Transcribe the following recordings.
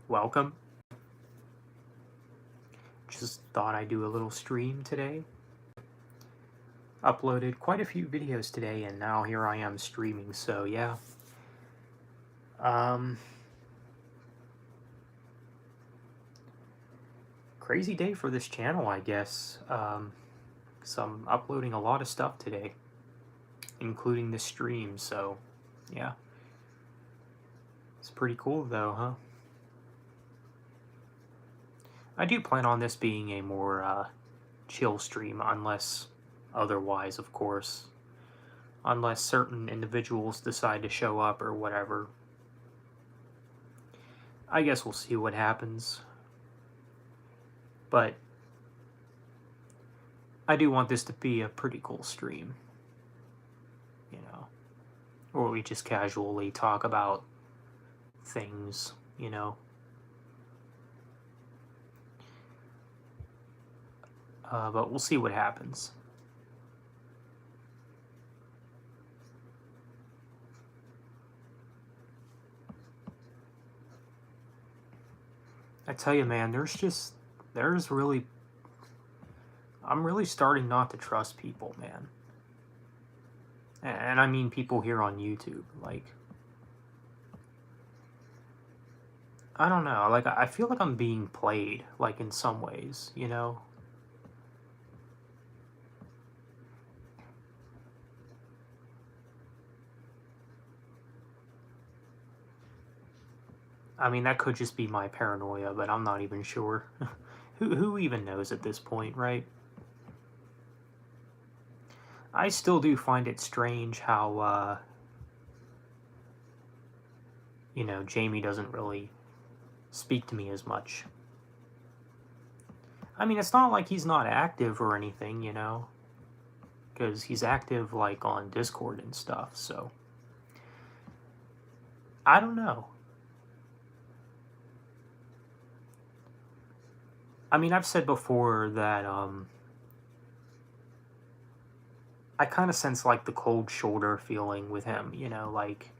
welcome. Just thought I'd do a little stream today. Uploaded quite a few videos today, and now here I am streaming, so yeah. Crazy day for this channel, I guess. So I'm uploading a lot of stuff today, including the stream, so yeah. It's pretty cool though, huh? I do plan on this being a more chill stream, unless otherwise, of course. Unless certain individuals decide to show up or whatever. I guess we'll see what happens. But I do want this to be a pretty cool stream. You know, where we just casually talk about things, you know. But we'll see what happens. I tell you, man, I'm really starting not to trust people, man. And I mean people here on YouTube. Like, I don't know, like, I feel like I'm being played, like, in some ways, you know? I mean, that could just be my paranoia, but I'm not even sure. Who even knows at this point, right? I still do find it strange how, you know, Jamie doesn't really speak to me as much. I mean, it's not like he's not active or anything, you know? Because he's active, like, on Discord and stuff, so... I don't know. I mean, I've said before that, I kind of sense, like, the cold shoulder feeling with him, you know, like...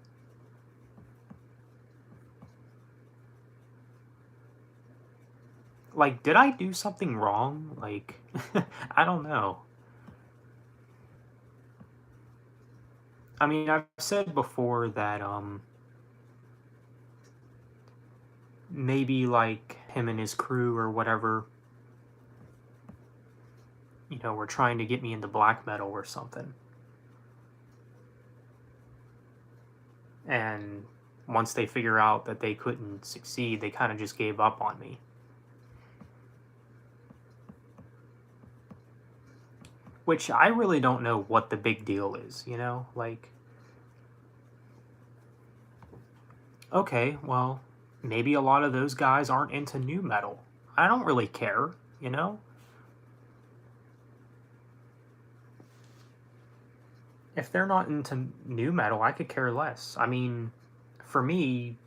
Like, did I do something wrong? Like, I don't know. I mean, I've said before that, maybe, like, him and his crew or whatever, you know, were trying to get me into black metal or something. And once they figure out that they couldn't succeed, they kind of just gave up on me. Which I really don't know what the big deal is, you know? Like, okay, well, maybe a lot of those guys aren't into nu metal. I don't really care, you know? If they're not into nu metal, I could care less. I mean, for me,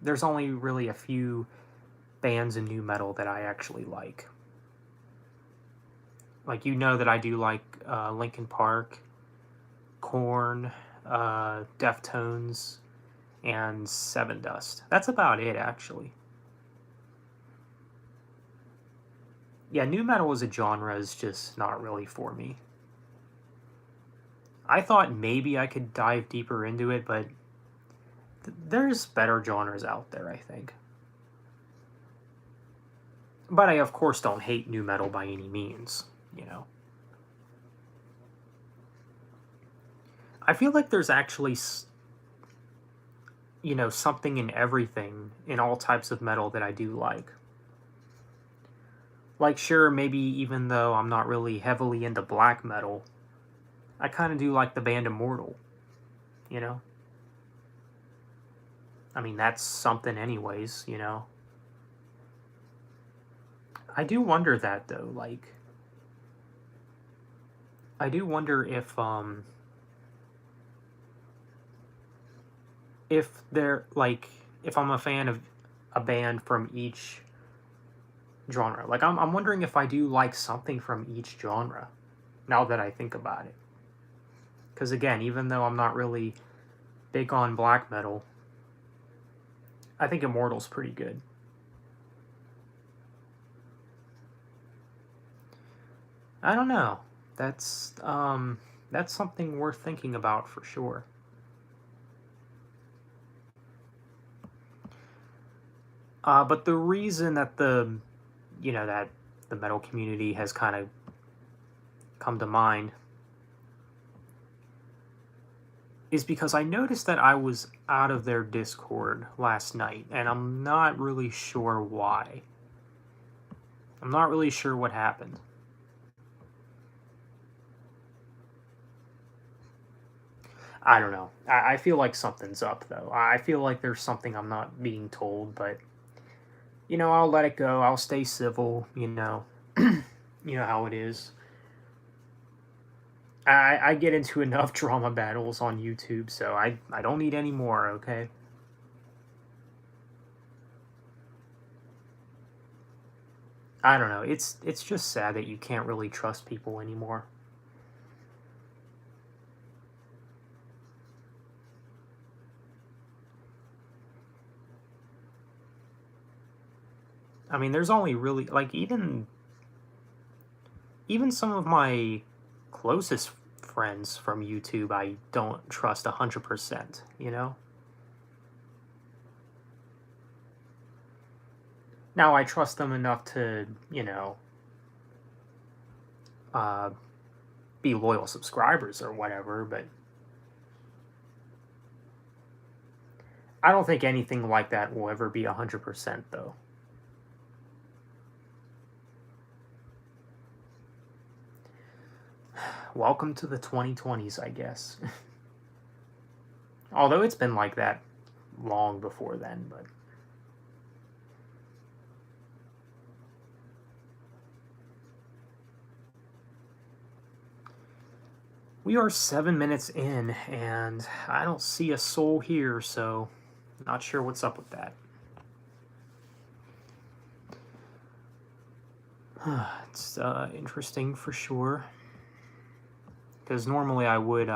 there's only really a few bands in nu metal that I actually like. Like, you know that I do like Linkin Park, Korn, Deftones, and Sevendust. That's about it, actually. Yeah, nu metal as a genre is just not really for me. I thought maybe I could dive deeper into it, but there's better genres out there, I think. But I, of course, don't hate nu metal by any means, you know. I feel like there's actually, you know, something in everything, in all types of metal that I do like. Like, sure, maybe even though I'm not really heavily into black metal, I kind of do like the band Immortal, you know? I mean, that's something anyways, you know? I do wonder that, though, like... I do wonder if they're, like, if I'm a fan of a band from each genre. Like, I'm wondering if I do like something from each genre, now that I think about it. Because, again, even though I'm not really big on black metal, I think Immortal's pretty good. I don't know. That's that's something worth thinking about for sure. But the reason that that the metal community has kind of come to mind is because I noticed that I was out of their Discord last night, and I'm not really sure why. I'm not really sure what happened. I don't know. I feel like something's up, though. I feel like there's something I'm not being told, but, I'll let it go. I'll stay civil, you know how it is. I get into enough drama battles on YouTube, so I don't need any more, okay? I don't know. It's just sad that you can't really trust people anymore. I mean, there's only really like even some of my closest friends from YouTube I don't trust 100%, you know? Now I trust them enough to, uh be loyal subscribers or whatever, but I don't think anything like that will ever be 100% though. Welcome to the 2020s, I guess. Although it's been like that long before then, but we are 7 minutes in, and I don't see a soul here, so not sure what's up with that. It's interesting for sure, because normally I would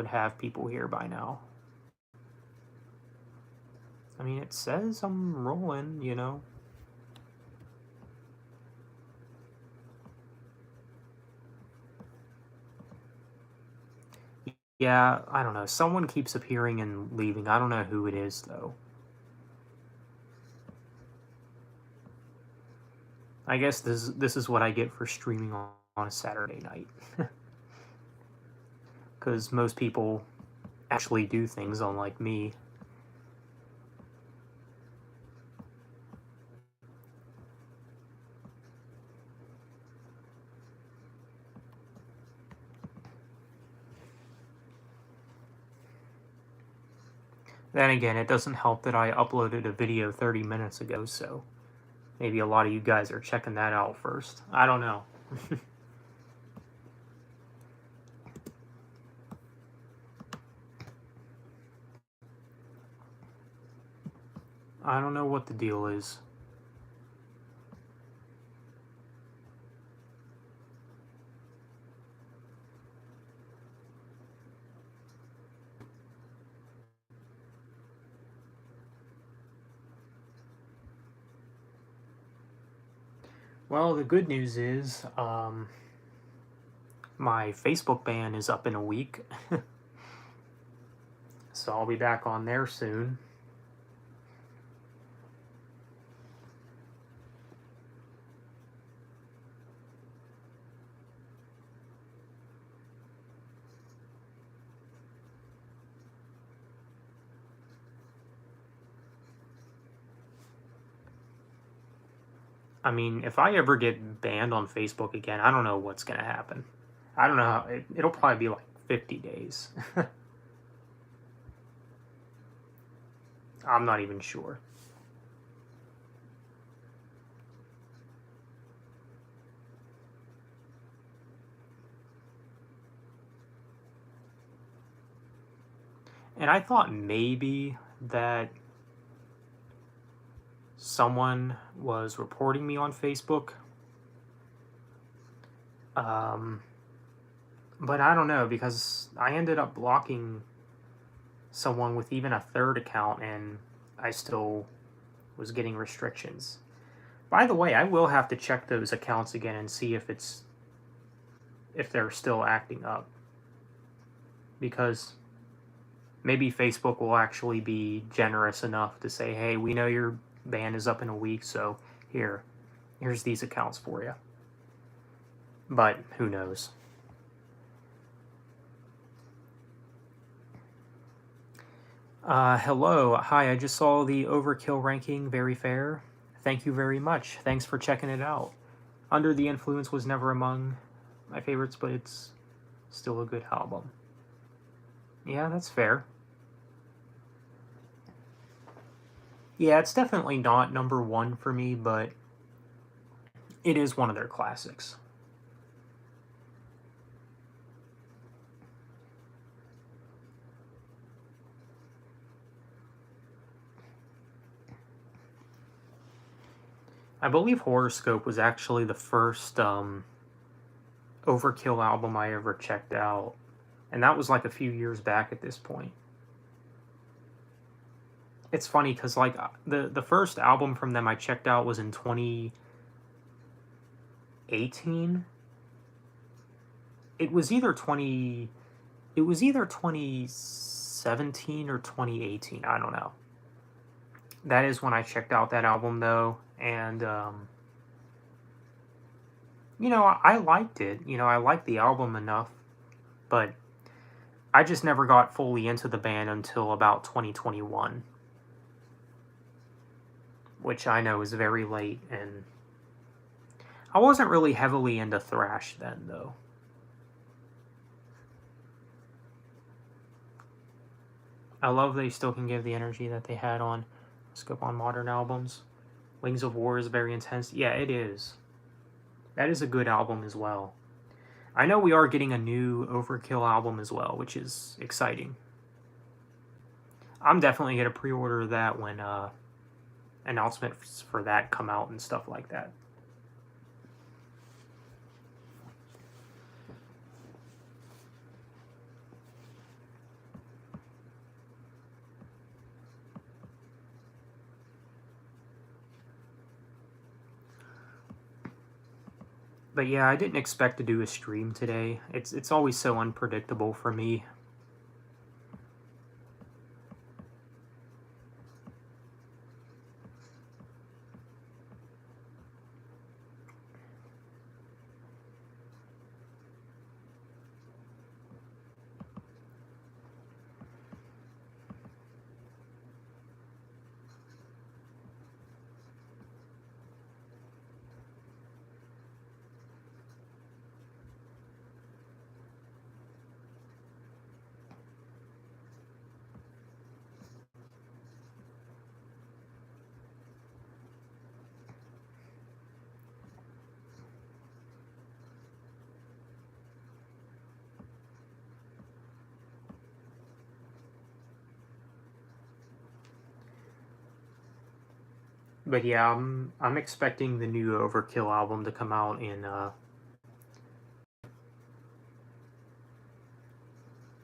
have people here by now. I mean, it says I'm rolling, Yeah, I don't know. Someone keeps appearing and leaving. I don't know who it is though. I guess this is what I get for streaming on a Saturday night. Because most people actually do things unlike me. Then again, it doesn't help that I uploaded a video 30 minutes ago, so maybe a lot of you guys are checking that out first. I don't know. I don't know what the deal is. Well, the good news is my Facebook ban is up in a week. So I'll be back on there soon. I mean, if I ever get banned on Facebook again, I don't know what's going to happen. I don't know how, it'll probably be like 50 days. I'm not even sure. And I thought maybe that someone was reporting me on Facebook. But I don't know, because I ended up blocking someone with even a third account, and I still was getting restrictions. By the way, I will have to check those accounts again and see if they're still acting up, because maybe Facebook will actually be generous enough to say, hey, we know your ban is up in a week, so here's these accounts for you. But who knows? Hello. Hi, I just saw the overkill ranking. Very fair. Thank you very much. Thanks for checking it out. Under the Influence was never among my favorites, but it's still a good album. Yeah, that's fair. Yeah, it's definitely not number one for me, but it is one of their classics. I believe Horoscope was actually the first Overkill album I ever checked out, and that was like a few years back at this point. It's funny because like the first album from them I checked out was in 2018. It was either 2017 or 2018. I don't know. That is when I checked out that album though, and I liked it. I liked the album enough, but I just never got fully into the band until about 2021, which I know is very late, and I wasn't really heavily into thrash then, though. I love they still can give the energy that they had on Scope on modern albums. Wings of War is very intense. Yeah, it is. That is a good album as well. I know we are getting a new Overkill album as well, which is exciting. I'm definitely going to pre-order that when announcements for that come out and stuff like that. But yeah, I didn't expect to do a stream today. It's always so unpredictable for me. But yeah, I'm expecting the new Overkill album to come out in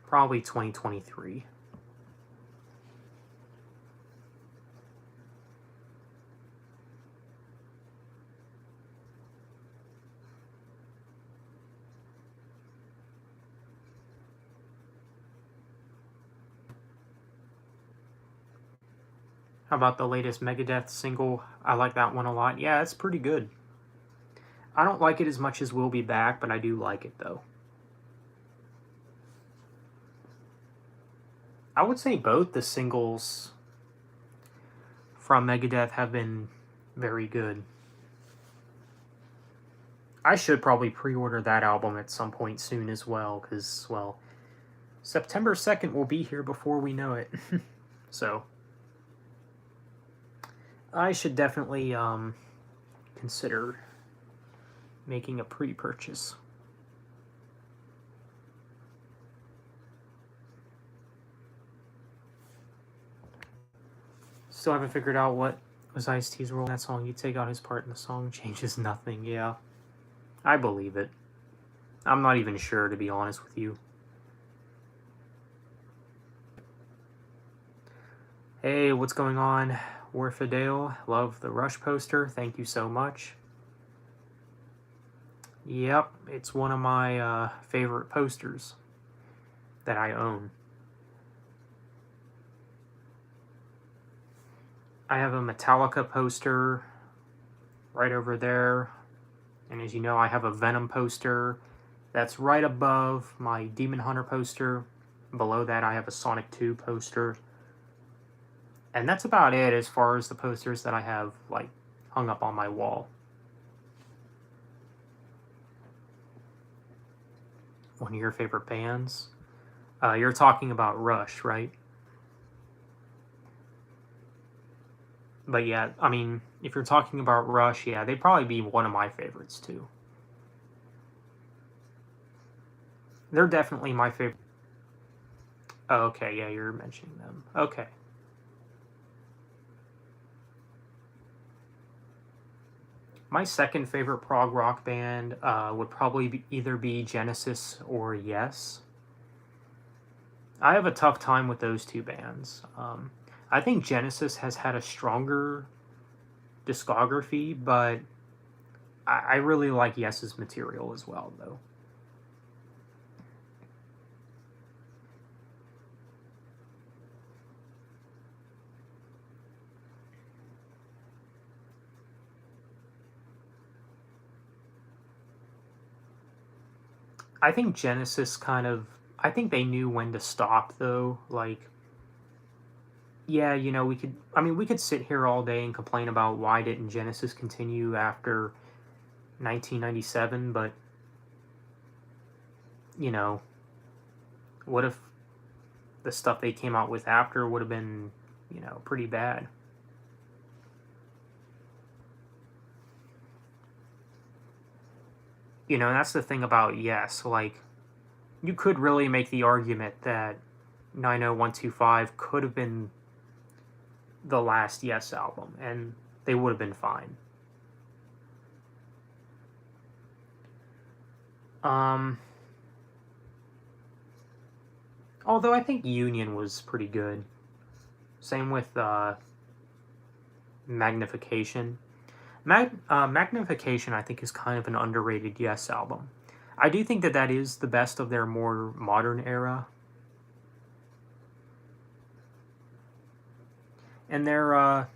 probably 2023. How about the latest Megadeth single? I like that one a lot. Yeah, it's pretty good. I don't like it as much as We'll Be Back, but I do like it though. I would say both the singles from Megadeth have been very good. I should probably pre-order that album at some point soon as well, because, well, September 2nd will be here before we know it. So I should definitely consider making a pre-purchase. Still haven't figured out what was Ice-T's role in that song. You take out his part in the song, changes nothing. Yeah, I believe it. I'm not even sure, to be honest with you. Hey, what's going on? Warfadale, love the Rush poster. Thank you so much. Yep, it's one of my favorite posters that I own. I have a Metallica poster right over there. And as you know, I have a Venom poster that's right above my Demon Hunter poster. Below that, I have a Sonic 2 poster. And that's about it as far as the posters that I have, like, hung up on my wall. One of your favorite bands? You're talking about Rush, right? But yeah, I mean, if you're talking about Rush, yeah, they'd probably be one of my favorites too. They're definitely my favorite. Oh, okay, yeah, you're mentioning them. Okay. My second favorite prog rock band would probably either be Genesis or Yes. I have a tough time with those two bands. I think Genesis has had a stronger discography, but I really like Yes's material as well, though. I think Genesis kind of, I think they knew when to stop, though. Like, yeah, you know, we could sit here all day and complain about why didn't Genesis continue after 1997, but, you know, what if the stuff they came out with after would have been, you know, pretty bad? You know, and that's the thing about Yes. Like, you could really make the argument that 90125 could have been the last Yes album, and they would have been fine. Although I think Union was pretty good. Same with Magnification. Magnification, I think, is kind of an underrated Yes album. I do think that that is the best of their more modern era. And their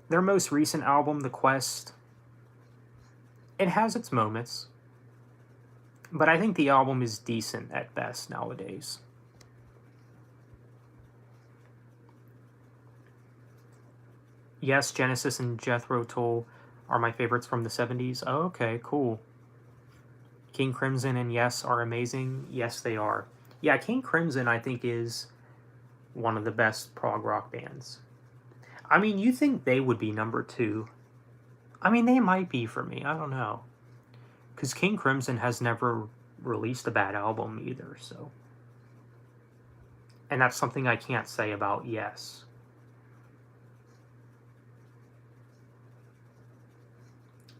most recent album, The Quest, it has its moments, but I think the album is decent at best nowadays. Yes, Genesis and Jethro Tull are my favorites from the 70s. Oh, okay, cool. King Crimson and Yes are amazing. Yes, they are. Yeah, King Crimson, I think, is one of the best prog rock bands. I mean, you think they would be number two. I mean, they might be for me. I don't know. Because King Crimson has never released a bad album either, so. And that's something I can't say about Yes.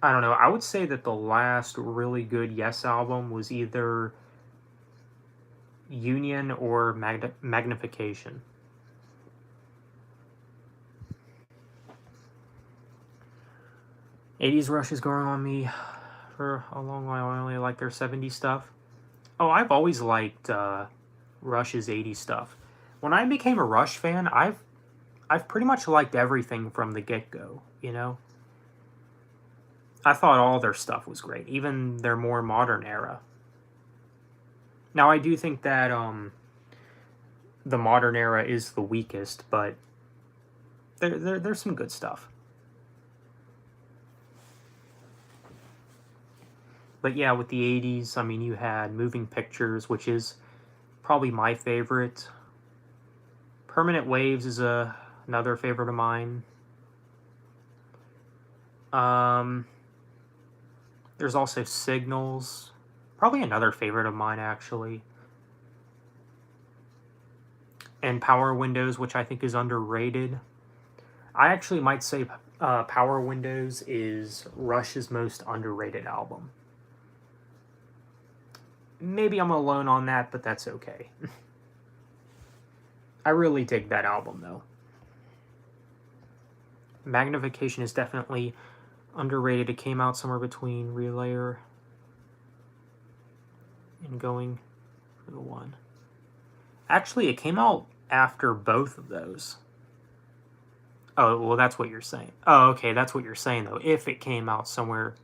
I don't know. I would say that the last really good Yes album was either Union or Magnification. '80s Rush is growing on me for a long while. I only like their '70s stuff. Oh, I've always liked Rush's '80s stuff. When I became a Rush fan, I've pretty much liked everything from the get-go, you know? I thought all their stuff was great, even their more modern era. Now, I do think that the modern era is the weakest, but there's some good stuff. But yeah, with the '80s, I mean, you had Moving Pictures, which is probably my favorite. Permanent Waves is another favorite of mine. There's also Signals, probably another favorite of mine, actually. And Power Windows, which I think is underrated. I actually might say Power Windows is Rush's most underrated album. Maybe I'm alone on that, but that's okay. I really dig that album, though. Magnification is definitely underrated. It came out somewhere between Relayer and Going for the One. Actually, it came out after both of those. Oh, well, that's what you're saying. Oh, okay, that's what you're saying, though. If it came out somewhere...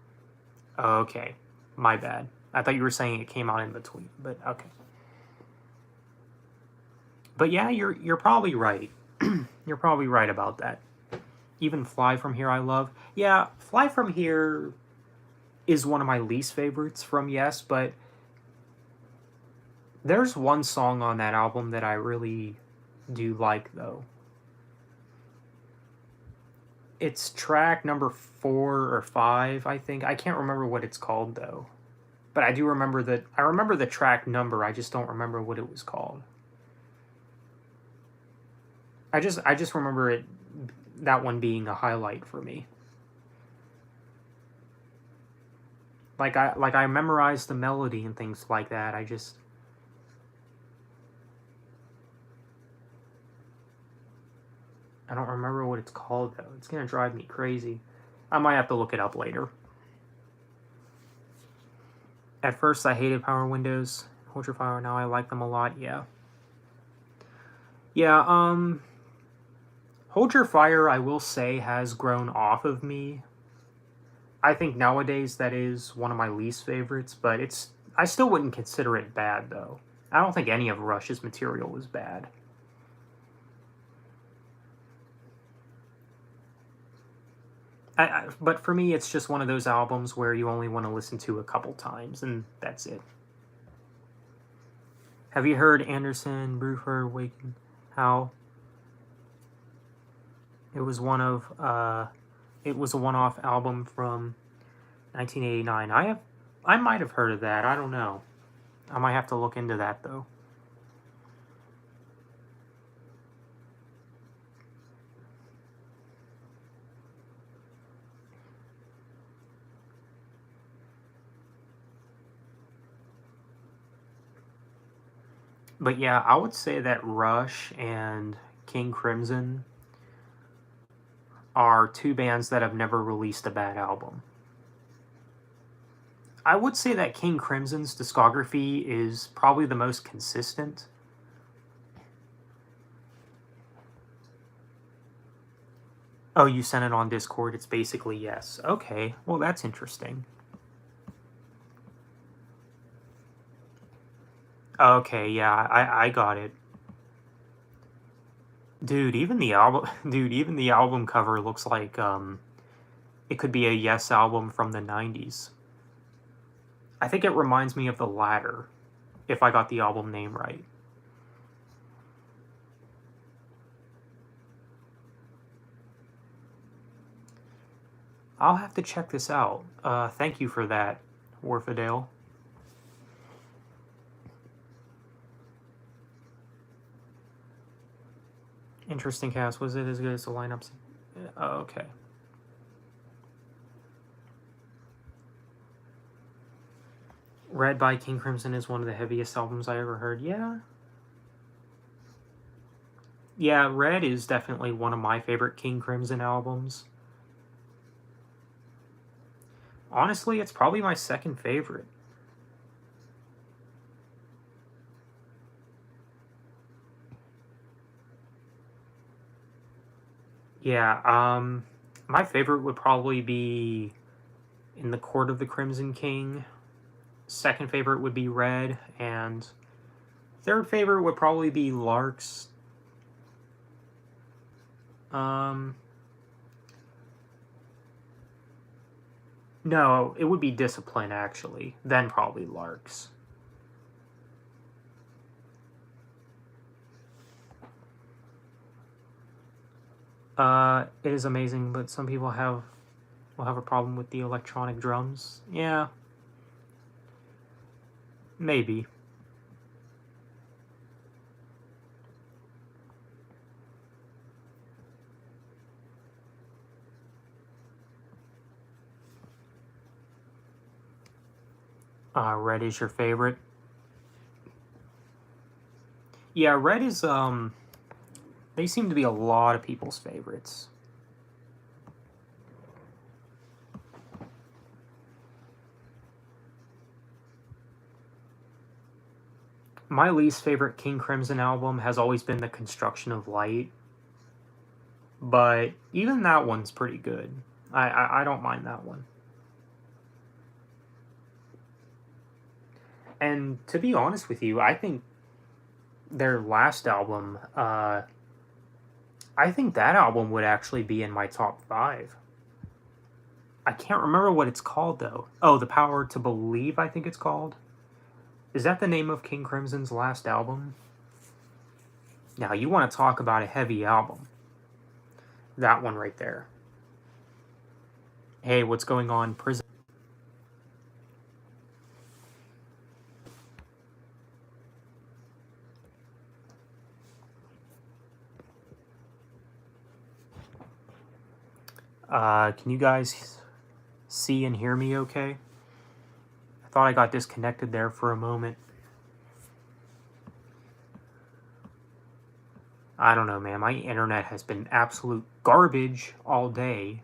Oh, okay. My bad. I thought you were saying it came out in between, but okay. But yeah, you're probably right. You're probably right about that. Even Fly From Here I love. Yeah, Fly From Here is one of my least favorites from Yes, but there's one song on that album that I really do like, though. It's track number 4 or 5, I think. I can't remember what it's called, though. But I do remember that. I remember the track number, I just don't remember what it was called. I just remember it, that one being a highlight for me. Like I memorized the melody and things like that. I don't remember what it's called, though. It's gonna drive me crazy. I might have to look it up later. At first, I hated Power Windows. Hold Your Fire. Now I like them a lot. Yeah. Yeah. Hold Your Fire, I will say, has grown off of me. I think nowadays that is one of my least favorites, but I still wouldn't consider it bad, though. I don't think any of Rush's material is bad. But for me, it's just one of those albums where you only want to listen to a couple times, and that's it. Have you heard Anderson, Bruford, Waken, How? It was it was a one-off album from 1989. I might have heard of that. I don't know. I might have to look into that, though. But yeah, I would say that Rush and King Crimson are two bands that have never released a bad album. I would say that King Crimson's discography is probably the most consistent. Oh, you sent it on Discord. It's basically yes. Okay, well, that's interesting. Okay, yeah, I got it. Dude, even the album cover looks like it could be a Yes album from the 90s. I think it reminds me of The Ladder, if I got the album name right. I'll have to check this out. Thank you for that, Warfadale. Interesting cast. Was it as good as the lineups? Oh, okay. Red by King Crimson is one of the heaviest albums I ever heard. Yeah. Yeah, Red is definitely one of my favorite King Crimson albums. Honestly, it's probably my second favorite. Yeah, my favorite would probably be In the Court of the Crimson King. Second favorite would be Red, and third favorite would probably be Larks. No, it would be Discipline, actually. Then probably Larks. It is amazing, but some people will have a problem with the electronic drums. Yeah. Maybe. Red is your favorite. Yeah, Red is, they seem to be a lot of people's favorites. My least favorite King Crimson album has always been The Construction of Light, but even that one's pretty good. I don't mind that one. And to be honest with you, I think their last album, I think that album would actually be in my top 5. I can't remember what it's called though. Oh, The Power to Believe, I think it's called. Is that the name of King Crimson's last album? Now, you want to talk about a heavy album. That one right there. Hey, what's going on, Prison? Can you guys see and hear me okay? I thought I got disconnected there for a moment. I don't know, man. My internet has been absolute garbage all day,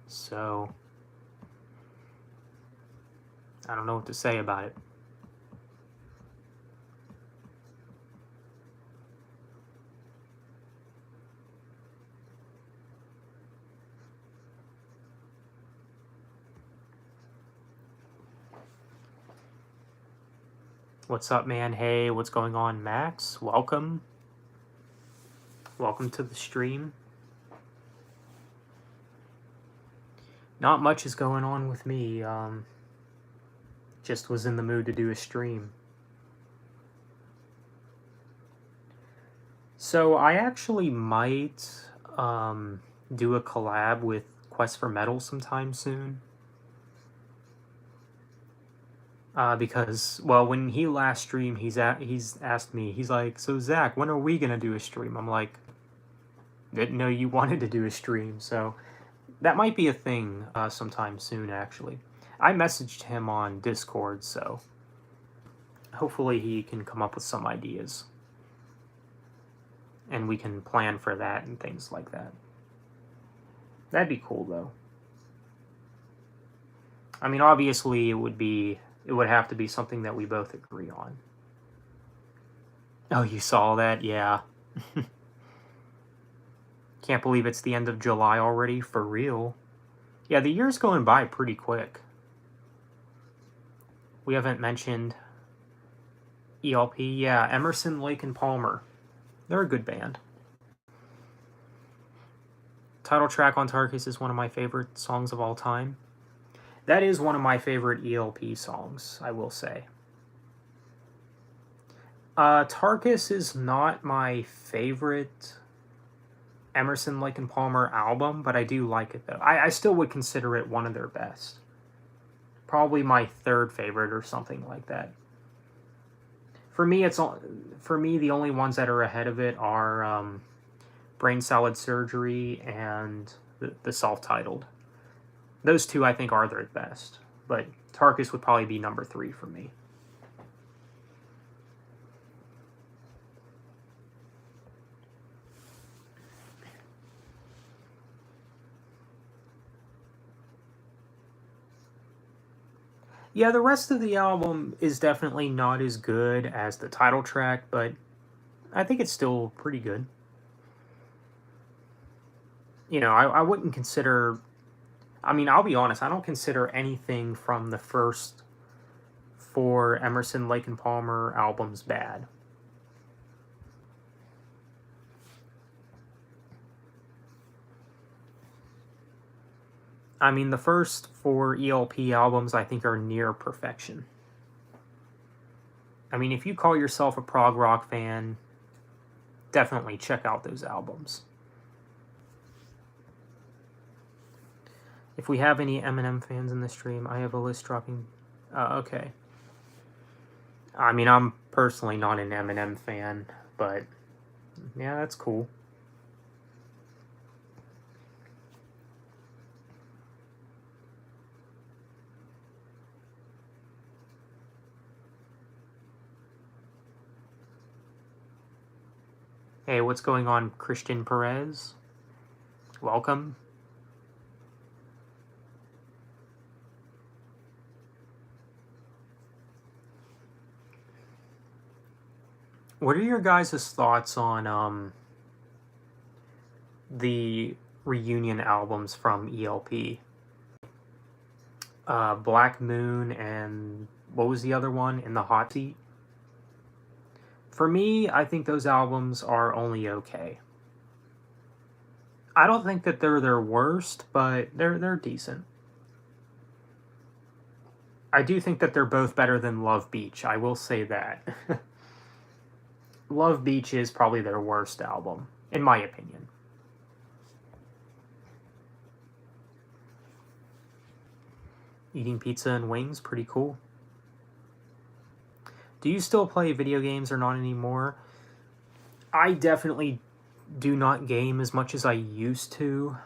so I don't know what to say about it. What's up, man? Hey, what's going on, Max? Welcome. Welcome to the stream. Not much is going on with me. Just was in the mood to do a stream. So I actually might do a collab with Quest for Metal sometime soon. Because, well, when he last streamed, he's asked me, he's like, so Zach, when are we gonna do a stream? I'm like, didn't know you wanted to do a stream, so that might be a thing sometime soon, actually. I messaged him on Discord, so hopefully he can come up with some ideas. And we can plan for that and things like that. That'd be cool, though. I mean, obviously, it would have to be something that we both agree on. Oh, you saw that? Yeah. Can't believe it's the end of July already, for real. Yeah, the year's going by pretty quick. We haven't mentioned ELP. Yeah, Emerson, Lake and Palmer. They're a good band. Title track on Tarkus is one of my favorite songs of all time. That is one of my favorite ELP songs, I will say. Tarkus is not my favorite Emerson, Lake and Palmer album, but I do like it though. I still would consider it one of their best. Probably my third favorite or something like that. For me, the only ones that are ahead of it are Brain Salad Surgery and the self-titled. Those two I think are their best, but Tarkus would probably be number 3 for me. Yeah, the rest of the album is definitely not as good as the title track, but I think it's still pretty good. You know, I wouldn't consider... I mean, I'll be honest, I don't consider anything from the first 4 Emerson, Lake and Palmer albums bad. I mean, the first 4 ELP albums I think are near perfection. I mean, if you call yourself a prog rock fan, definitely check out those albums. If we have any Eminem fans in the stream, I have a list dropping. Okay. I mean, I'm personally not an Eminem fan, but yeah, that's cool. Hey, what's going on, Christian Perez? Welcome. What are your guys' thoughts on the reunion albums from ELP? Black Moon and what was the other one? In the Hot Seat? For me, I think those albums are only okay. I don't think that they're their worst, but they're decent. I do think that they're both better than Love Beach. I will say that. Love Beach is probably their worst album, in my opinion. Eating pizza and wings, pretty cool. Do you still play video games or not anymore? I definitely do not game as much as I used to.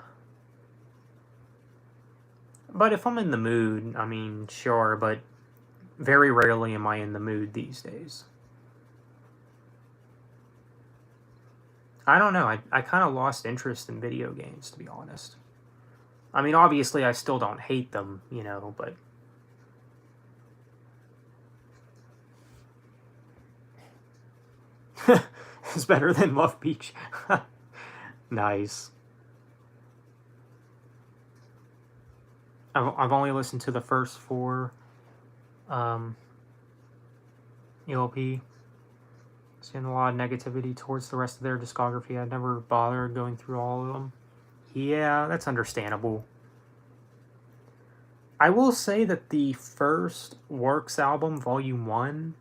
But if I'm in the mood, I mean, sure, but very rarely am I in the mood these days. I don't know. I kind of lost interest in video games, to be honest. I mean, obviously, I still don't hate them, you know, but. It's better than Love Beach. Nice. I've only listened to the first 4 ELP. Seeing a lot of negativity towards the rest of their discography. I've never bothered going through all of them. Yeah, that's understandable. I will say that the first Works album, Volume 1,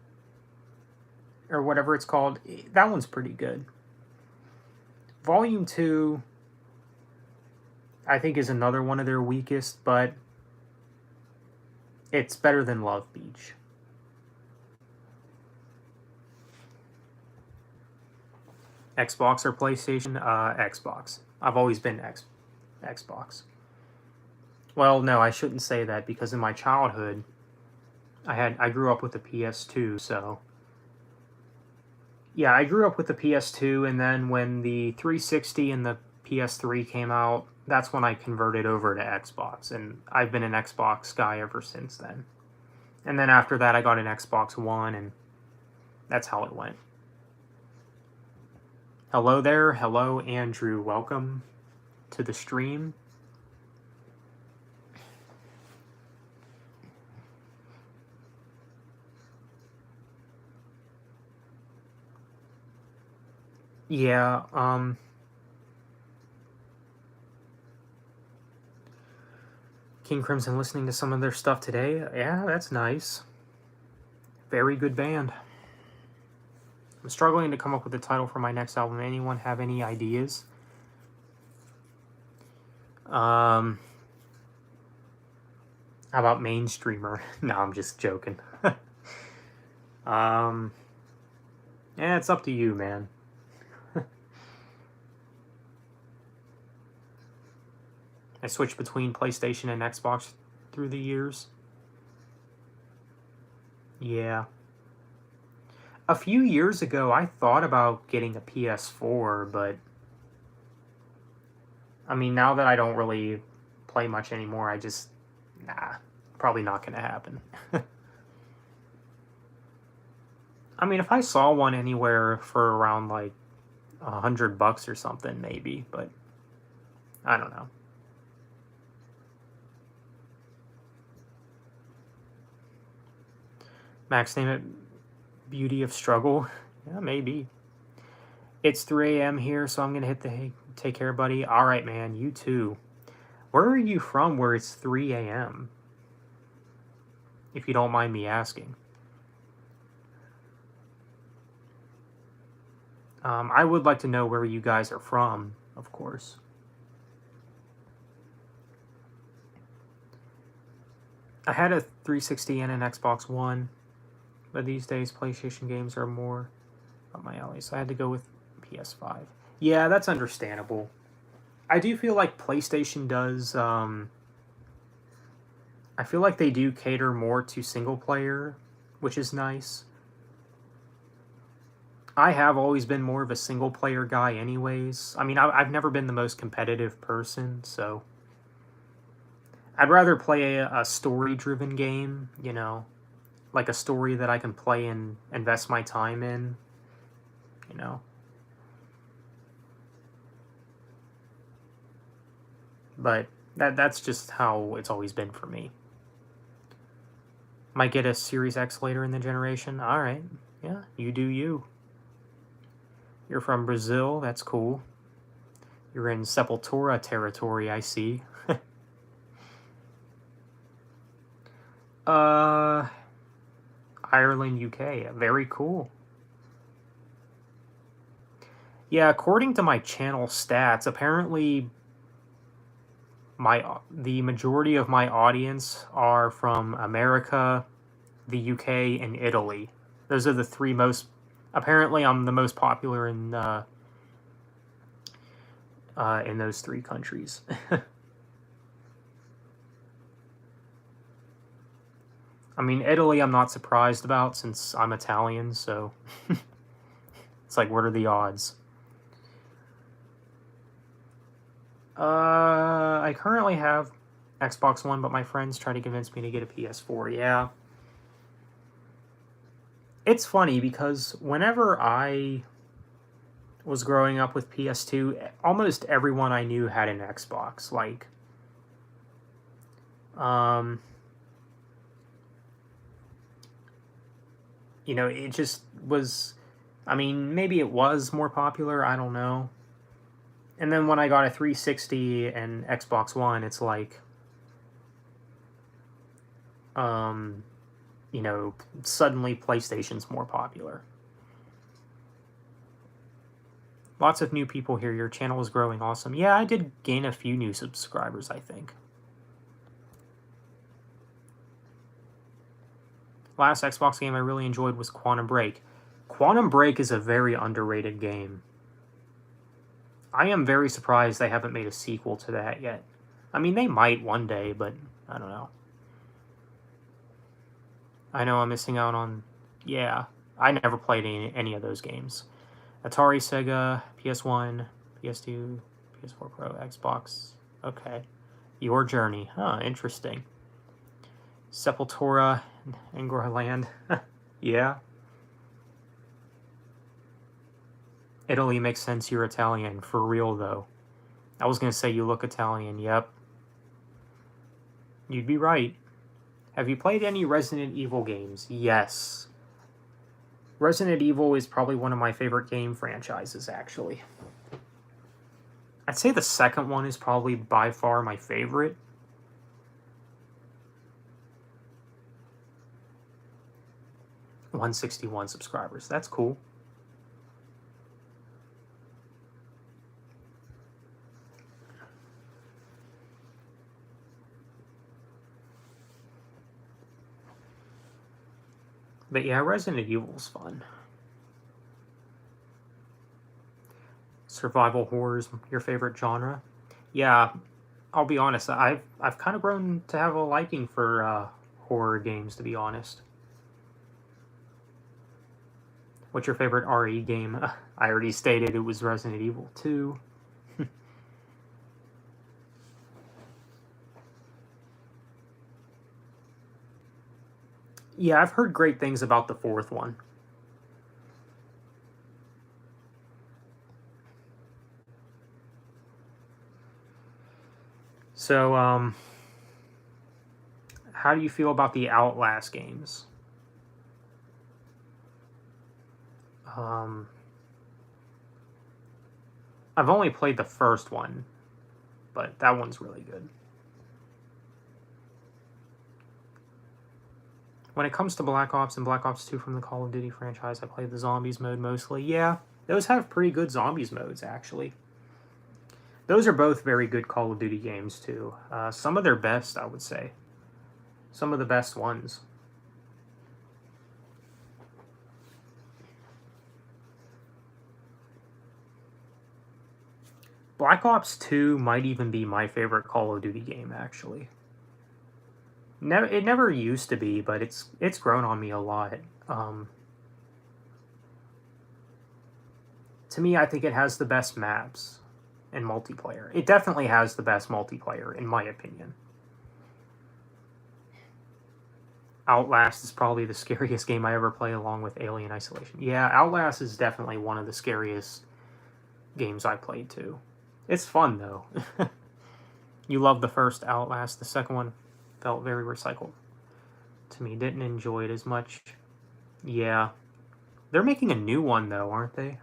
or whatever it's called, that one's pretty good. Volume 2, I think, is another one of their weakest, but it's better than Love Beach. Xbox or PlayStation? Xbox. I've always been Xbox. Well, no, I shouldn't say that because in my childhood, I grew up with the PS2, so yeah, I grew up with the PS2, and then when the 360 and the PS3 came out, that's when I converted over to Xbox, and I've been an Xbox guy ever since then. And then after that, I got an Xbox One, and that's how it went. Hello there. Hello, Andrew. Welcome to the stream. Yeah, King Crimson listening to some of their stuff today. Yeah, that's nice. Very good band. I'm struggling to come up with a title for my next album. Anyone have any ideas? How about Mainstreamer? No, I'm just joking. Yeah, it's up to you, man. I switched between PlayStation and Xbox through the years. Yeah. A few years ago, I thought about getting a PS4, but I mean, now that I don't really play much anymore, nah, probably not going to happen. I mean, if I saw one anywhere for around like $100 or something, maybe, but I don't know. Max, name it Beauty of Struggle. Yeah, maybe. It's 3 a.m. here, so I'm going to hit the hey, take care, buddy. All right, man. You too. Where are you from where it's 3 a.m.? If you don't mind me asking. I would like to know where you guys are from, of course. I had a 360 and an Xbox One, but these days PlayStation games are more up my alley, so I had to go with PS5. Yeah, that's understandable. I do feel like PlayStation does, I feel like they do cater more to single player, which is nice. I have always been more of a single player guy anyways. I mean, I've never been the most competitive person, so I'd rather play a story-driven game, you know, like a story that I can play and invest my time in. you know. But that's just how it's always been for me. Might get a Series X later in the generation. All right. Yeah, you do you. You're from Brazil. That's cool. You're in Sepultura territory, I see. uh, Ireland, UK. Very cool. Yeah, according to my channel stats, apparently the majority of my audience are from America, the UK, and Italy. Those are the three most. Apparently, I'm the most popular in those three countries. I mean, Italy, I'm not surprised about since I'm Italian, so it's like, what are the odds? I currently have Xbox One, but my friends try to convince me to get a PS4. Yeah. It's funny because whenever I was growing up with PS2, almost everyone I knew had an Xbox. Like, you know, it just was. I mean, maybe it was more popular. I don't know. And then when I got a 360 and Xbox One, it's like, you know, suddenly PlayStation's more popular. Lots of new people here. Your channel is growing. Awesome. Yeah, I did gain a few new subscribers, I think. Last Xbox game I really enjoyed was Quantum Break. Quantum Break is a very underrated game. I am very surprised they haven't made a sequel to that yet. I mean, they might one day, but I don't know. I know I'm missing out on... Yeah, I never played any of those games. Atari, Sega, PS1, PS2, PS4 Pro, Xbox. Okay. Your Journey. Huh, interesting. Sepultura, Angroland. Yeah. Italy makes sense, you're Italian. For real, though. I was going to say you look Italian. Yep. You'd be right. Have you played any Resident Evil games? Yes. Resident Evil is probably one of my favorite game franchises, actually. I'd say the second one is probably by far my favorite. $161 subscribers. That's cool. But yeah, Resident Evil's fun. Survival horror's your favorite genre? Yeah, I'll be honest. I've kind of grown to have a liking for horror games, to be honest. What's your favorite RE game? I already stated it was Resident Evil 2. Yeah, I've heard great things about the fourth one. So, how do you feel about the Outlast games? I've only played the first one, but that one's really good. When it comes to Black Ops and Black Ops 2 from the Call of Duty franchise, I played the Zombies mode mostly. Yeah, those have pretty good Zombies modes, actually. Those are both very good Call of Duty games, too. Some of their best, I would say. Some of the best ones. Black Ops 2 might even be my favorite Call of Duty game, actually. It never used to be, but it's grown on me a lot. To me, I think it has the best maps and multiplayer. It definitely has the best multiplayer, in my opinion. Outlast is probably the scariest game I ever played, along with Alien Isolation. Yeah, Outlast is definitely one of the scariest games I played too. It's fun though. You love the first Outlast. The second one felt very recycled to me. Didn't enjoy it as much. Yeah. They're making a new one though, aren't they?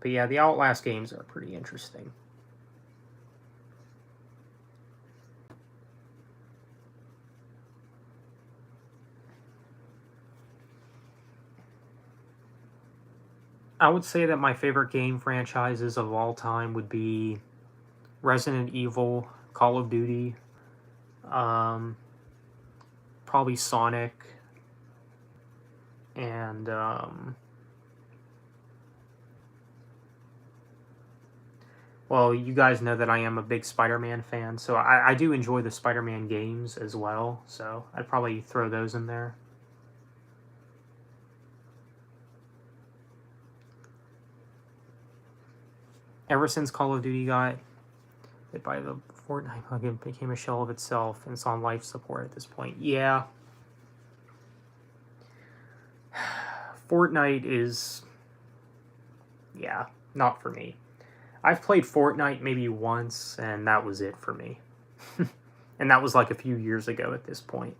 But yeah, the Outlast games are pretty interesting. I would say that my favorite game franchises of all time would be Resident Evil, Call of Duty, um, probably Sonic, and well, you guys know that I am a big Spider-Man fan, so I do enjoy the Spider-Man games as well, so I'd probably throw those in there. Ever since Call of Duty got hit by the Fortnite bug, it became a shell of itself, and it's on life support at this point. Yeah. Fortnite is... yeah, not for me. I've played Fortnite maybe once, and that was it for me. And that was like a few years ago at this point.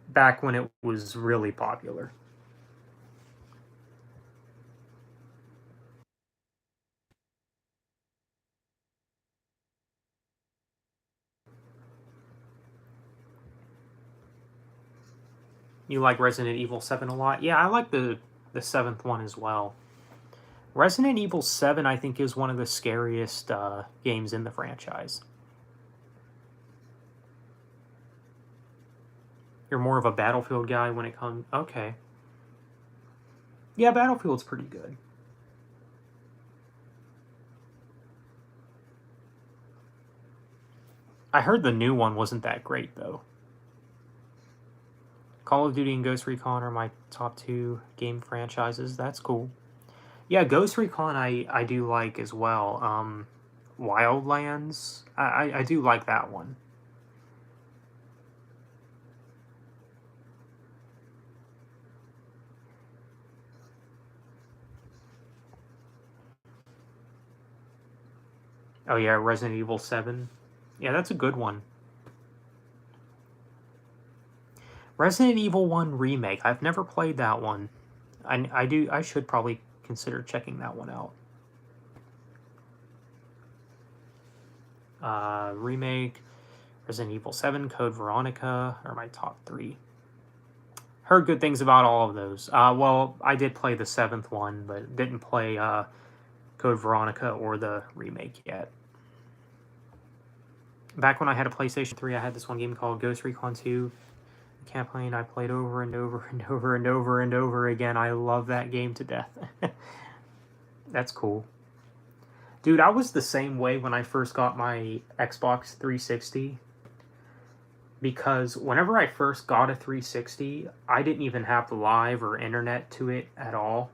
Back when it was really popular. You like Resident Evil 7 a lot? Yeah, I like the seventh one as well. Resident Evil 7, I think, is one of the scariest games in the franchise. You're more of a Battlefield guy when it comes... okay. Yeah, Battlefield's pretty good. I heard the new one wasn't that great, though. Call of Duty and Ghost Recon are my top two game franchises. That's cool. Yeah, Ghost Recon I do like as well. Wildlands, I do like that one. Oh yeah, Resident Evil 7. Yeah, that's a good one. Resident Evil 1 Remake. I've never played that one. I should probably consider checking that one out. Remake, Resident Evil 7, Code Veronica are my top three. Heard good things about all of those. Well, I did play the seventh one, but didn't play Code Veronica or the remake yet. Back when I had a PlayStation 3, I had this one game called Ghost Recon 2. The campaign I played over and over and over and over and over again. I love that game to death. That's cool. Dude, I was the same way when I first got my Xbox 360. Because whenever I first got a 360, I didn't even have the live or internet to it at all.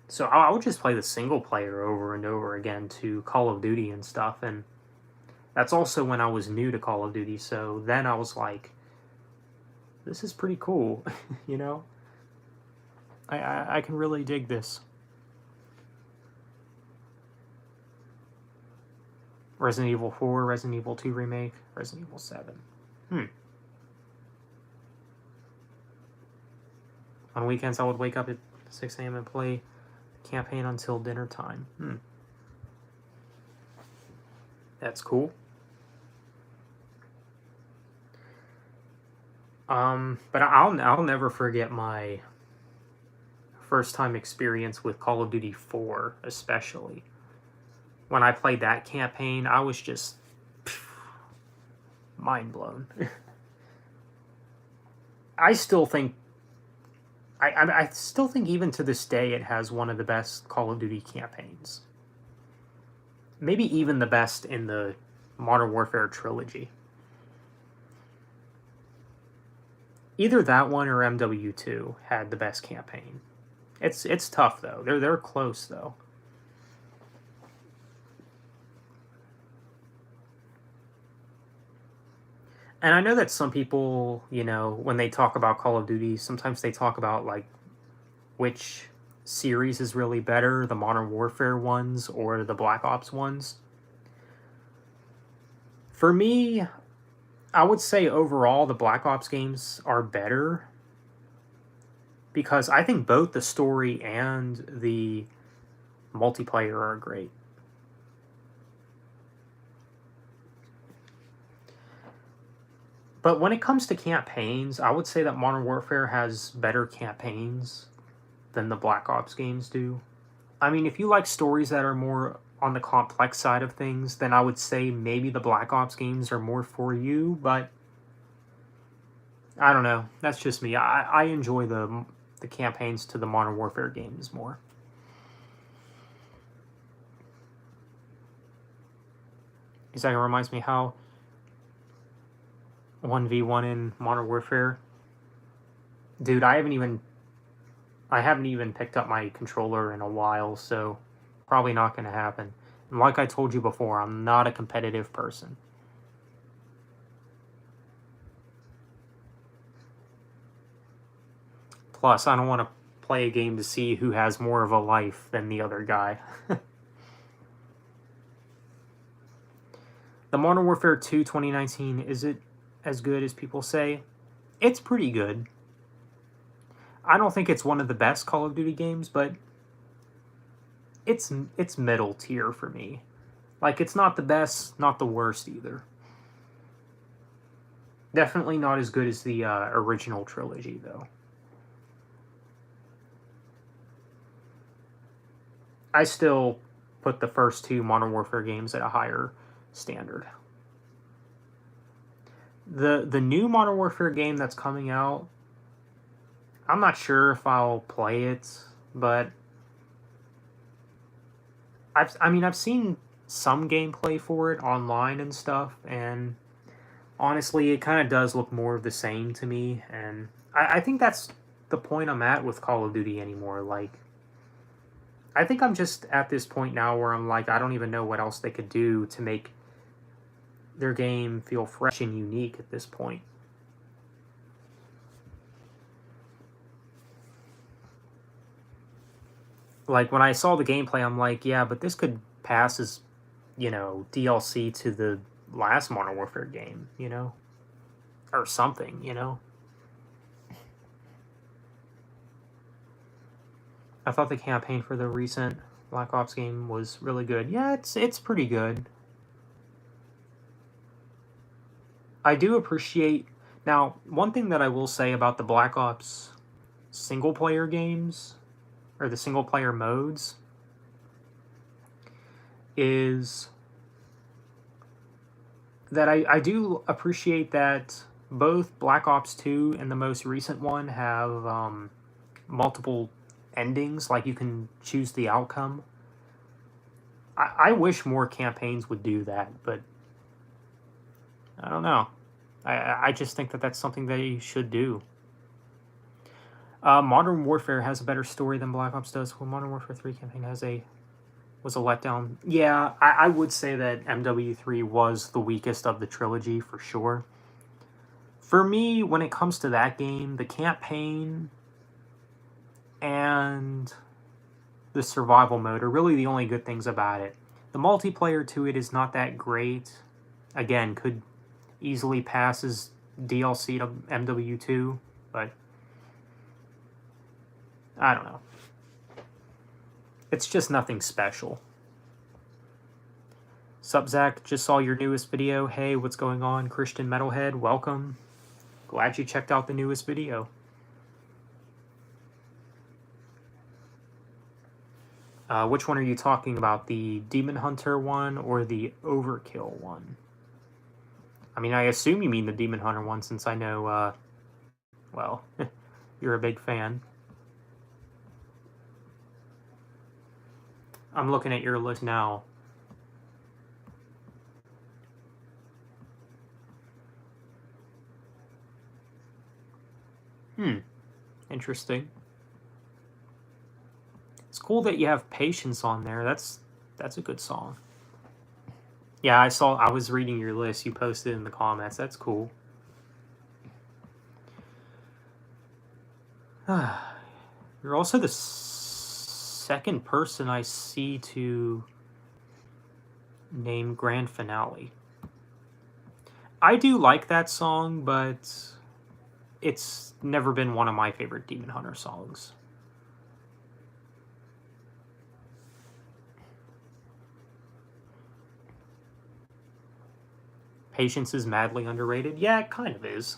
So I would just play the single player over and over again to Call of Duty and stuff. And that's also when I was new to Call of Duty. So then I was like, this is pretty cool, you know? I can really dig this. Resident Evil 4, Resident Evil 2 Remake, Resident Evil 7. On weekends, I would wake up at 6 a.m. and play the campaign until dinner time. That's cool. But I'll never forget my first time experience with Call of Duty 4, especially. When I played that campaign, I was just mind blown. I still think I still think even to this day it has one of the best Call of Duty campaigns. Maybe even the best in the Modern Warfare trilogy. Either that one or MW2 had the best campaign. It's tough though. They're close though. And I know that some people, you know, when they talk about Call of Duty, sometimes they talk about like which series is really better, the Modern Warfare ones or the Black Ops ones. For me, I would say overall the Black Ops games are better because I think both the story and the multiplayer are great. But when it comes to campaigns, I would say that Modern Warfare has better campaigns than the Black Ops games do. I mean, if you like stories that are more on the complex side of things, then I would say maybe the Black Ops games are more for you, but I don't know. That's just me. I enjoy the campaigns to the Modern Warfare games more. Because that reminds me how 1v1 in Modern Warfare. Dude, I haven't even picked up my controller in a while, so probably not going to happen. And like I told you before, I'm not a competitive person. Plus, I don't want to play a game to see who has more of a life than the other guy. The Modern Warfare 2 2019, is it as good as people say? It's pretty good. I don't think it's one of the best Call of Duty games, but it's middle tier for me. Like, it's not the best, not the worst either. Definitely not as good as the original trilogy, though. I still put the first two Modern Warfare games at a higher standard. The new Modern Warfare game that's coming out, I'm not sure if I'll play it, but I've seen some gameplay for it online and stuff, and honestly, it kind of does look more of the same to me, and I think that's the point I'm at with Call of Duty anymore. Like, I think I'm just at this point now where I'm like, I don't even know what else they could do to make their game feel fresh and unique at this point. Like, when I saw the gameplay, I'm like, yeah, but this could pass as, you know, DLC to the last Modern Warfare game, you know? Or something, you know? I thought the campaign for the recent Black Ops game was really good. Yeah, it's pretty good. I do appreciate... Now, one thing that I will say about the Black Ops single-player games, or the single-player modes, is that I do appreciate that both Black Ops 2 and the most recent one have multiple endings, like you can choose the outcome. I wish more campaigns would do that, but I don't know. I just think that that's something they should do. Modern Warfare has a better story than Black Ops does. Well, Modern Warfare 3 campaign was a letdown. Yeah, I would say that MW3 was the weakest of the trilogy for sure. For me, when it comes to that game, the campaign and the survival mode are really the only good things about it. The multiplayer to it is not that great. Again, could easily pass as DLC to MW2, but I don't know. It's just nothing special. Sup, Zach? Just saw your newest video. Hey, what's going on? Christian Metalhead, welcome. Glad you checked out the newest video. Which one are you talking about? The Demon Hunter one or the Overkill one? I mean, I assume you mean the Demon Hunter one since I know, well, you're a big fan. I'm looking at your list now. Interesting. It's cool that you have Patience on there. That's a good song. Yeah, I was reading your list you posted in the comments. That's cool. You're also the second person I see to name Grand Finale. I do like that song, but it's never been one of my favorite Demon Hunter songs. Patience is madly underrated. Yeah, it kind of is.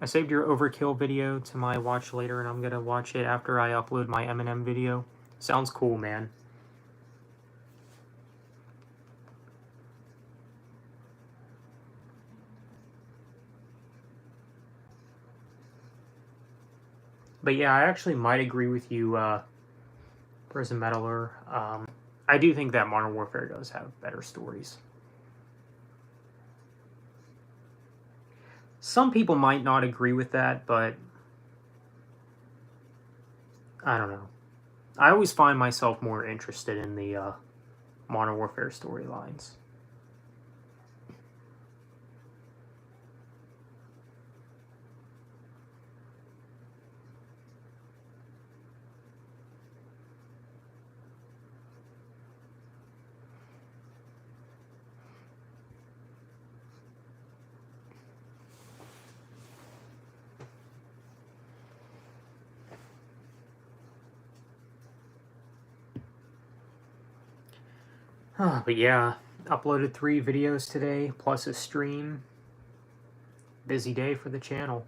I saved your Overkill video to my watch later, and I'm gonna watch it after I upload my Eminem video. Sounds cool, man. But yeah, I actually might agree with you, Prison Metaler. I do think that Modern Warfare does have better stories. Some people might not agree with that, but I don't know. I always find myself more interested in the Modern Warfare storylines. But yeah, uploaded 3 videos today, plus a stream. Busy day for the channel.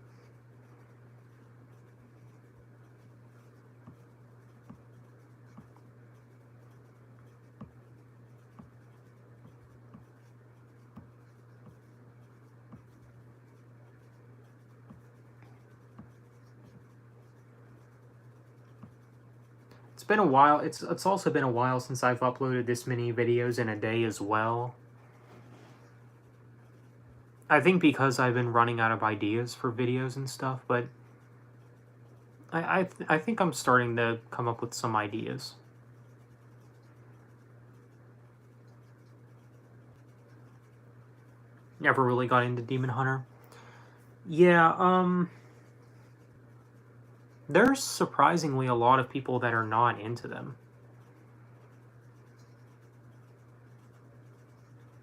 It's been a while. It's also been a while since I've uploaded this many videos in a day as well. I think because I've been running out of ideas for videos and stuff, but I think I'm starting to come up with some ideas. Never really got into Demon Hunter. Yeah, there's surprisingly a lot of people that are not into them.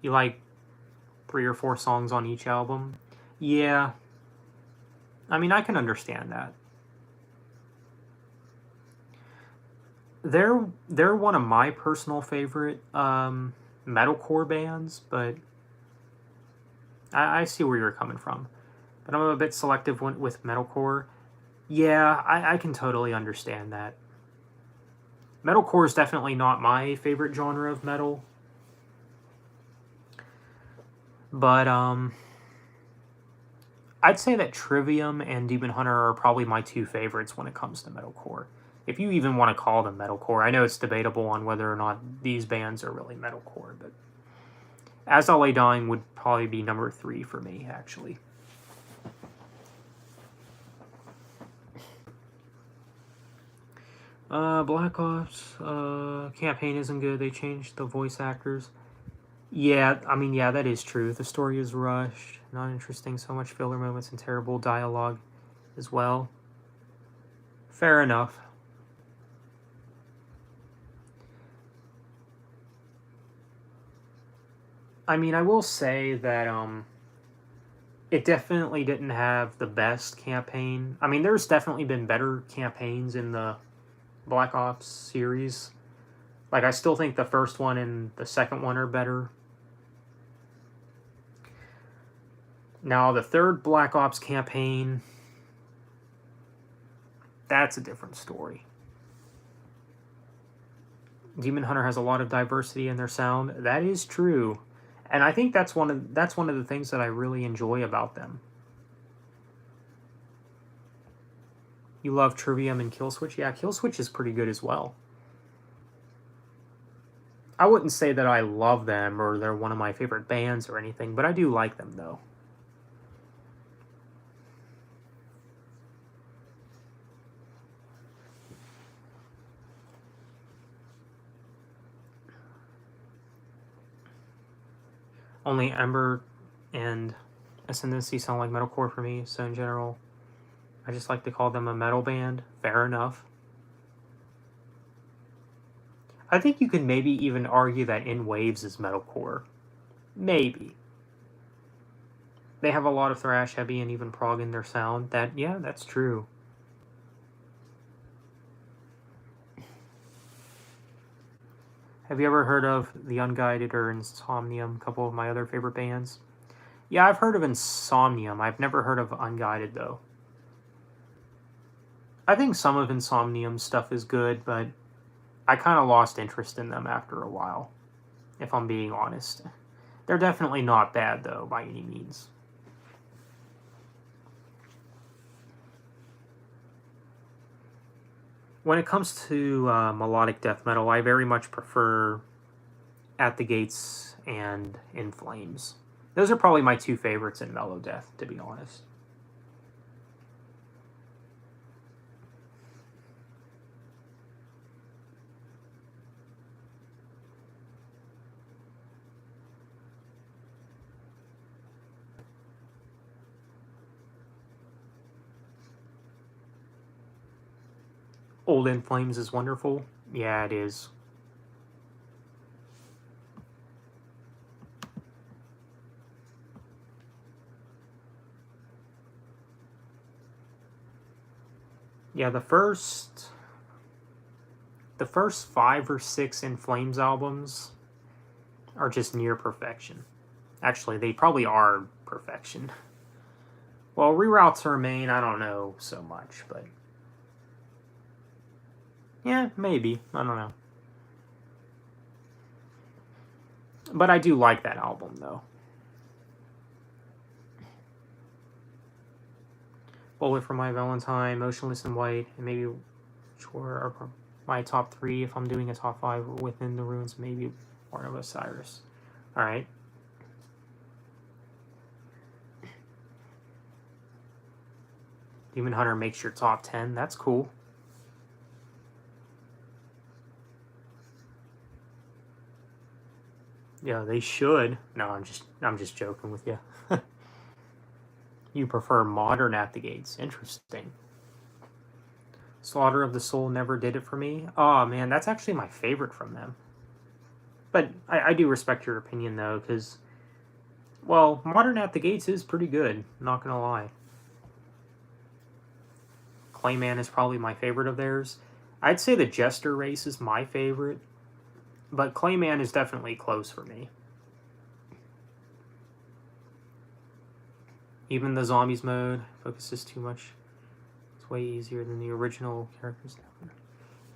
You like 3 or 4 songs on each album? Yeah. I mean, I can understand that. They're one of my personal favorite metalcore bands, but I see where you're coming from. But I'm a bit selective with metalcore. Yeah, I can totally understand that. Metalcore is definitely not my favorite genre of metal. But I'd say that Trivium and Demon Hunter are probably my 2 favorites when it comes to metalcore. If you even want to call them metalcore. I know it's debatable on whether or not these bands are really metalcore, but As I Lay Dying would probably be number 3 for me, actually. Black Ops campaign isn't good. They changed the voice actors. Yeah, I mean, yeah, that is true. The story is rushed, not interesting, so much filler moments and terrible dialogue as well. Fair enough. I mean, I will say that it definitely didn't have the best campaign. I mean, there's definitely been better campaigns in the Black Ops series. Like, I still think the first one and the second one are better. Now, the third Black Ops campaign, that's a different story. Demon Hunter has a lot of diversity in their sound. That is true. And I think that's one of the things that I really enjoy about them. You love Trivium and Killswitch? Yeah, Killswitch is pretty good as well. I wouldn't say that I love them or they're one of my favorite bands or anything, but I do like them though. Only Ember and Ascendancy sound like metalcore for me, so in general, I just like to call them a metal band. Fair enough. I think you could maybe even argue that In Waves is metalcore. Maybe. They have a lot of thrash, heavy, and even prog in their sound. Yeah, that's true. Have you ever heard of The Unguided or Insomnium, a couple of my other favorite bands? Yeah, I've heard of Insomnium. I've never heard of Unguided, though. I think some of Insomnium's stuff is good, but I kind of lost interest in them after a while, if I'm being honest. They're definitely not bad, though, by any means. When it comes to melodic death metal, I very much prefer At the Gates and In Flames. Those are probably my two favorites in mellow death, to be honest. Old In Flames is wonderful. Yeah, it is. Yeah, the first 5 or 6 In Flames albums are just near perfection. Actually, they probably are perfection. Well, Reroute to Remain, I don't know so much, but yeah, maybe. I don't know. But I do like that album, though. Bullet for My Valentine, Motionless in White, and maybe are my top 3 if I'm doing a top 5 Within the Ruins, maybe Born of Osiris. Alright. Demon Hunter makes your top 10. That's cool. Yeah, they should. No, I'm just joking with you. You prefer modern At the Gates. Interesting. Slaughter of the Soul never did it for me. Oh man, that's actually my favorite from them. But I do respect your opinion though, because well, modern At the Gates is pretty good. Not gonna lie. Clayman is probably my favorite of theirs. I'd say the Jester Race is my favorite, but Clayman is definitely close for me. Even the Zombies mode focuses too much. It's way easier than the original characters never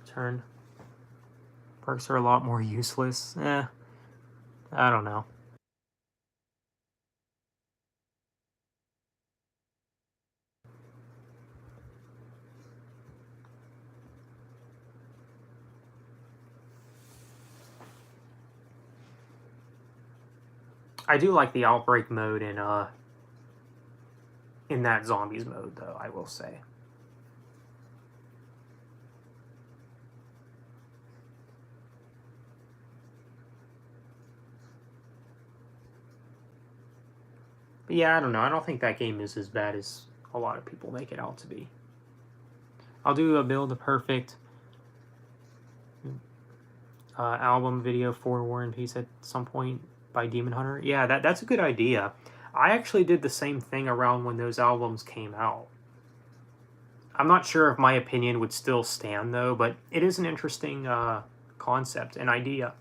return. Perks are a lot more useless. I don't know. I do like the Outbreak mode in that Zombies mode, though, I will say. But yeah, I don't know. I don't think that game is as bad as a lot of people make it out to be. I'll do a Build a Perfect album video for War and Peace at some point by Demon Hunter. Yeah, that's a good idea. I actually did the same thing around when those albums came out. I'm not sure if my opinion would still stand, though, but it is an interesting concept and idea.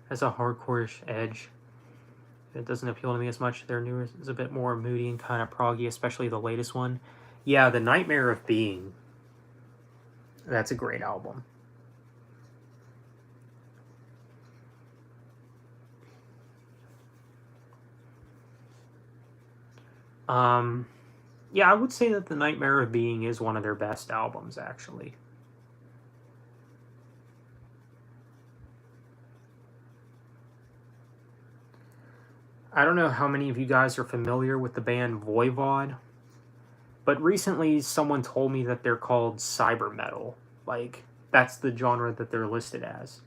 Has a hardcore-ish edge. It doesn't appeal to me as much. Their newer is a bit more moody and kind of proggy, especially the latest one. Yeah, The Nightmare of Being. That's a great album. Yeah, I would say that The Nightmare of Being is one of their best albums, actually. I don't know how many of you guys are familiar with the band Voivod, but recently someone told me that they're called cyber metal. Like, that's the genre that they're listed as.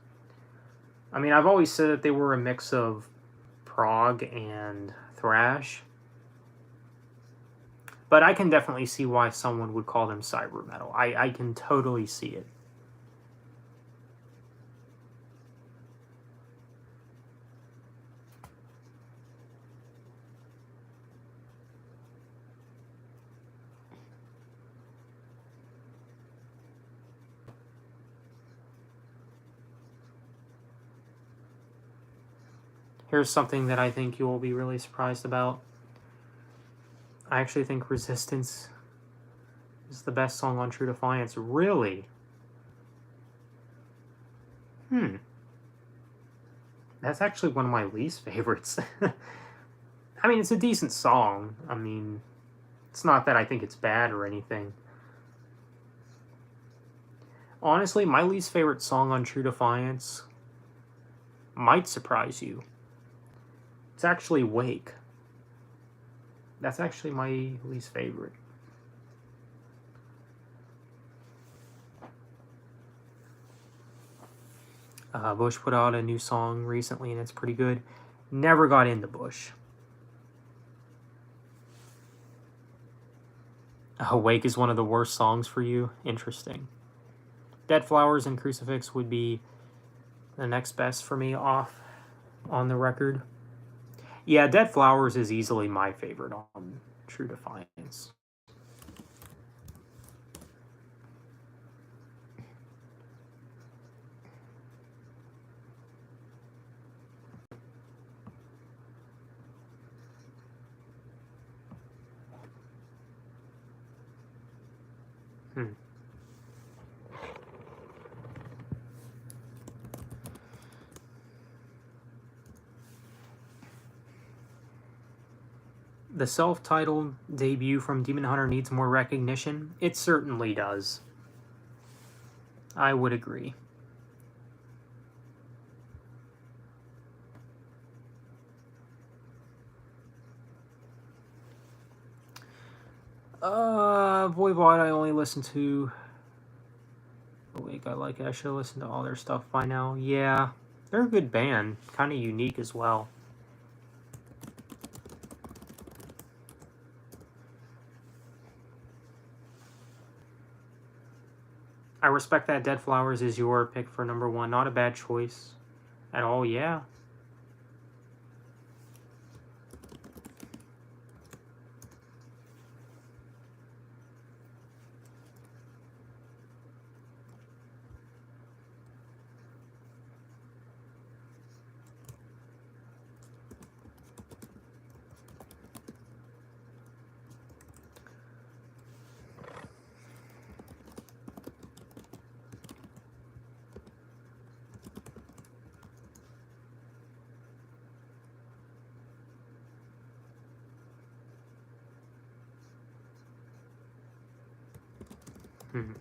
I mean, I've always said that they were a mix of prog and thrash, but I can definitely see why someone would call them cyber metal. I can totally see it. Here's something that I think you will be really surprised about. I actually think Resistance is the best song on True Defiance. Really? That's actually one of my least favorites. I mean, it's a decent song. I mean, it's not that I think it's bad or anything. Honestly, my least favorite song on True Defiance might surprise you. It's actually Wake. That's actually my least favorite. Bush put out a new song recently and it's pretty good. Never got into Bush. Wake is one of the worst songs for you? Interesting. Dead Flowers and Crucifix would be the next best for me off on the record. Yeah, Dead Flowers is easily my favorite on True Defiance. The self-titled debut from Demon Hunter needs more recognition. It certainly does. I would agree. Voivod I only listen to. Awake I like it. I should have listened to all their stuff by now. Yeah, they're a good band. Kind of unique as well. I respect that Dead Flowers is your pick for number one. Not a bad choice at all, yeah. Hmm.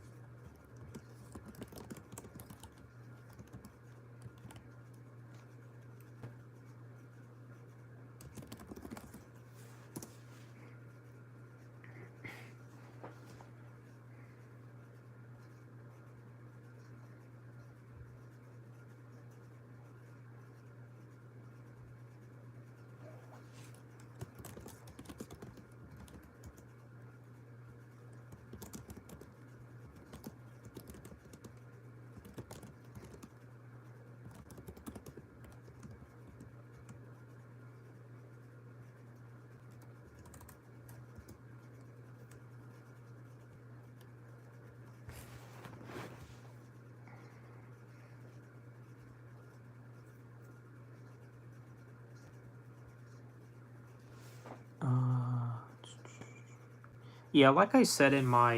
Yeah, like I said in my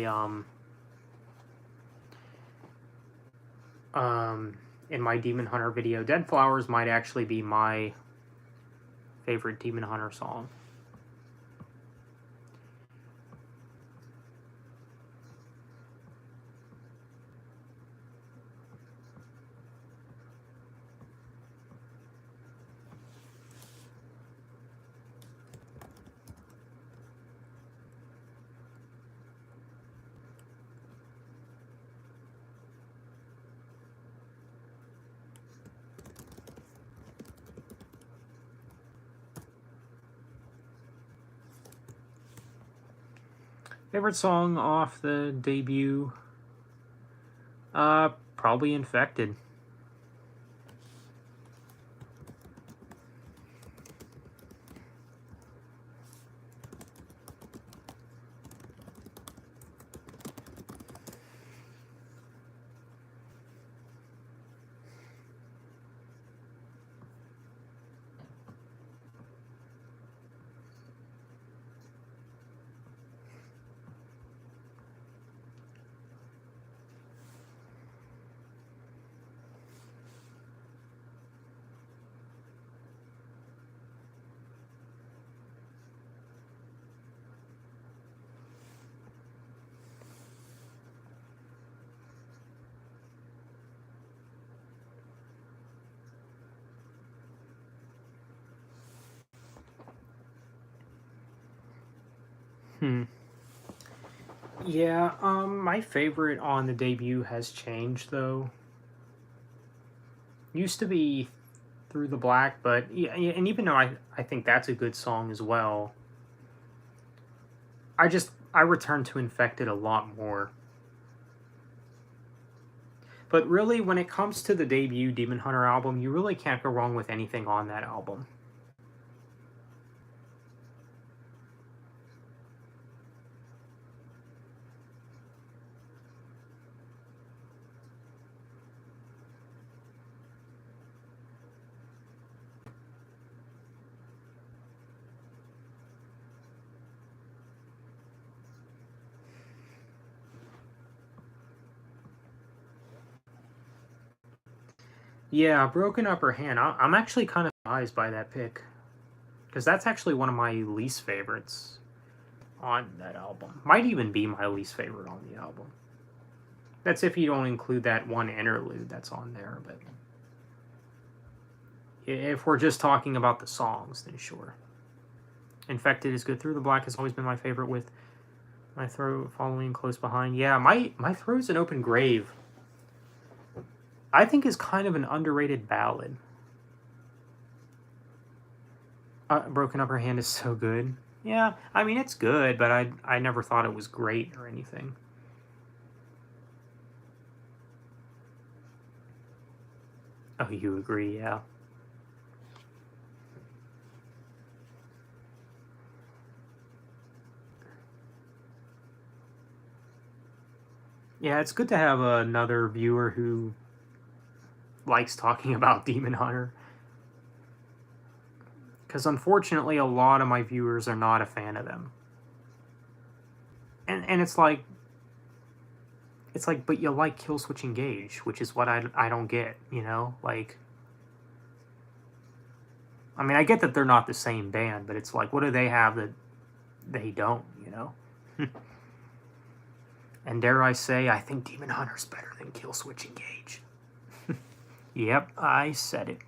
Demon Hunter video, Dead Flowers might actually be my favorite Demon Hunter song. Favorite song off the debut? Probably Infected. Hmm. Yeah, my favorite on the debut has changed though. Used to be Through the Black, but yeah, and even though I think that's a good song as well, I return to Infected a lot more. But really, when it comes to the debut Demon Hunter album, you really can't go wrong with anything on that album. Yeah, Broken Upper Hand. I'm actually kind of surprised by that pick because that's actually one of my least favorites on that album. Might even be my least favorite on the album. That's if you don't include that one interlude that's on there, but if we're just talking about the songs, then sure. Infected is good. Through the Black has always been my favorite, with My Throat following close behind. Yeah, my Throat's an Open Grave, I think, is kind of an underrated ballad. Broken Upper Hand is so good. Yeah, I mean it's good, but I never thought it was great or anything. Oh, you agree? Yeah. Yeah, it's good to have another viewer who likes talking about Demon Hunter, because unfortunately a lot of my viewers are not a fan of them. And it's like, but you like Killswitch Engage, which is what I don't get, you know? Like, I mean, I get that they're not the same band, but it's like, what do they have that they don't, you know? And dare I say, I think Demon Hunter's better than Killswitch Engage. Yep, I said it.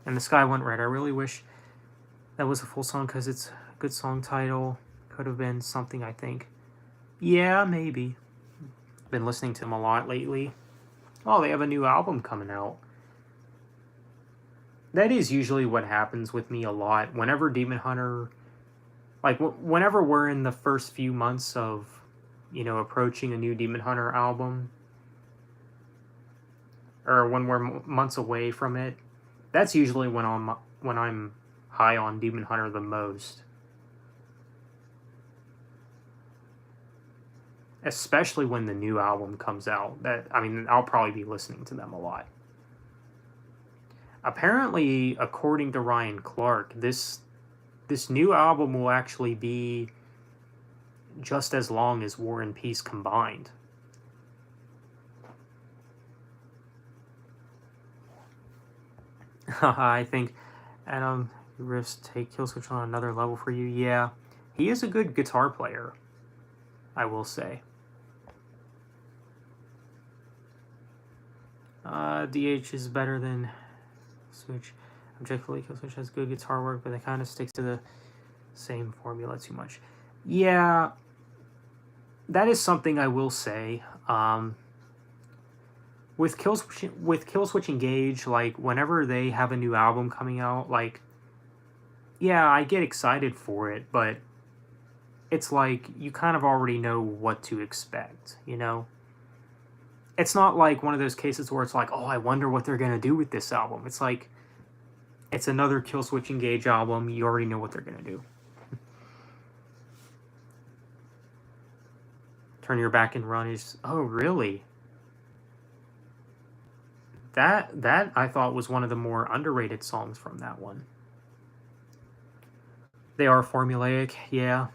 And The Sky Went Red. I really wish that was a full song because it's a good song title. Could have been something, I think. Yeah, maybe. Been listening to them a lot lately. Oh, they have a new album coming out. That is usually what happens with me a lot. Whenever Demon Hunter, like, whenever we're in the first few months of, approaching a new Demon Hunter album, or when we're months away from it, that's usually when I'm high on Demon Hunter the most. Especially when the new album comes out. I'll probably be listening to them a lot. Apparently, according to Ryan Clark, this new album will actually be just as long as War and Peace combined. I think Adam Riffs take Killswitch on another level for you. Yeah, he is a good guitar player, I will say. DH is better than Switch. Objectively, Killswitch has good guitar work, but it kind of sticks to the same formula too much. Yeah, that is something I will say. With Killswitch Engage, like, whenever they have a new album coming out, like, yeah, I get excited for it, but it's like you kind of already know what to expect, you know? It's not like one of those cases where it's like, oh, I wonder what they're going to do with this album. It's like, it's another Killswitch Engage album. You already know what they're going to do. Turn Your Back and Run is, oh, really? That I thought was one of the more underrated songs from that one. They are formulaic, yeah.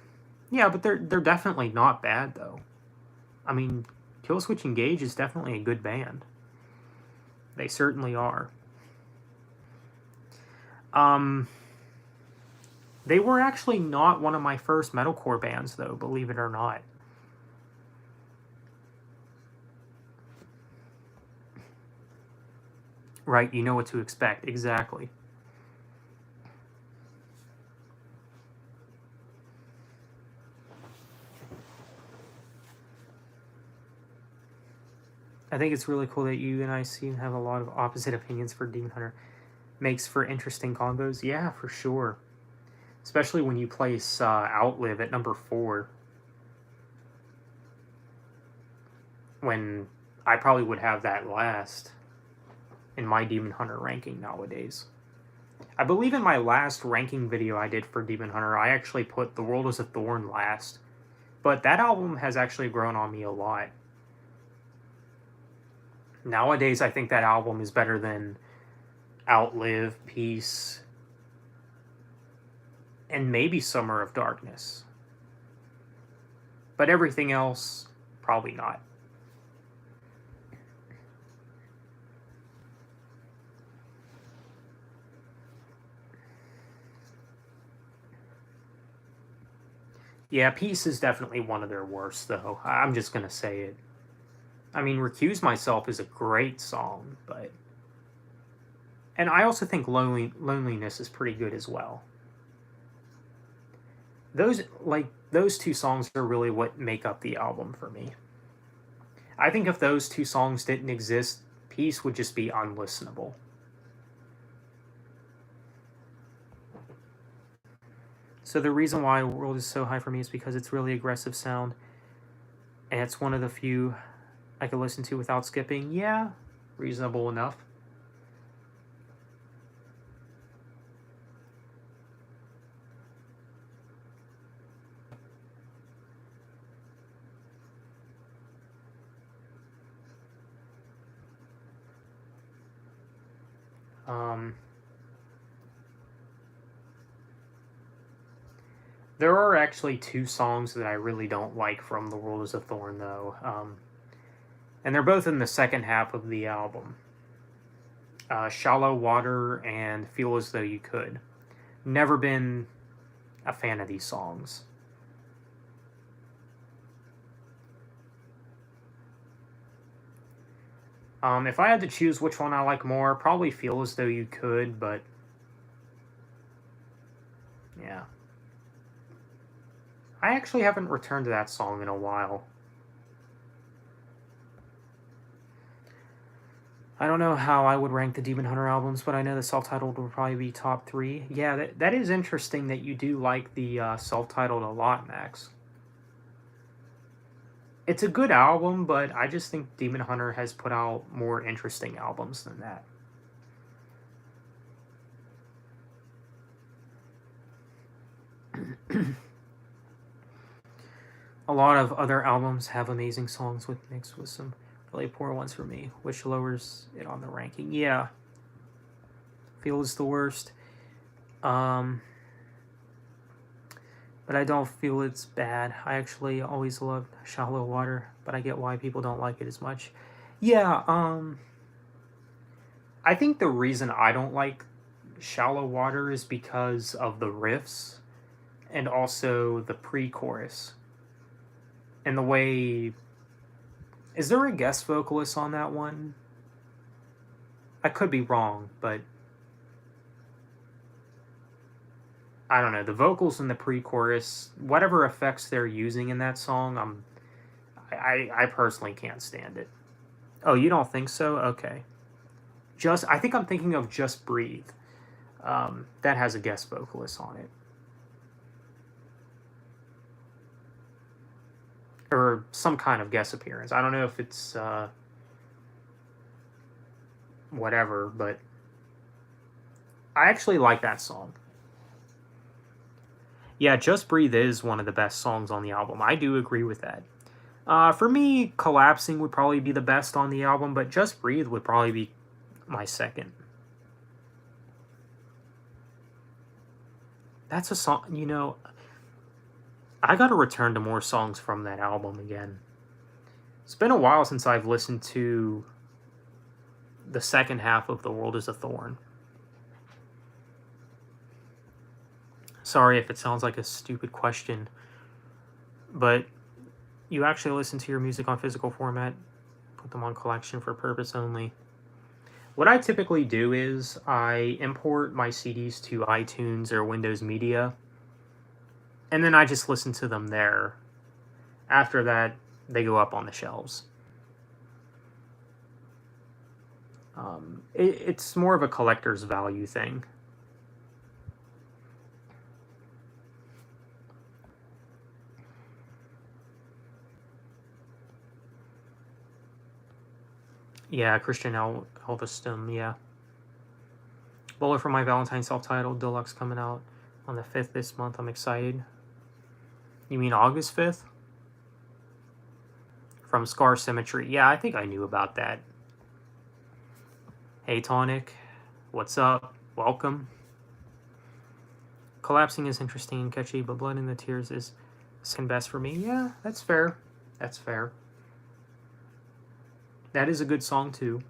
Yeah, but they're definitely not bad, though. I mean, Killswitch Engage is definitely a good band. They certainly are. They were actually not one of my first metalcore bands, though, believe it or not. Right, you know what to expect, exactly. I think it's really cool that you and I seem to have a lot of opposite opinions for Demon Hunter. Makes for interesting combos, yeah, for sure. Especially when you place Outlive at number 4. When I probably would have that last in my Demon Hunter ranking nowadays. I believe in my last ranking video I did for Demon Hunter, I actually put The World is a Thorn last. But that album has actually grown on me a lot. Nowadays, I think that album is better than Outlive, Peace, and maybe Summer of Darkness. But everything else, probably not. Yeah, Peace is definitely one of their worst, though. I'm just going to say it. I mean, Recuse Myself is a great song, but... And I also think Loneliness is pretty good as well. Those two songs are really what make up the album for me. I think if those two songs didn't exist, Peace would just be unlistenable. So the reason why World is so high for me is because it's really aggressive sound. And it's one of the few I could listen to without skipping. Yeah, reasonable enough. There are actually two songs that I really don't like from The World is a Thorn, though. And they're both in the second half of the album. Shallow Water and Feel As Though You Could. Never been a fan of these songs. If I had to choose which one I like more, probably Feel As Though You Could, but... yeah. I actually haven't returned to that song in a while. I don't know how I would rank the Demon Hunter albums, but I know the self-titled will probably be top 3. Yeah, that is interesting that you do like the self-titled a lot, Max. It's a good album, but I just think Demon Hunter has put out more interesting albums than that. A lot of other albums have amazing songs mixed with some really poor ones for me, which lowers it on the ranking. Yeah. Feel is the worst. But I don't feel it's bad. I actually always loved Shallow Water, but I get why people don't like it as much. Yeah, I think the reason I don't like Shallow Water is because of the riffs and also the pre-chorus. And the way... Is there a guest vocalist on that one? I could be wrong, but... I don't know. The vocals in the pre-chorus, whatever effects they're using in that song, I personally can't stand it. Oh, you don't think so? Okay. I think I'm thinking of Just Breathe. That has a guest vocalist on it. or some kind of guest appearance. I don't know if it's whatever, but I actually like that song. Yeah, Just Breathe is one of the best songs on the album. I do agree with that. For me, Collapsing would probably be the best on the album, but Just Breathe would probably be my second. That's a song, I gotta return to more songs from that album again. It's been a while since I've listened to the second half of The World is a Thorn. Sorry if it sounds like a stupid question, but you actually listen to your music on physical format, put them on collection for purpose only. What I typically do is I import my CDs to iTunes or Windows Media, and then I just listen to them there. After that, they go up on the shelves. It's more of a collector's value thing. Yeah, Christian Elveston, yeah. Bowler for My Valentine self-titled deluxe coming out on the 5th this month. I'm excited. You mean August 5th? From Scar Symmetry. Yeah, I think I knew about that. Hey, Tonic. What's up? Welcome. Collapsing is interesting and catchy, but Blood in the Tears is second best for me. Yeah, that's fair. That's fair. That is a good song, too.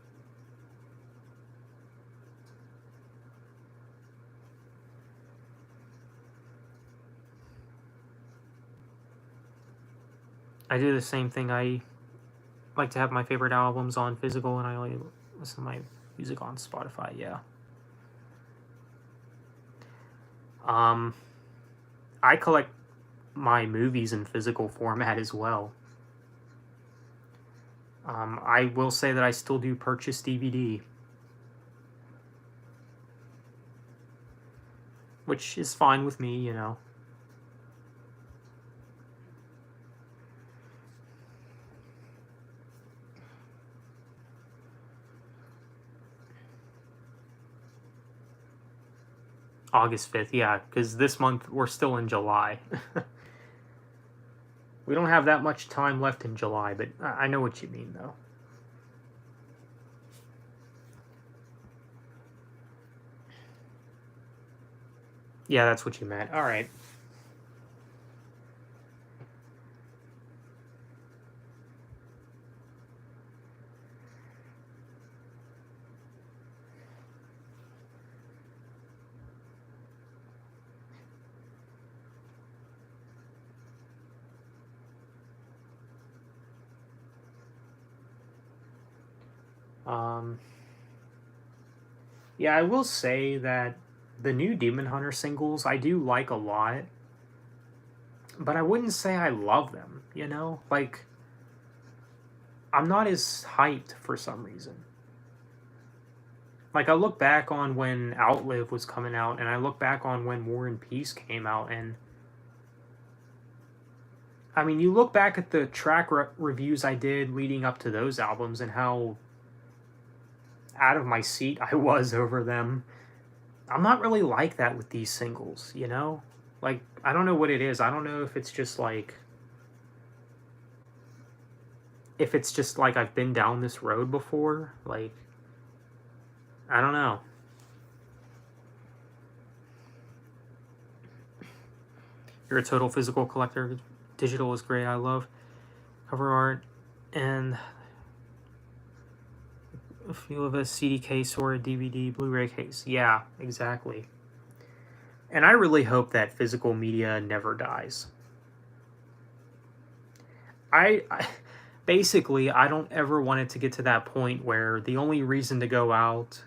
I do the same thing. I like to have my favorite albums on physical, and I only listen to my music on Spotify. Yeah. I collect my movies in physical format as well. I will say that I still do purchase DVD, which is fine with me, August 5th, yeah, because this month we're still in July. We don't have that much time left in July, but I know what you mean, though. Yeah, that's what you meant. All right. Yeah, I will say that the new Demon Hunter singles I do like a lot, but I wouldn't say I love them, Like, I'm not as hyped for some reason. Like, I look back on when Outlive was coming out, and I look back on when War and Peace came out, and I mean, you look back at the track reviews I did leading up to those albums and how out of my seat I was over them. I'm not really like that with these singles, Like, I don't know what it is. I don't know if it's just like I've been down this road before. Like, I don't know. You're a total physical collector. Digital is great. I love cover art and a feel of a CD case or a DVD Blu-ray case. Yeah, exactly. And I really hope that physical media never dies. I basically, I don't ever want it to get to that point where the only reason to go out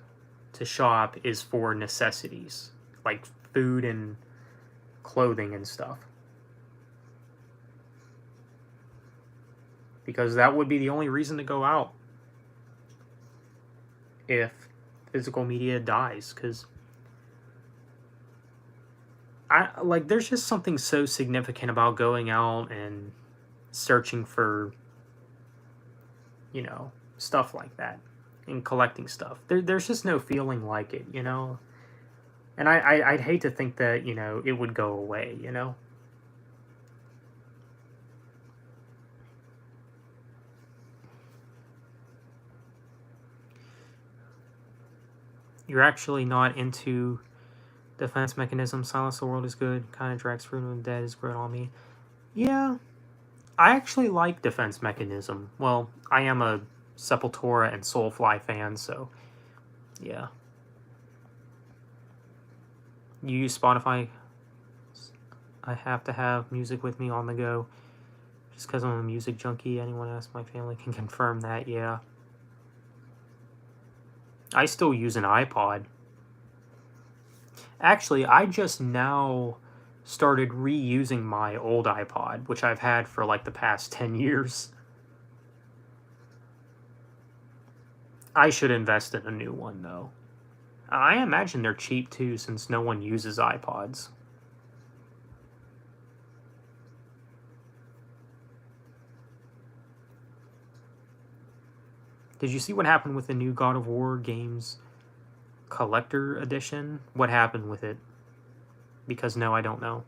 to shop is for necessities, like food and clothing and stuff. Because that would be the only reason to go out if physical media dies. Because there's just something so significant about going out and searching for, you know, stuff like that and collecting stuff. There's just no feeling like it, you know? And I'd hate to think that, you know, it would go away, you know? You're actually not into Defense Mechanism. Silence the World is good. Kind of drags Fruit of the Dead is great on me. Yeah, I actually like Defense Mechanism. Well, I am a Sepultura and Soulfly fan, so yeah. You use Spotify? I have to have music with me on the go. Just because I'm a music junkie. Anyone ask my family can confirm that, yeah. I still use an iPod. Actually, I just now started reusing my old iPod, which I've had for like the past 10 years. I should invest in a new one, though. I imagine they're cheap, too, since no one uses iPods. Did you see what happened with the new God of War games collector edition? What happened with it? Because no, I don't know.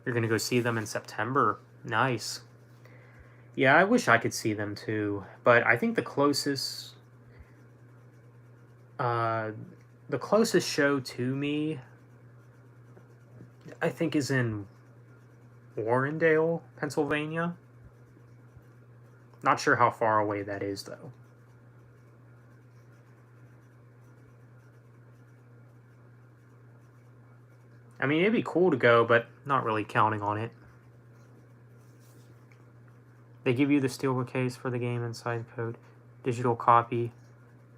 You're gonna go see them in September. Nice. Yeah, I wish I could see them too, but I think the closest show to me, I think, is in Warrendale, Pennsylvania. Not sure how far away that is, though. I mean, it'd be cool to go, but not really counting on it. They give you the steelbook case for the game inside code, digital copy.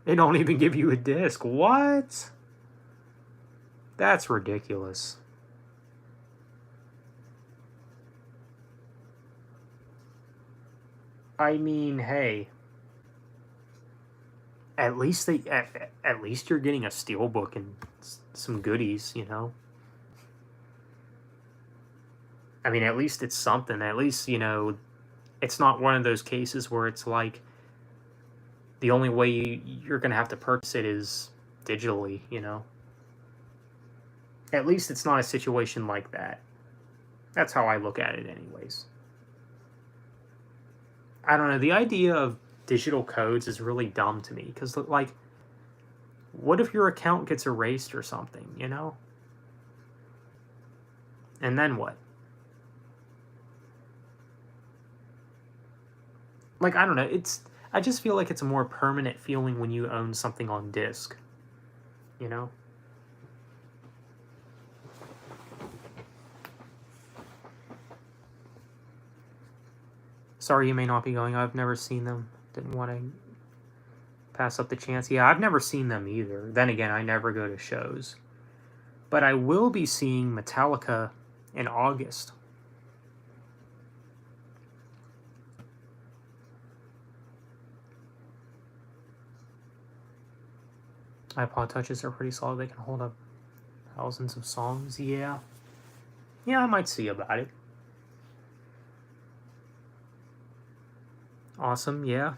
They don't even give you a disc. What? That's ridiculous. I mean, hey, at least at least you're getting a steelbook and some goodies, you know. I mean, at least it's something. At least, you know, it's not one of those cases where it's like the only way you're going to have to purchase it is digitally, you know. At least it's not a situation like that. That's how I look at it, anyways. I don't know. The idea of digital codes is really dumb to me because, like, what if your account gets erased or something, you know? And then what? Like, I don't know. I just feel like it's a more permanent feeling when you own something on disc, you know? Sorry you may not be going. I've never seen them. Didn't want to pass up the chance. Yeah, I've never seen them either. Then again, I never go to shows. But I will be seeing Metallica in August. iPod Touches are pretty solid. They can hold up thousands of songs. Yeah. Yeah, I might see about it. Awesome, yeah.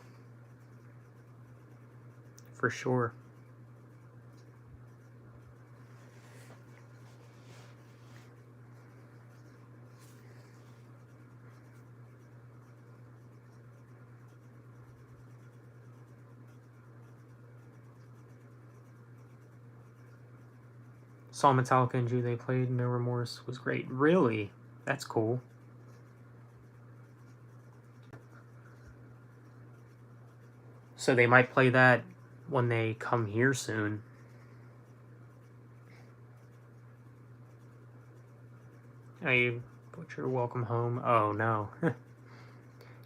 For sure. Saw Metallica in June. They played No Remorse. Was great. Really? That's cool. So they might play that when they come here soon. Hey, Butcher, welcome home. Oh, no.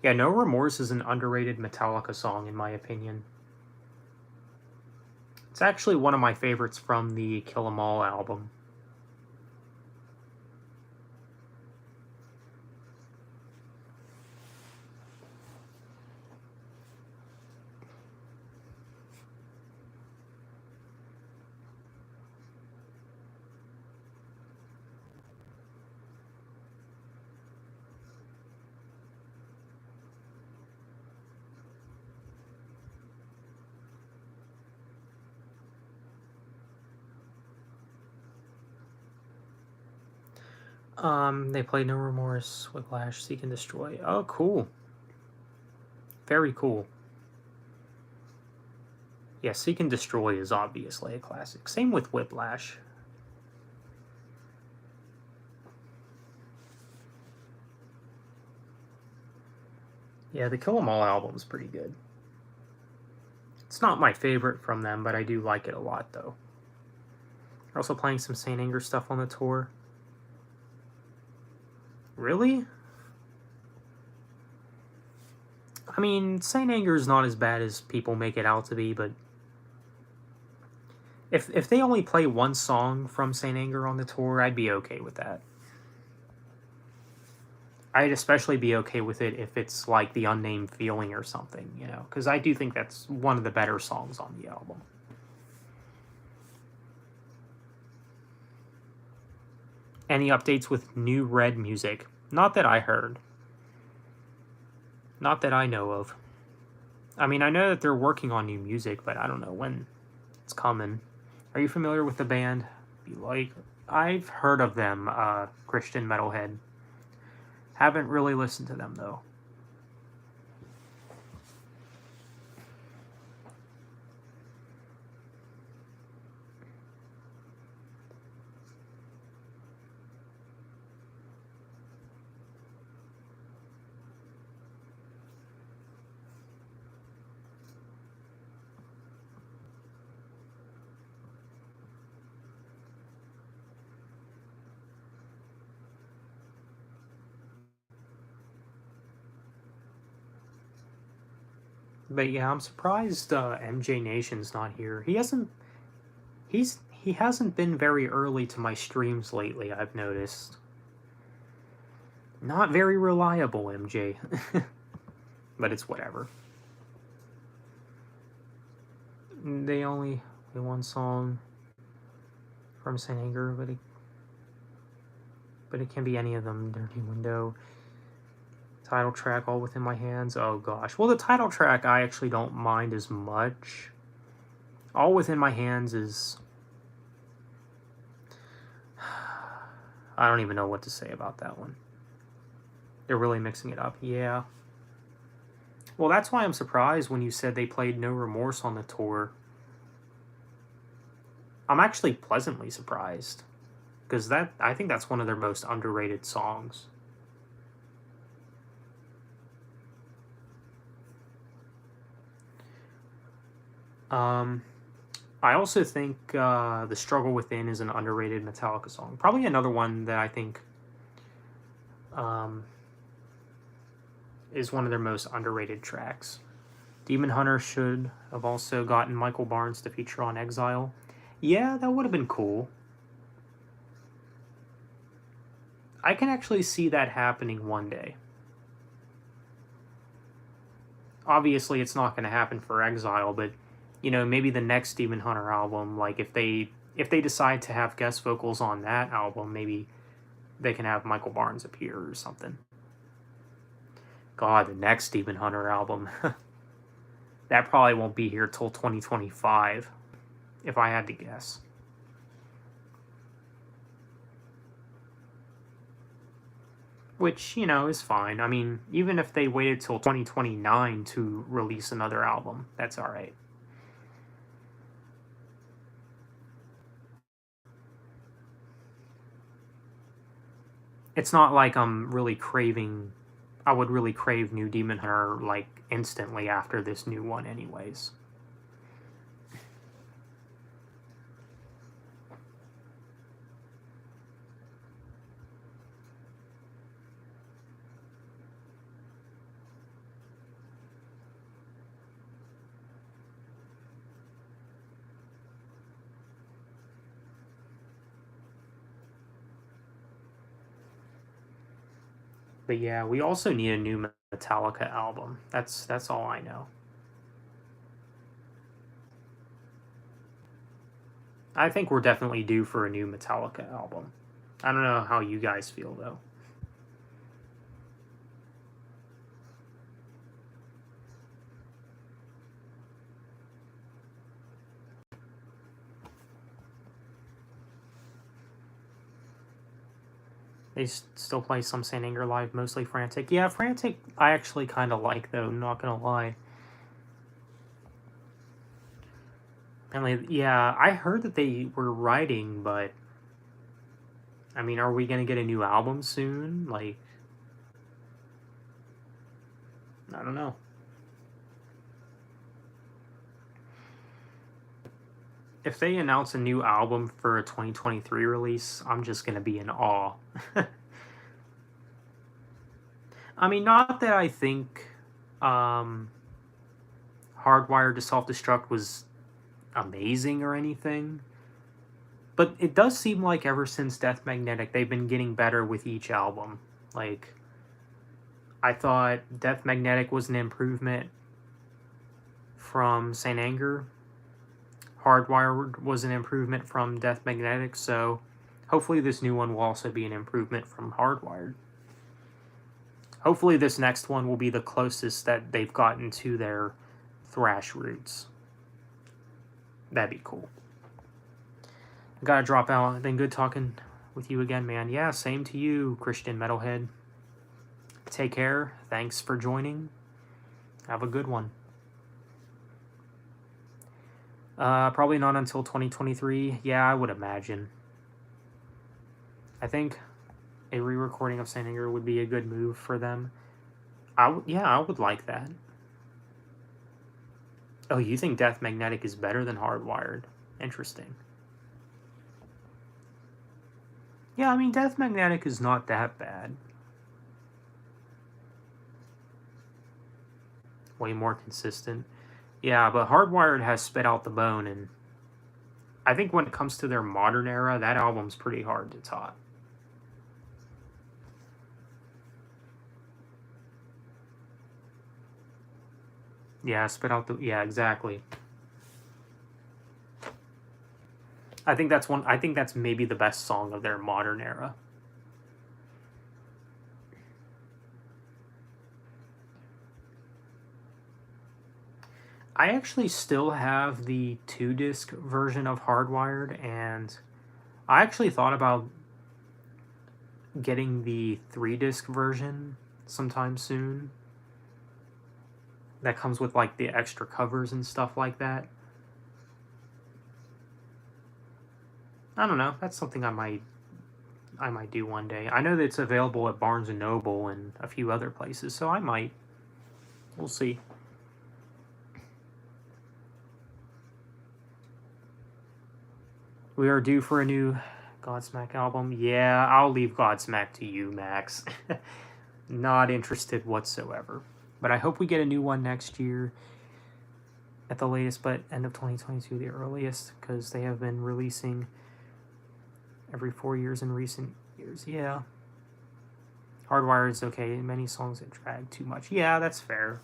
Yeah, No Remorse is an underrated Metallica song, in my opinion. It's actually one of my favorites from the Kill 'Em All album. They played No Remorse, Whiplash, Seek and Destroy. Oh, cool. Very cool. Yeah, Seek and Destroy is obviously a classic. Same with Whiplash. Yeah, the Kill 'Em All album's pretty good. It's not my favorite from them, but I do like it a lot, though. They're also playing some Saint Anger stuff on the tour. Really? I mean, Saint Anger is not as bad as people make it out to be, but if they only play one song from Saint Anger on the tour, I'd be okay with that. I'd especially be okay with it if it's like The Unnamed Feeling or something, you know, because I do think that's one of the better songs on the album. Any updates with New Red music? Not that I heard. Not that I know of. I mean, I know that they're working on new music, but I don't know when it's coming. Are you familiar with the band? You like? I've heard of them, Christian Metalhead. Haven't really listened to them, though. But yeah, I'm surprised MJ Nation's not here. He hasn't been very early to my streams lately, I've noticed. Not very reliable, MJ. But it's whatever. They only play one song from Saint Anger, but it can be any of them. Dirty Window, title track, All Within My Hands. Oh gosh. Well, the title track I actually don't mind as much. All Within My Hands is... I don't even know what to say about that one. They're really mixing it up. Yeah. Well, that's why I'm surprised when you said they played No Remorse on the tour. I'm actually pleasantly surprised. Because I think that's one of their most underrated songs. I also think The Struggle Within is an underrated Metallica song. Probably another one that I think is one of their most underrated tracks. Demon Hunter should have also gotten Michael Barnes to feature on Exile. Yeah, that would have been cool. I can actually see that happening one day. Obviously, it's not going to happen for Exile, but you know, maybe the next Demon Hunter album, like if they decide to have guest vocals on that album, maybe they can have Michael Barnes appear or something. God, the next Demon Hunter album. That probably won't be here till 2025, if I had to guess. Which, you know, is fine. I mean, even if they waited till 2029 to release another album, that's alright. It's not like I'm really craving... I would really crave new Demon Hunter, like, instantly after this new one anyways. But yeah, we also need a new Metallica album. That's all I know. I think we're definitely due for a new Metallica album. I don't know how you guys feel, though. They still play some St. Anger live, mostly Frantic. Yeah, Frantic I actually kind of like, though, not gonna lie. Apparently, yeah, I heard that they were writing, but I mean, are we gonna get a new album soon? Like, I don't know. If they announce a new album for a 2023 release, I'm just gonna be in awe. I mean, not that I think um, Hardwired to Self Destruct was amazing or anything, but it does seem like ever since Death Magnetic, they've been getting better with each album. Like, I thought Death Magnetic was an improvement from St. Anger. Hardwired was an improvement from Death Magnetic, so hopefully this new one will also be an improvement from Hardwired. Hopefully this next one will be the closest that they've gotten to their thrash roots. That'd be cool. I gotta drop out. Been good talking with you again, man. Yeah, same to you, Christian Metalhead. Take care. Thanks for joining. Have a good one. Probably not until 2023. Yeah, I would imagine. I think a re-recording of St. Anger would be a good move for them. I would like that. Oh, you think Death Magnetic is better than Hardwired? Interesting. Yeah, I mean, Death Magnetic is not that bad. Way more consistent. Yeah, but Hardwired has spit out the bone, and I think when it comes to their modern era, that album's pretty hard to top. Yeah, spit out the... Yeah, exactly. I think that's maybe the best song of their modern era. I actually still have the 2-disc version of Hardwired, and I actually thought about getting the 3-disc version sometime soon. That comes with like the extra covers and stuff like that. I don't know. That's something I might do one day. I know that it's available at Barnes and Noble and a few other places, so I might. We'll see. We are due for a new Godsmack album. Yeah, I'll leave Godsmack to you, Max. Not interested whatsoever. But I hope we get a new one next year at the latest, but end of 2022 the earliest, because they have been releasing every 4 years in recent years. Yeah. Hardwired is okay. Many songs that drag too much. Yeah, that's fair.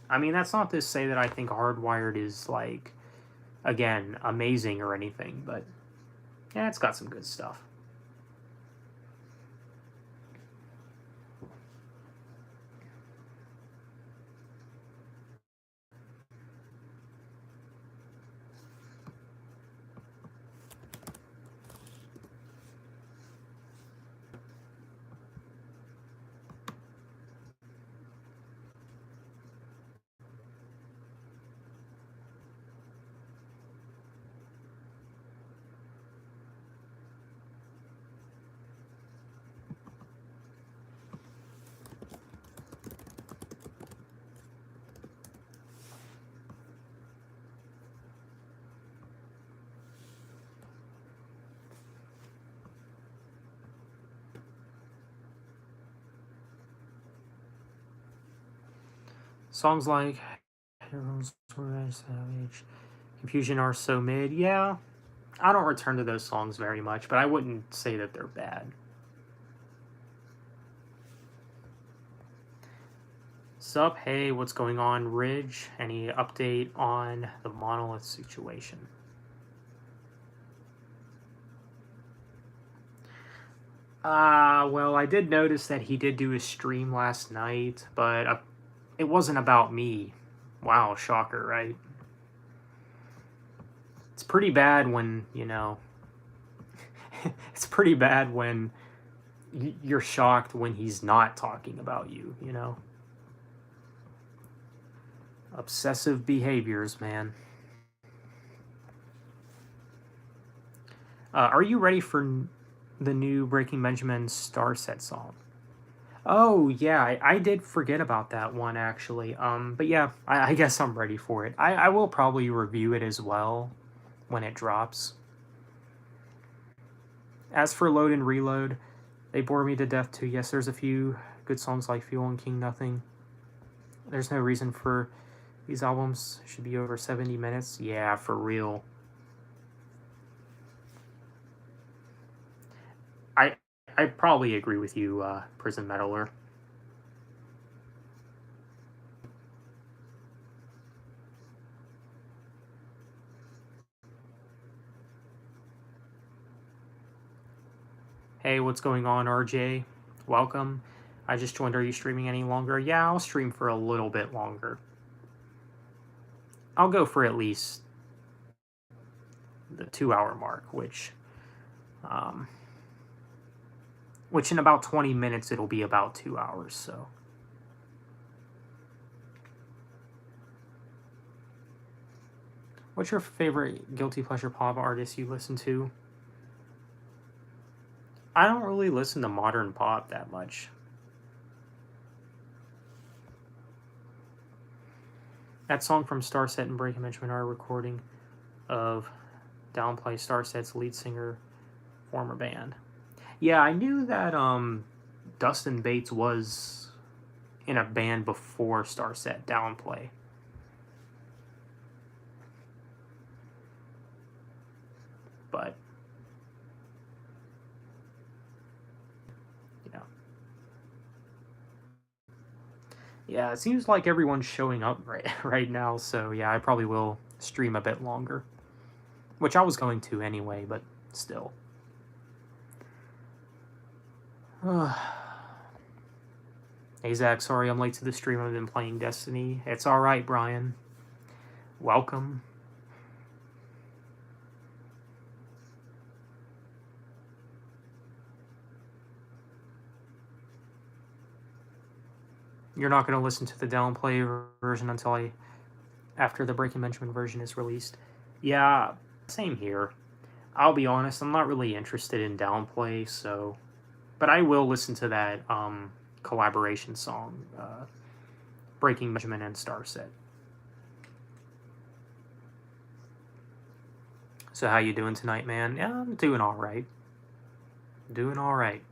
I mean, that's not to say that I think Hardwired is, like, again, amazing or anything, but yeah, it's got some good stuff. Songs like Savage, Confusion are so mid. Yeah, I don't return to those songs very much, but I wouldn't say that they're bad. Sup, hey, what's going on, Ridge? Any update on the Monolith situation? Well, I did notice that he did do his stream last night, but it wasn't about me. Wow, shocker, right? It's pretty bad when, it's pretty bad when you're shocked when he's not talking about you, you know? Obsessive behaviors, man. Are you ready for the new Breaking Benjamin Starset song? Oh yeah, I did forget about that one actually. But yeah, I guess I'm ready for it. I will probably review it as well when it drops. As for Load and Reload, they bore me to death too. Yes, there's a few good songs like Fuel and King Nothing. There's no reason for these albums should be over 70 minutes. Yeah, for real. I I probably agree with you, Prison Metaler. Hey, what's going on, RJ? Welcome. I just joined. Are you streaming any longer? Yeah, I'll stream for a little bit longer. I'll go for at least the 2 hour mark, um, which in about 20 minutes it'll be about 2 hours. So, what's your favorite guilty pleasure pop artist you listen to? I don't really listen to modern pop that much. That song from Starset and Breaking Benjamin are a recording of Downplay, Starset's lead singer, former band. Yeah, I knew that Dustin Bates was in a band before Starset, Downplay. But you know, yeah, it seems like everyone's showing up right now. So yeah, I probably will stream a bit longer, which I was going to anyway, but still. Hey Zach, sorry I'm late to the stream. I've been playing Destiny. It's all right, Brian. Welcome. You're not going to listen to the downplay version until after the Breaking Benjamin version is released. Yeah, same here. I'll be honest, I'm not really interested in downplay, so, but I will listen to that collaboration song, Breaking Benjamin and Starset. So how you doing tonight, man? Yeah, I'm doing all right. Doing all right.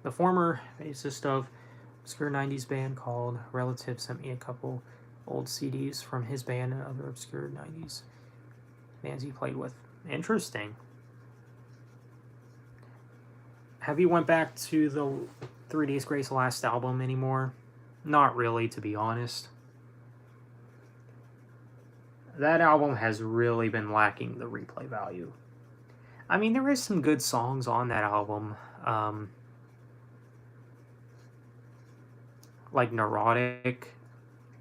The former bassist of obscure 90s band called Relative sent me a couple old CDs from his band and other obscure 90s bands he played with. Interesting. Have you went back to the 3 Days Grace last album anymore? Not really, to be honest. That album has really been lacking the replay value. I mean, there is some good songs on that album. Like Neurotic.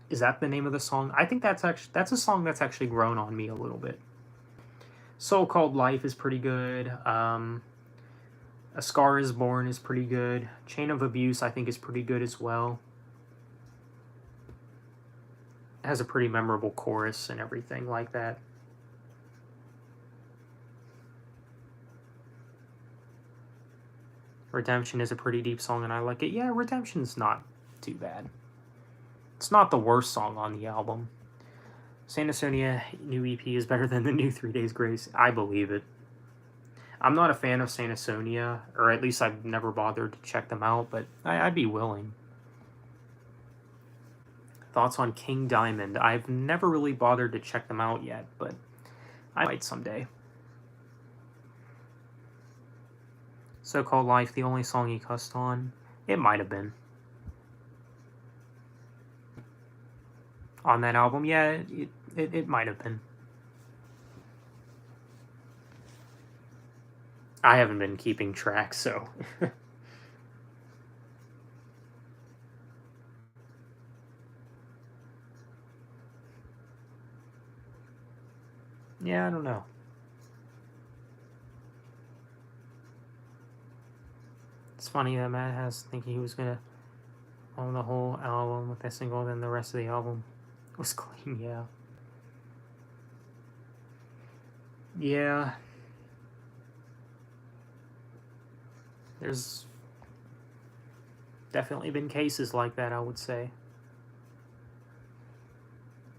Is that the name of the song? I think that's a song that's actually grown on me a little bit. So Called Life is pretty good. A Scar Is Born is pretty good. Chain of Abuse I think is pretty good as well. It has a pretty memorable chorus and everything like that. Redemption is a pretty deep song and I like it. Yeah, Redemption's not too bad. It's not the worst song on the album. Santa Sonia new EP is better than the new 3 Days Grace. I believe it. I'm not a fan of Santa Sonia, or at least I've never bothered to check them out, but I'd be willing. Thoughts on King Diamond? I've never really bothered to check them out yet, but I might someday. So Called Life, the only song he cussed on? It might have been. On that album, yeah, it might have been. I haven't been keeping track, so. Yeah, I don't know. It's funny that Matt has thinking he was gonna own the whole album with that single, then the rest of the album was clean. Yeah. Yeah. There's definitely been cases like that, I would say.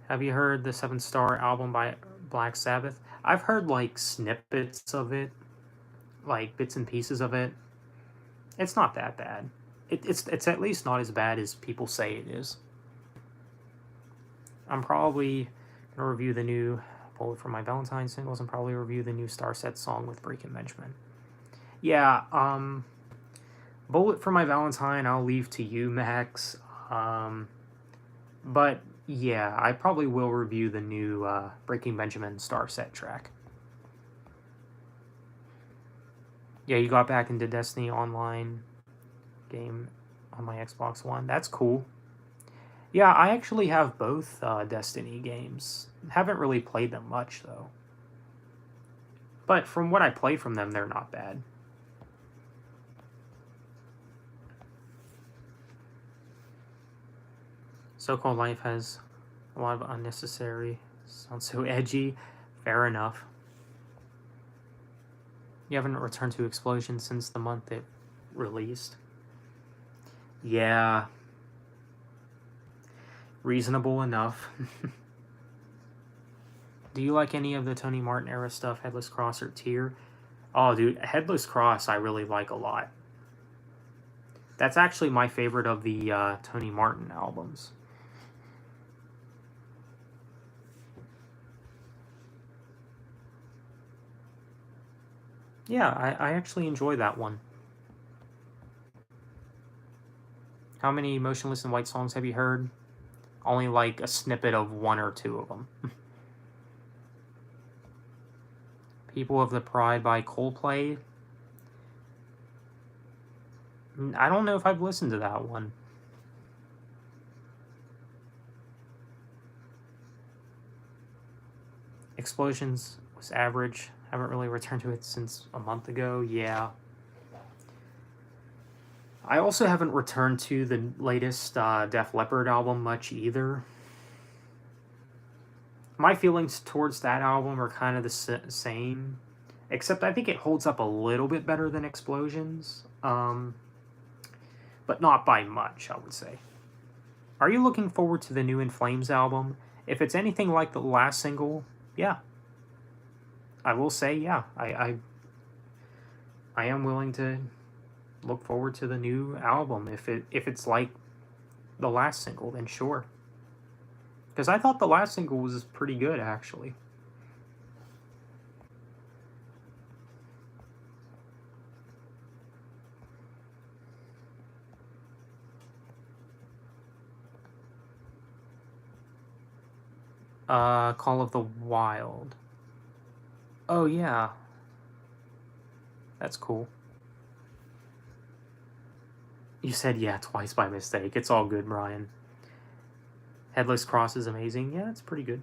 Have you heard the Seven Star album by Black Sabbath? I've heard like snippets of it, like bits and pieces of it. It's not that bad. It's at least not as bad as people say it is. I'm probably gonna review the new Bullet for My Valentine singles and probably review the new Starset song with Breaking Benjamin. Yeah, Bullet for My Valentine I'll leave to you, Max. But yeah, I probably will review the new Breaking Benjamin Starset track. Yeah, you got back into Destiny Online game on my Xbox One. That's cool. Yeah, I actually have both Destiny games. Haven't really played them much though. But from what I play from them, they're not bad. So-Called Life has a lot of unnecessary. Sounds so edgy. Fair enough. You haven't returned to Explosion since the month it released. Yeah. Reasonable enough. Do you like any of the Tony Martin era stuff, Headless Cross or Tear? Oh, dude, Headless Cross I really like a lot. That's actually my favorite of the Tony Martin albums. Yeah, I actually enjoy that one. How many Motionless in White songs have you heard? Only like a snippet of one or two of them. People of the Pride by Coldplay. I don't know if I've listened to that one. Explosions was average. Haven't really returned to it since a month ago. Yeah. I also haven't returned to the latest Def Leppard album much either. My feelings towards that album are kind of the same, except I think it holds up a little bit better than Explosions, but not by much, I would say. Are you looking forward to the new In Flames album? If it's anything like the last single, yeah. I will say, yeah. I am willing to look forward to the new album. If it's like the last single, then sure. Because I thought the last single was pretty good, actually. Call of the Wild. Oh, yeah. That's cool. You said yeah twice by mistake. It's all good, Brian. Headless Cross is amazing. Yeah, it's pretty good.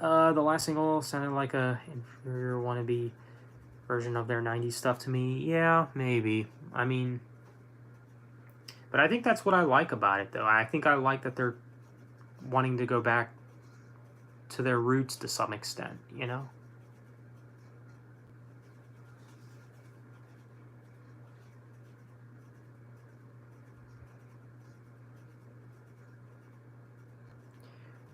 The last single sounded like a inferior wannabe version of their 90s stuff to me. Yeah, maybe. I mean, but I think that's what I like about it, though. I think I like that they're wanting to go back to their roots to some extent, you know?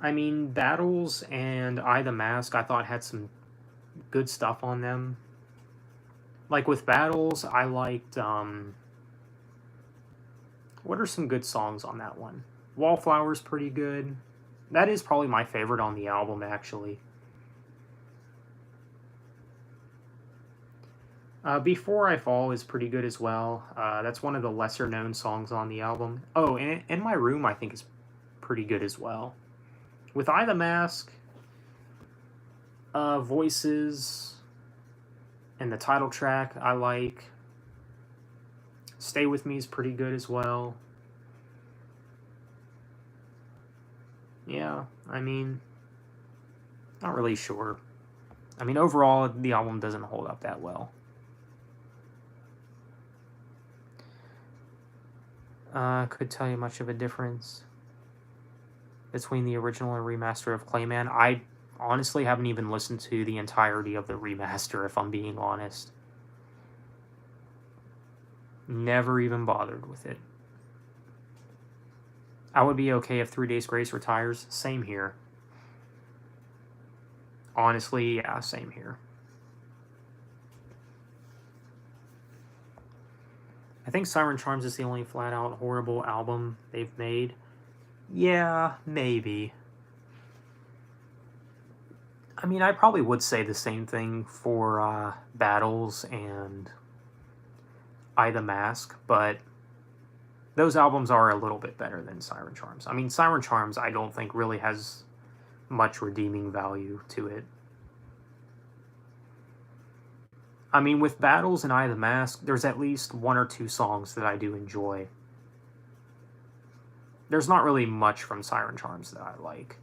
I mean, Battles and I the Mask, I thought had some good stuff on them. Like with Battles, I liked, what are some good songs on that one? Wallflower's pretty good. That is probably my favorite on the album, actually. Before I Fall is pretty good as well. That's one of the lesser known songs on the album. Oh, and In My Room I think is pretty good as well. With I the Mask, Voices, and the title track I like. Stay With Me is pretty good as well. Yeah, I mean, not really sure. I mean, overall, the album doesn't hold up that well. Could tell you much of a difference between the original and remaster of Clayman. I honestly haven't even listened to the entirety of the remaster, if I'm being honest. Never even bothered with it. I would be okay if 3 Days Grace retires. Same here. Honestly, yeah, same here. I think Siren Charms is the only flat out horrible album they've made. Yeah, maybe. I mean, I probably would say the same thing for Battles and Eye the Mask, but those albums are a little bit better than Siren Charms. I mean, Siren Charms, I don't think really has much redeeming value to it. I mean, with Battles and Eye of the Mask, there's at least 1 or 2 songs that I do enjoy. There's not really much from Siren Charms that I like.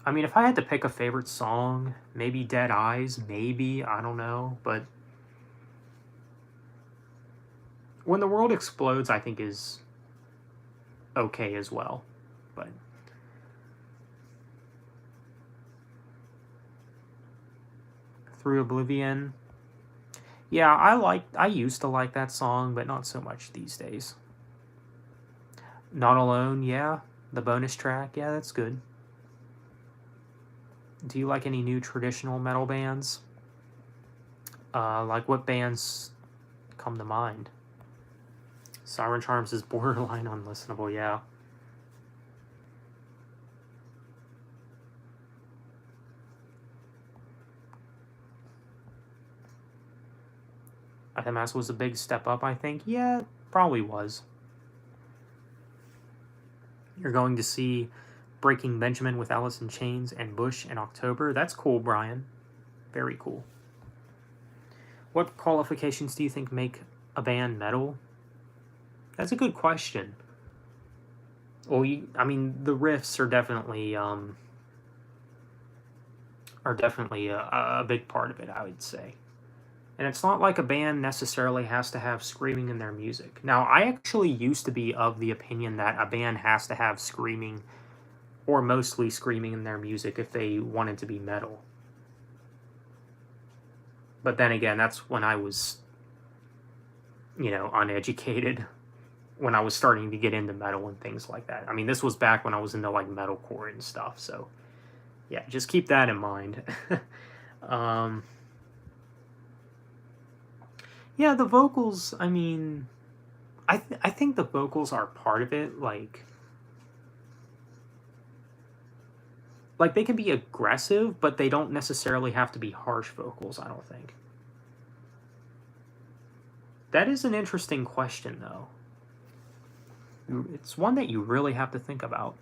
I mean, if I had to pick a favorite song, maybe Dead Eyes, maybe, I don't know, but When the World Explodes, I think, is okay as well, but Through Oblivion, yeah, I used to like that song, but not so much these days. Not Alone, yeah, the bonus track, yeah, that's good. Do you like any new traditional metal bands? Like what bands come to mind? Siren Charms is borderline unlistenable, yeah. FMS was a big step up, I think. Yeah, probably was. You're going to see Breaking Benjamin with Alice in Chains and Bush in October. That's cool, Brian. Very cool. What qualifications do you think make a band metal? That's a good question. Well, I mean, the riffs are definitely a big part of it, I would say. And it's not like a band necessarily has to have screaming in their music. Now, I actually used to be of the opinion that a band has to have screaming, or mostly screaming in their music, if they wanted to be metal. But then again, that's when I was, uneducated, when I was starting to get into metal and things like that. I mean, this was back when I was into, like, metalcore and stuff, so yeah, just keep that in mind. Yeah, the vocals, I mean, I think the vocals are part of it, like they can be aggressive, but they don't necessarily have to be harsh vocals, I don't think. That is an interesting question, though. It's one that you really have to think about.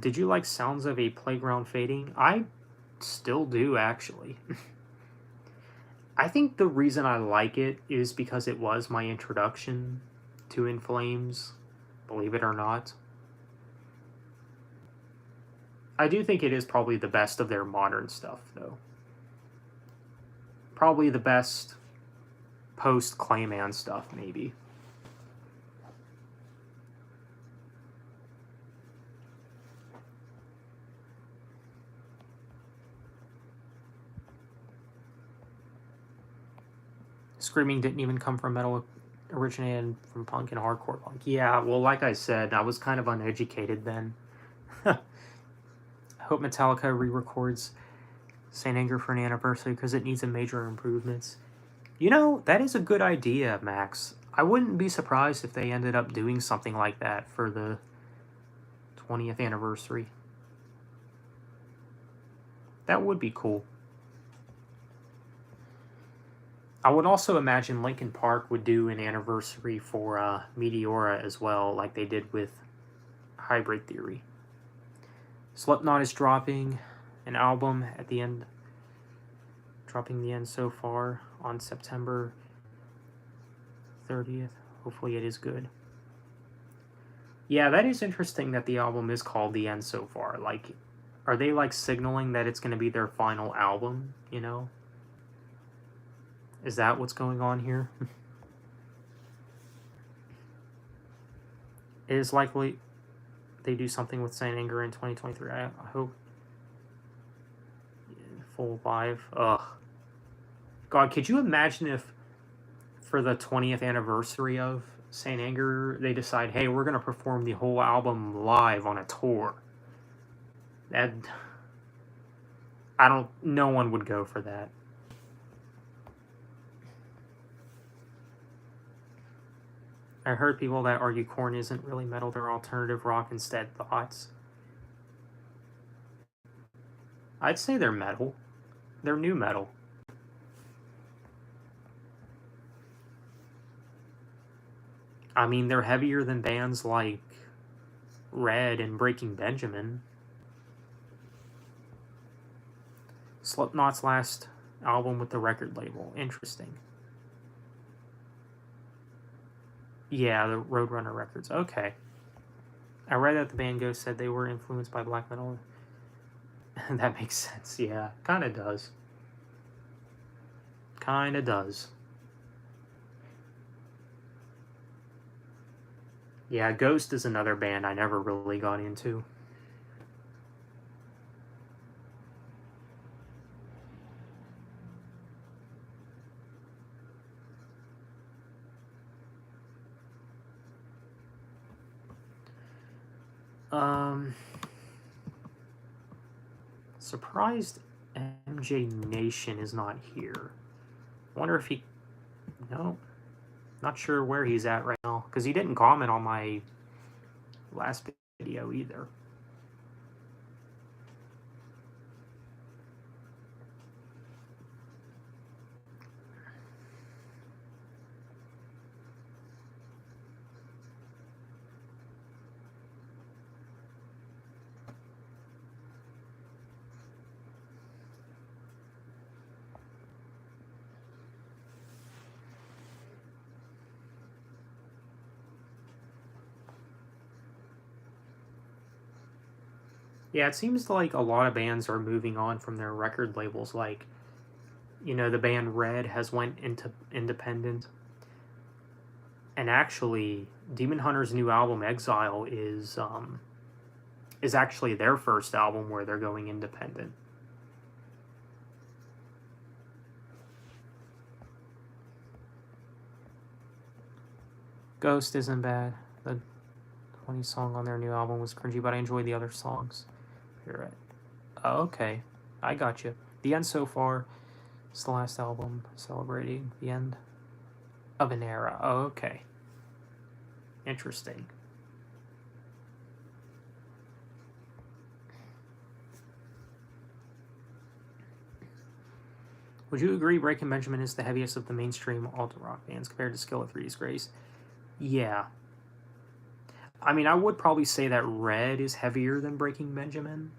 Did you like Sounds of a Playground Fading? I still do, actually. I think the reason I like it is because it was my introduction to In Flames, believe it or not. I do think it is probably the best of their modern stuff, though. Probably the best post-Clayman stuff, maybe. Screaming didn't even come from metal, originated from punk and hardcore punk. Yeah, well, like I said, I was kind of uneducated then. I hope Metallica re-records Saint Anger for an anniversary because it needs some major improvements. That is a good idea, Max. I wouldn't be surprised if they ended up doing something like that for the 20th anniversary. That would be cool. I would also imagine Linkin Park would do an anniversary for Meteora as well, like they did with Hybrid Theory. Slipknot is dropping an album at the end dropping the end so far on September 30th. Hopefully it is good. Yeah, that is interesting that the album is called The End So Far. Like, are they like signaling that it's going to be their final album, you know? Is that what's going on here? It is likely they do something with Saint Anger in 2023. I hope. Full live. Ugh. God, could you imagine if for the 20th anniversary of Saint Anger, they decide, hey, we're going to perform the whole album live on a tour? That, no one would go for that. I heard people that argue Korn isn't really metal, they're alternative rock instead. Thoughts? I'd say they're metal. They're new metal. I mean, they're heavier than bands like Red and Breaking Benjamin. Slipknot's last album with the record label. Interesting. Yeah, the Roadrunner Records. Okay. I read that the band Ghost said they were influenced by black metal. That makes sense. Yeah, kind of does. Kind of does. Yeah, Ghost is another band I never really got into. Surprised MJ Nation is not here. Wonder if he... No. Not sure where he's at right now, because he didn't comment on my last video either. Yeah, it seems like a lot of bands are moving on from their record labels. Like, you know, the band Red has went into independent. And actually, Demon Hunter's new album, Exile, is actually their first album where they're going independent. Ghost isn't bad. The 20 song on their new album was cringy, but I enjoyed the other songs. You're right. Oh, okay. I got you. The End So Far is the last album celebrating the end of an era. Oh, okay. Interesting. Would you agree Breaking Benjamin is the heaviest of the mainstream alt rock bands compared to Skillet 3 Disgrace? Yeah. I mean, I would probably say that Red is heavier than Breaking Benjamin.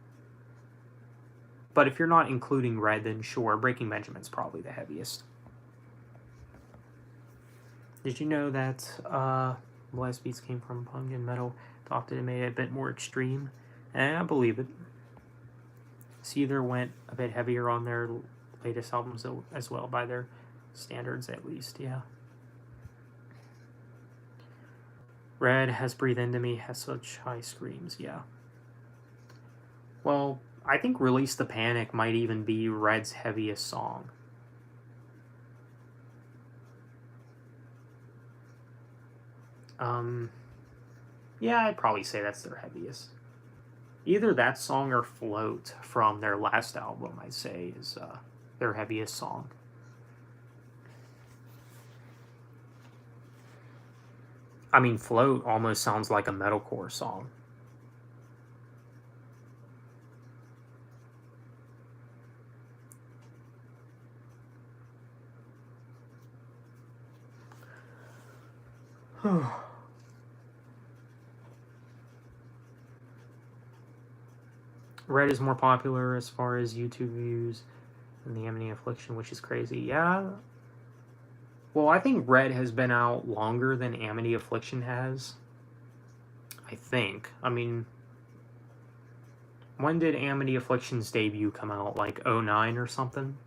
But if you're not including Red, then sure, Breaking Benjamin's probably the heaviest. Did you know that Blast Beats came from punk and metal, adopted and made it a bit more extreme? And I believe it. Seether went a bit heavier on their latest albums as well, by their standards at least, yeah. Red has Breathe Into Me, has such high screams, yeah. Well, I think Release the Panic might even be Red's heaviest song. Yeah, I'd probably say that's their heaviest. Either that song or Float from their last album, I'd say, is their heaviest song. I mean, Float almost sounds like a metalcore song. Red is more popular as far as YouTube views. And the Amity Affliction, which is crazy. Yeah. Well, I think Red has been out longer than Amity Affliction has. I think. I mean, when did Amity Affliction's debut come out? Like 09 or something?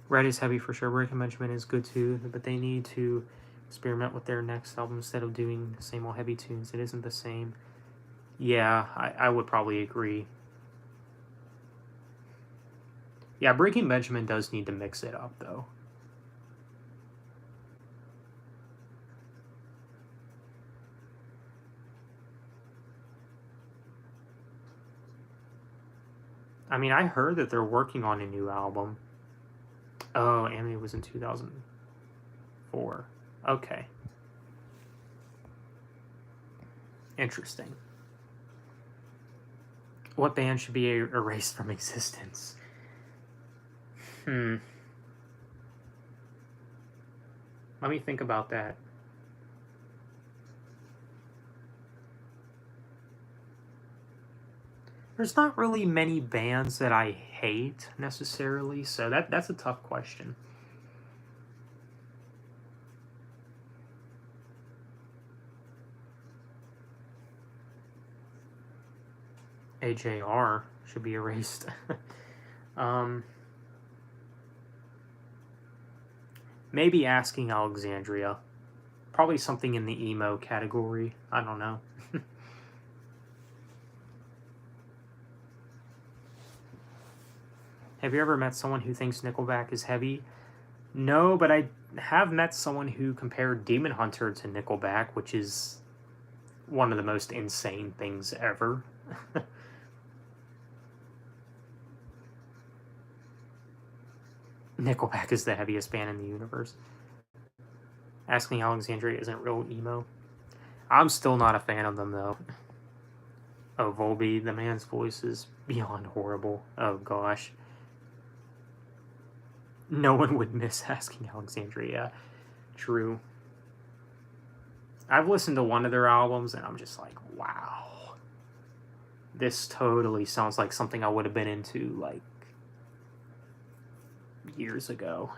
Red is heavy for sure. Breaking Benjamin is good too, but they need to experiment with their next album instead of doing the same old heavy tunes. It isn't the same. Yeah, I would probably agree. Yeah, Breaking Benjamin does need to mix it up, though. I mean, I heard that they're working on a new album. Oh, Amity was in 2004. Okay. Interesting. What band should be erased from existence? Let me think about that. There's not really many bands that I hate necessarily, so that's a tough question. AJR should be erased. Maybe Asking Alexandria. Probably something in the emo category. I don't know. Have you ever met someone who thinks Nickelback is heavy? No, but I have met someone who compared Demon Hunter to Nickelback, which is one of the most insane things ever. Nickelback is the heaviest band in the universe. Asking Alexandria isn't real emo. I'm still not a fan of them, though. Oh, Volbeat, the man's voice is beyond horrible. Oh, gosh. No one would miss Asking Alexandria. True. I've listened to one of their albums, and I'm just like, wow. This totally sounds like something I would have been into, like, years ago.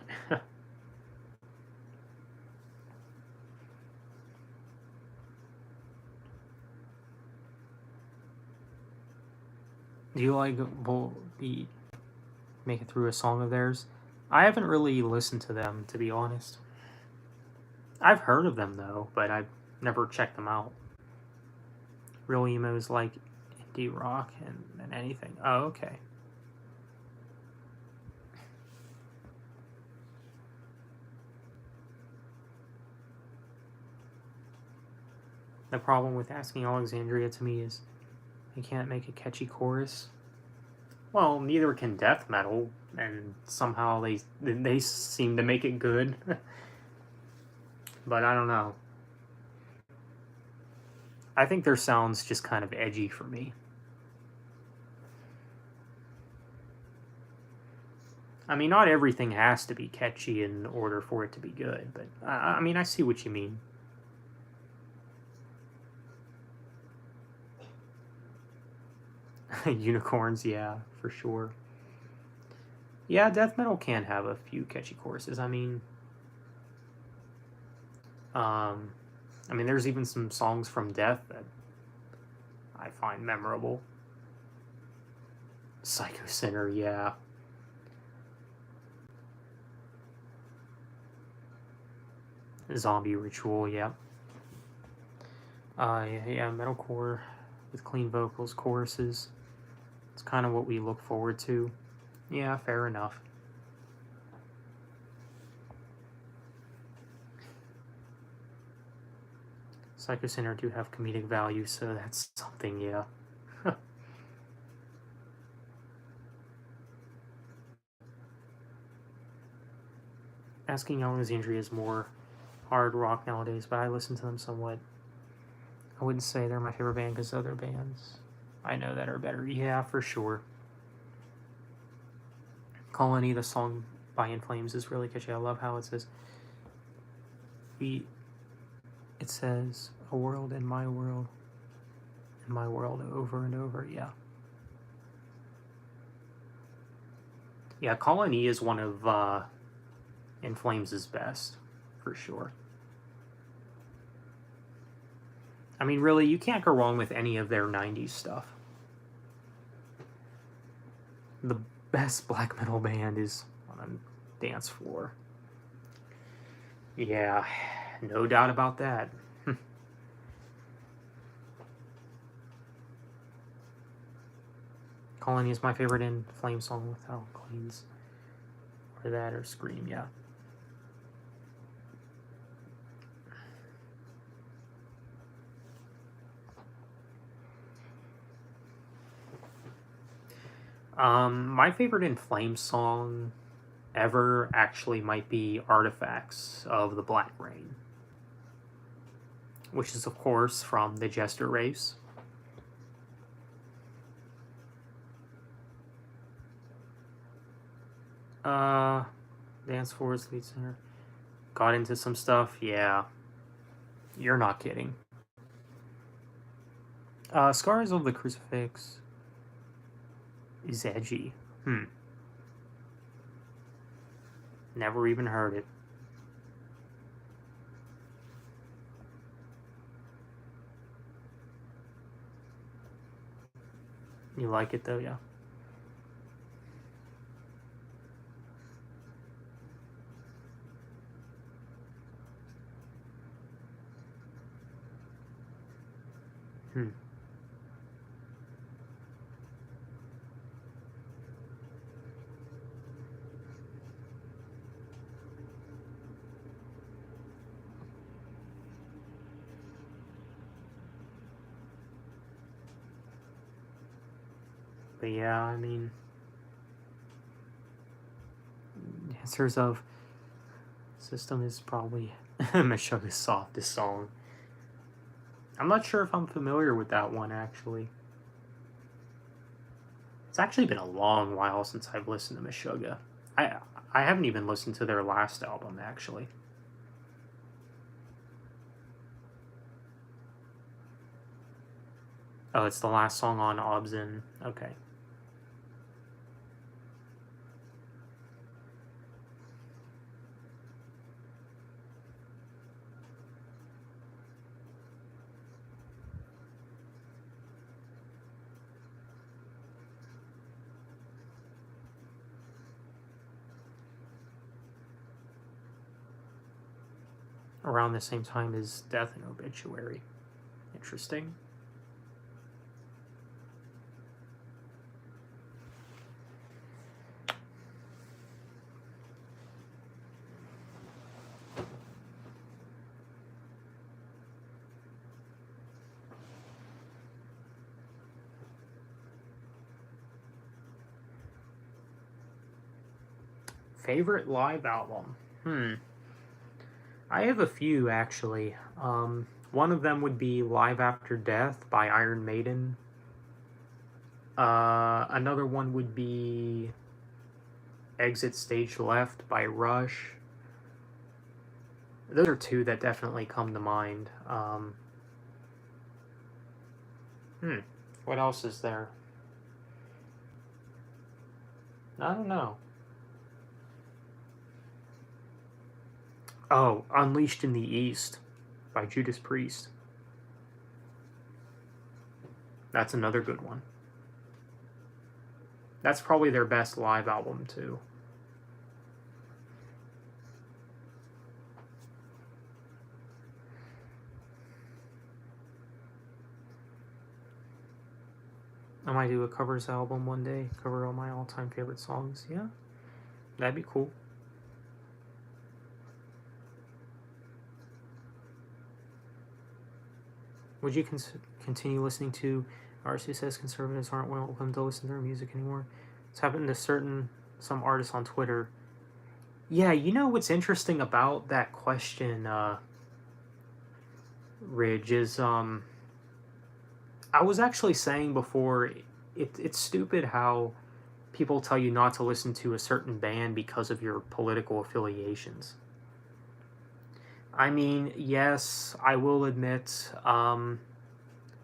Do you like Volbeat? Make it through a song of theirs? I haven't really listened to them, to be honest. I've heard of them, though, but I've never checked them out. Real emos like indie rock and anything. Oh, okay. The problem with Asking Alexandria to me is they can't make a catchy chorus. Well, neither can death metal, and somehow they seem to make it good. But I don't know. I think their sound's just kind of edgy for me. I mean, not everything has to be catchy in order for it to be good, but I mean, I see what you mean. Unicorns, yeah, for sure. Yeah, death metal can have a few catchy choruses. I mean, there's even some songs from Death that I find memorable. Psycho Sinner, yeah. Zombie Ritual, yeah. Yeah, metalcore with clean vocals, choruses. It's kind of what we look forward to. Yeah, fair enough. Psycho Sinner do have comedic value, so that's something, yeah. Asking Alexandria is more hard rock nowadays, but I listen to them somewhat. I wouldn't say they're my favorite band because other bands I know that are better. Yeah, for sure. Colony, the song by In Flames, is really catchy. I love how it says, it says, a world in my world over and over. Yeah. Yeah, Colony is one of In Flames' best, for sure. I mean, really, you can't go wrong with any of their 90s stuff. The best black metal band is on a dance floor. Yeah, no doubt about that. Colony is my favorite In Flames song without Cleans. Or that or Scream, yeah. My favorite In Flames song ever actually might be Artifacts of the Black Rain, which is, of course, from the Jester Race. Dance Floor's lead singer got into some stuff. Yeah, you're not kidding. Scars of the Crucifix is edgy. Never even heard it. You like it though, yeah. But yeah, I mean, Answers of System is probably Meshuggah's softest song. I'm not sure if I'm familiar with that one, actually. It's actually been a long while since I've listened to Meshuggah. I haven't even listened to their last album, actually. Oh, it's the last song on Obzin. Okay. Around the same time as Death and Obituary. Interesting. Favorite live album? I have a few, actually. One of them would be Live After Death by Iron Maiden. Another one would be Exit Stage Left by Rush. Those are two that definitely come to mind. What else is there? I don't know. Oh, Unleashed in the East by Judas Priest. That's another good one. That's probably their best live album, too. I might do a covers album one day, cover all my all-time favorite songs. Yeah, that'd be cool. Would you continue listening to RC says conservatives aren't welcome to listen to their music anymore? It's happened to some artists on Twitter. Yeah, you know what's interesting about that question, Ridge, is I was actually saying before, it's stupid how people tell you not to listen to a certain band because of your political affiliations. I mean, yes, I will admit, the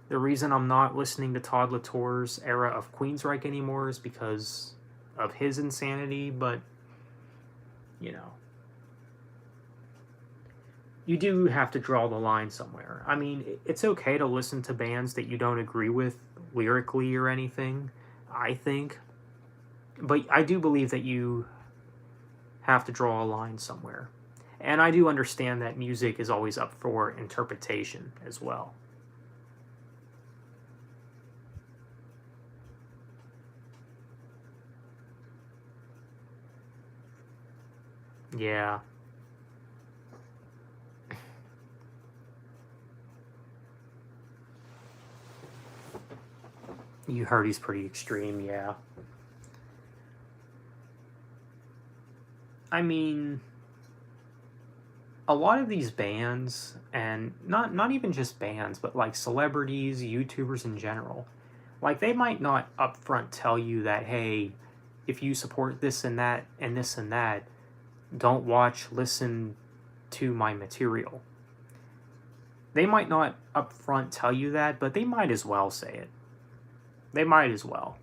reason I'm not listening to Todd Latour's era of Queensryche anymore is because of his insanity, but, you know, you do have to draw the line somewhere. I mean, it's okay to listen to bands that you don't agree with lyrically or anything, I think. But I do believe that you have to draw a line somewhere. And I do understand that music is always up for interpretation as well. Yeah. You heard he's pretty extreme, yeah. I mean, a lot of these bands, and not even just bands, but like celebrities, YouTubers in general, like they might not upfront tell you that, hey, if you support this and that and this and that, don't watch, listen to my material. They might not upfront tell you that, but they might as well say it. They might as well.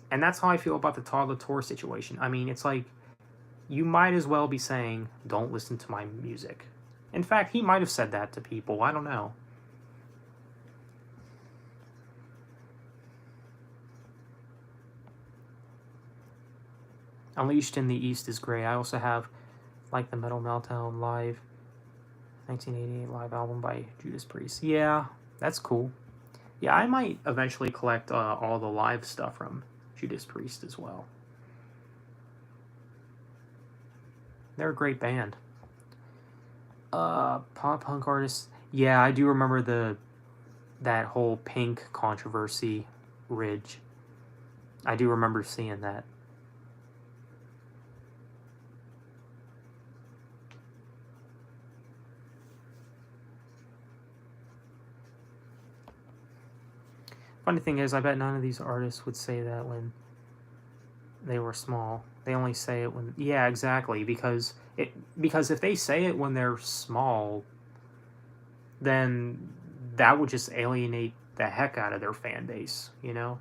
And that's how I feel about the Todd Latour situation. I mean, it's like, you might as well be saying, don't listen to my music. In fact, he might have said that to people. I don't know. Unleashed in the East is great. I also have, like, the Metal Meltdown live 1988 live album by Judas Priest. Yeah, that's cool. Yeah, I might eventually collect all the live stuff from Judas Priest as well. They're a great band. Pop punk artists. Yeah, I do remember that whole Pink controversy, Ridge. I do remember seeing that. Funny thing is, I bet none of these artists would say that when they were small. They only say it when, yeah, exactly, because if they say it when they're small, then that would just alienate the heck out of their fan base, you know?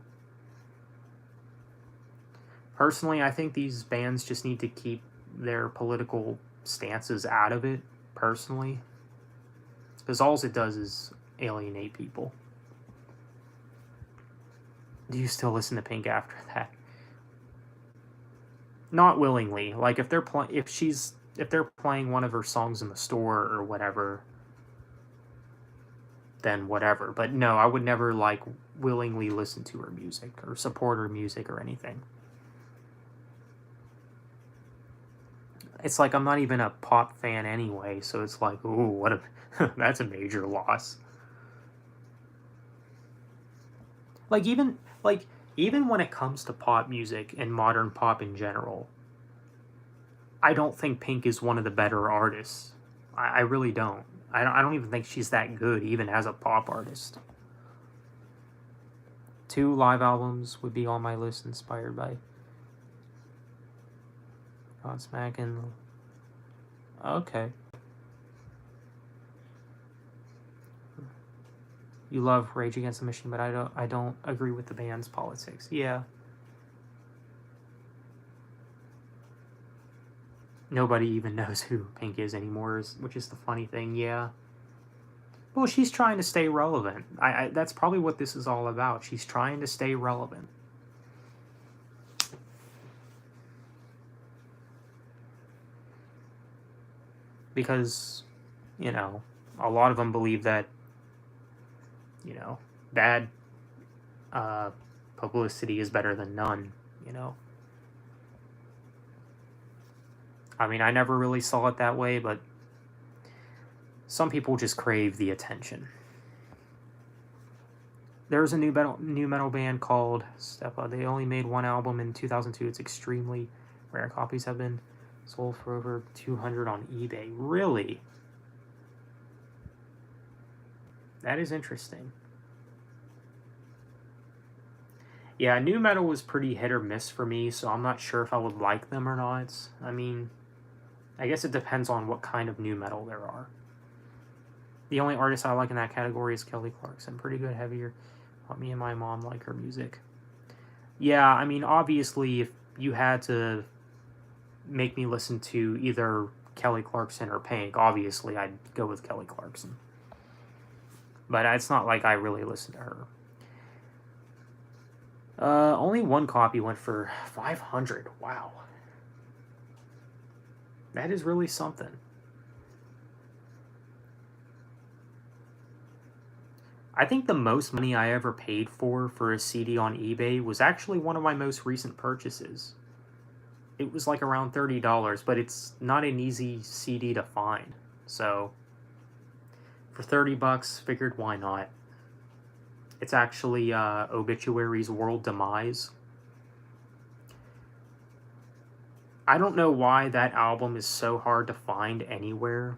Personally, I think these bands just need to keep their political stances out of it, personally, because all it does is alienate people. Do you still listen to Pink after that? Not willingly. Like if they're playing one of her songs in the store or whatever, then whatever. But no, I would never like willingly listen to her music or support her music or anything. It's like I'm not even a pop fan anyway, so it's like, ooh, what a that's a major loss. Like even when it comes to pop music and modern pop in general, I don't think Pink is one of the better artists. I really don't. I don't even think she's that good, even as a pop artist. 2 live albums would be on my list, inspired by Godsmack and. Okay. You love Rage Against the Machine, but I don't agree with the band's politics. Yeah. Nobody even knows who Pink is anymore, which is the funny thing. Yeah. Well, she's trying to stay relevant. That's probably what this is all about. She's trying to stay relevant. Because, you know, a lot of them believe that, you know, bad publicity is better than none, you know. I mean, I never really saw it that way, but some people just crave the attention. There's a new metal band called Stepa. They only made one album in 2002. It's extremely rare. Copies have been sold for over 200 on eBay. Really? That is interesting. Yeah, new metal was pretty hit or miss for me, so I'm not sure if I would like them or not. I mean, I guess it depends on what kind of new metal there are. The only artist I like in that category is Kelly Clarkson. Pretty good, heavier. Me and my mom like her music. Yeah, I mean, obviously, if you had to make me listen to either Kelly Clarkson or Pink, obviously I'd go with Kelly Clarkson. But it's not like I really listen to her. Only one copy went for 500. Wow. That is really something. I think the most money I ever paid for a CD on eBay was actually one of my most recent purchases. It was like around $30, but it's not an easy CD to find. So for 30 bucks, figured why not. It's actually Obituary's World Demise. I don't know why that album is so hard to find anywhere.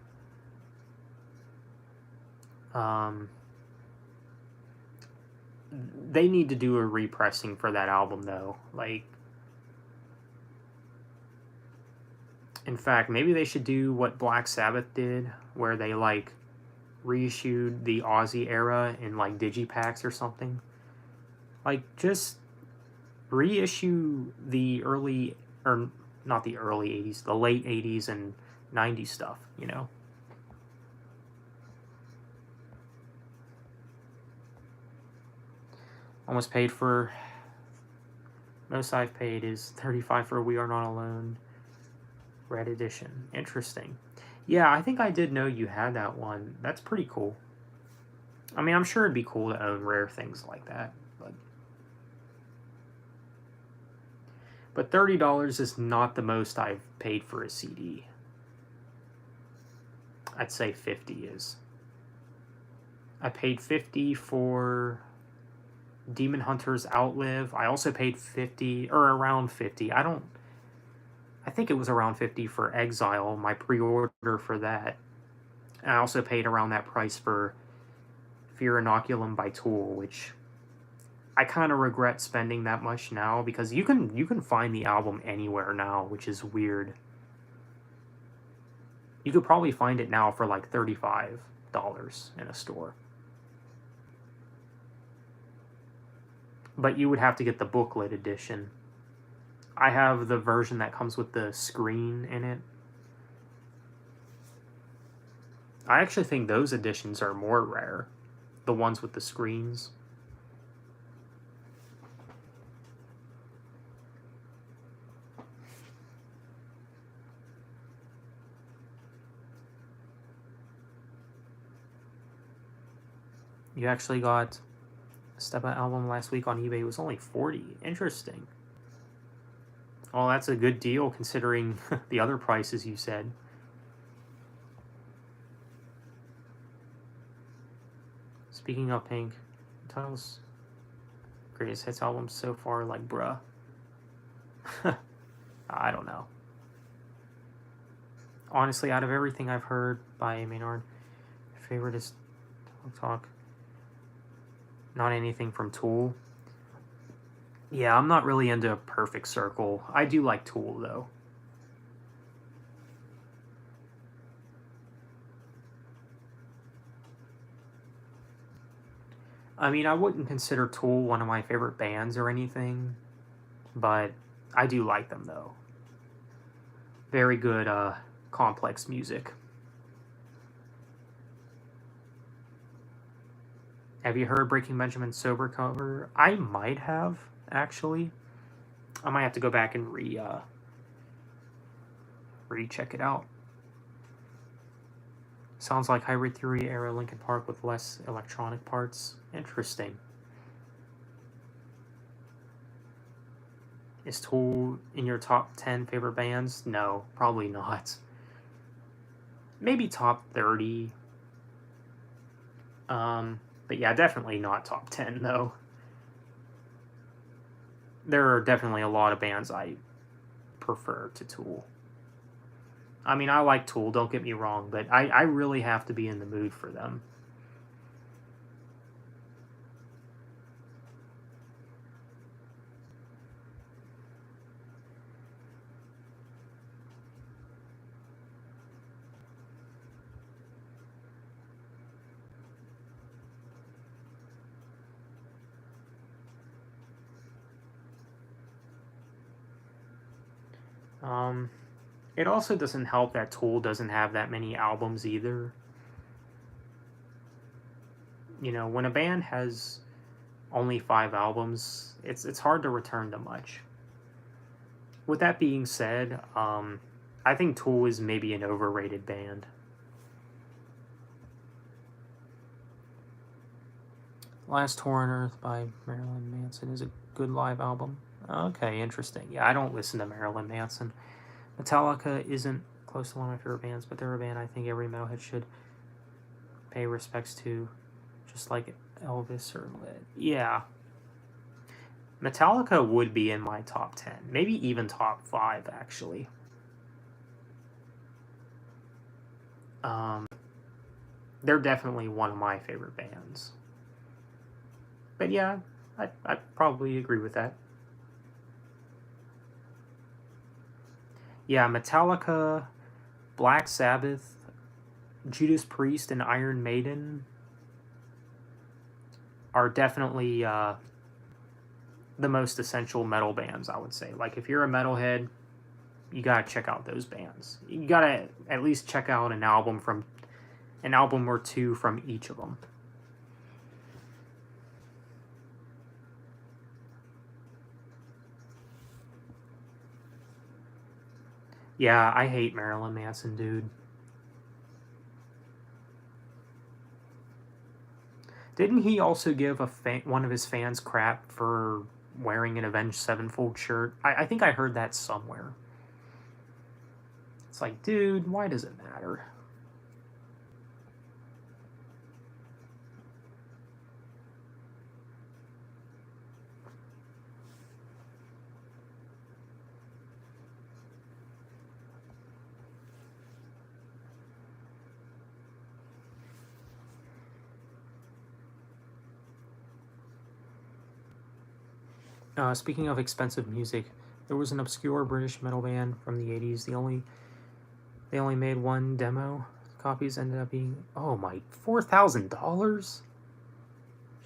They need to do a repressing for that album, though. Like, in fact, maybe they should do what Black Sabbath did, where they, like, reissued the Ozzy era in, like, digipacks or something. Like, just reissue the early, or not the early 80s, the late 80s and 90s stuff, you know? Almost paid for, most I've paid is 35 for We Are Not Alone, Red Edition. Interesting. Yeah, I think I did know you had that one. That's pretty cool. I mean, I'm sure it'd be cool to own rare things like that, but $30 is not the most I've paid for a CD. I'd say 50 is. I paid 50 for Demon Hunters Outlive. I also paid 50, or around 50. I think it was around 50 for Exile, my pre-order for that. And I also paid around that price for Fear Inoculum by Tool, which I kind of regret spending that much now, because you can find the album anywhere now, which is weird. You could probably find it now for like $35 in a store. But you would have to get the booklet edition. I have the version that comes with the screen in it. I actually think those editions are more rare. The ones with the screens. You actually got a Step Out album last week on eBay. It was only 40. Interesting. Well, that's a good deal considering the other prices you said. Speaking of Pink, titles greatest hits album so far, like, bruh. I don't know. Honestly, out of everything I've heard by Maynard, favorite is Talk. Not anything from Tool. Yeah, I'm not really into Perfect Circle. I do like Tool, though. I mean, I wouldn't consider Tool one of my favorite bands or anything, but I do like them, though. Very good, complex music. Have you heard Breaking Benjamin's Sober cover? I might have, actually. I might have to go back and recheck it out. Sounds like Hybrid Theory era Linkin Park with less electronic parts. Interesting. Is Tool in your top 10 favorite bands? No, probably not. Maybe top 30. But yeah, definitely not top 10, though. There are definitely a lot of bands I prefer to Tool. I mean, I like Tool, don't get me wrong, but I really have to be in the mood for them. Um, it also doesn't help that Tool doesn't have that many albums either. You know, when a band has only 5 albums, it's hard to return to much. With that being said, I think Tool is maybe an overrated band. Last Tour on Earth by Marilyn Manson is a good live album. Okay, interesting. Yeah, I don't listen to Marilyn Manson. Metallica isn't close to one of my favorite bands, but they're a band I think every metalhead should pay respects to, just like Elvis or Led. Yeah, Metallica would be in my top 10, maybe even top 5, actually. They're definitely one of my favorite bands. But yeah, I probably agree with that. Yeah, Metallica, Black Sabbath, Judas Priest, and Iron Maiden are definitely the most essential metal bands, I would say. Like, if you're a metalhead, you gotta check out those bands. You gotta at least check out an album or two from each of them. Yeah, I hate Marilyn Manson, dude. Didn't he also give one of his fans crap for wearing an Avenged Sevenfold shirt? I think I heard that somewhere. It's like, dude, why does it matter? Speaking of expensive music, there was an obscure British metal band from the 80s. They only made one demo. Copies ended up being, oh my, $4,000?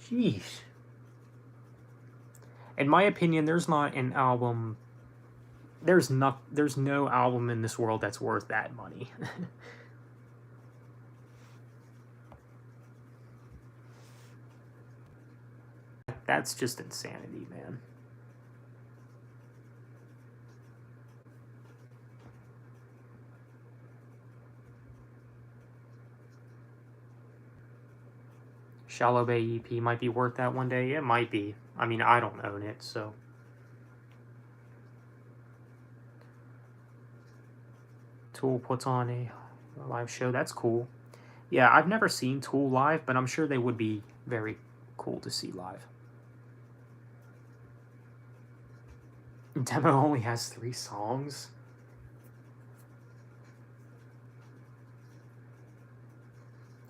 Sheesh. In my opinion, there's not an album. There's no album in this world that's worth that money. That's just insanity, man. Shallow Bay EP might be worth that one day. It might be. I mean, I don't own it, so. Tool puts on a live show. That's cool. Yeah, I've never seen Tool live, but I'm sure they would be very cool to see live. Demo only has 3 songs.